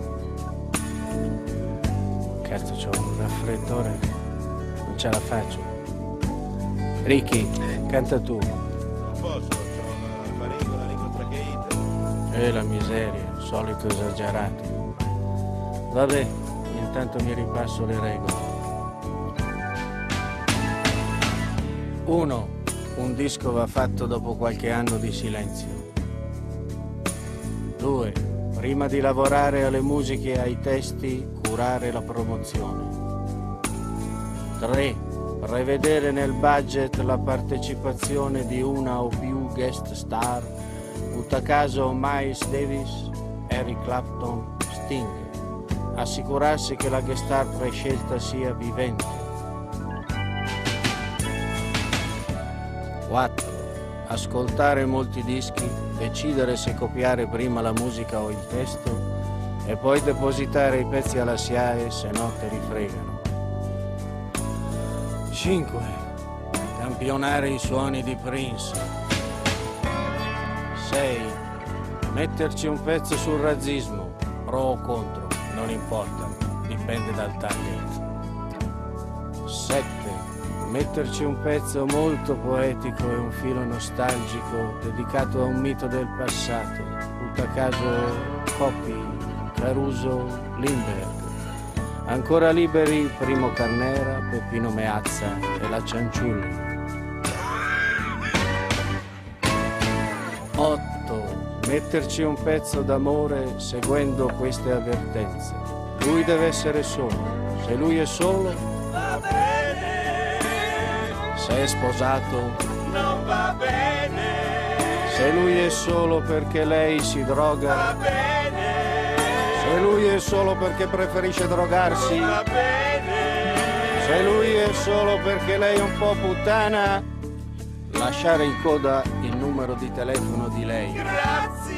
Cazzo, c'ho un raffreddore. Non ce la faccio. Ricky, canta tu. Non posso, c'ho la faringotracheite. La miseria, solito esagerato. Vabbè, intanto mi ripasso le regole. 1. Un disco va fatto dopo qualche anno di silenzio. 2. Prima di lavorare alle musiche e ai testi, curare la promozione. 3. Prevedere nel budget la partecipazione di una o più guest star, butta caso Miles Davis, Eric Clapton, Sting. Assicurarsi che la guest star prescelta sia vivente. 4. Ascoltare molti dischi, decidere se copiare prima la musica o il testo e poi depositare i pezzi alla SIAE, se no te li fregano. 5. Campionare i suoni di Prince. 6. Metterci un pezzo sul razzismo, pro o contro, non importa, dipende dal target. 7. Metterci un pezzo molto poetico e un filo nostalgico dedicato a un mito del passato, butta caso Coppi, Caruso, Lindbergh. Ancora liberi Primo Carnera, Peppino Meazza e la Cianciulli. 8. Metterci un pezzo d'amore seguendo queste avvertenze. Lui deve essere solo. Se lui è solo, va bene. Se è sposato, non va bene. Se lui è solo perché lei si droga, va bene. Se lui è solo perché preferisce drogarsi, Va bene. se lui è solo perché lei è un po' puttana, lasciare in coda il numero di telefono di lei. Grazie.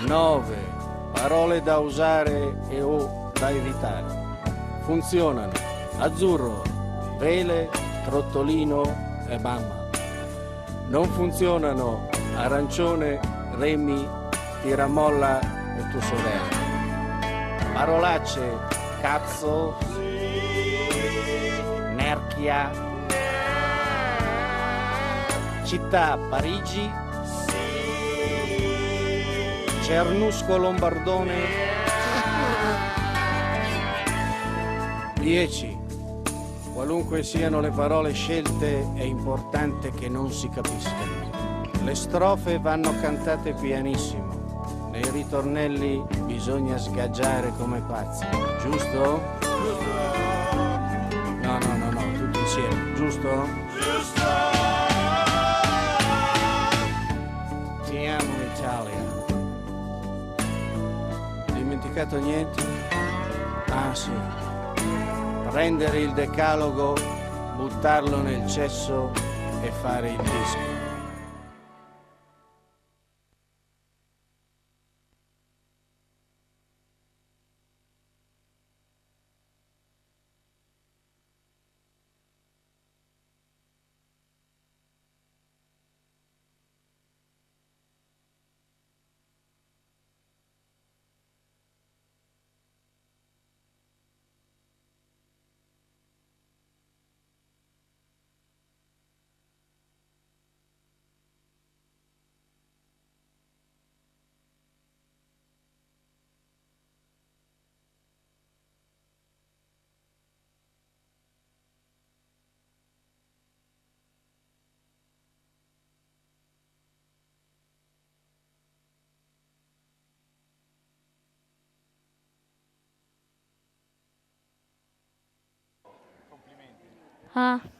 9. Parole da usare e o da evitare. Funzionano azzurro, vele, trottolino e mamma. Non funzionano arancione, remi, tiramolla e tua sorella. Parolacce, cazzo, nerchia, città, Parigi, Cernusco, Lombardone. 10. Qualunque siano le parole scelte, è importante che non si capiscano. Le strofe vanno cantate pianissimo. Nei ritornelli bisogna sgaggiare come pazzi, giusto? No, tutti insieme, giusto? Giusto. Ti amo Italia. Dimenticato niente? Ah sì. Prendere il decalogo, buttarlo nel cesso e fare il disco. Ah.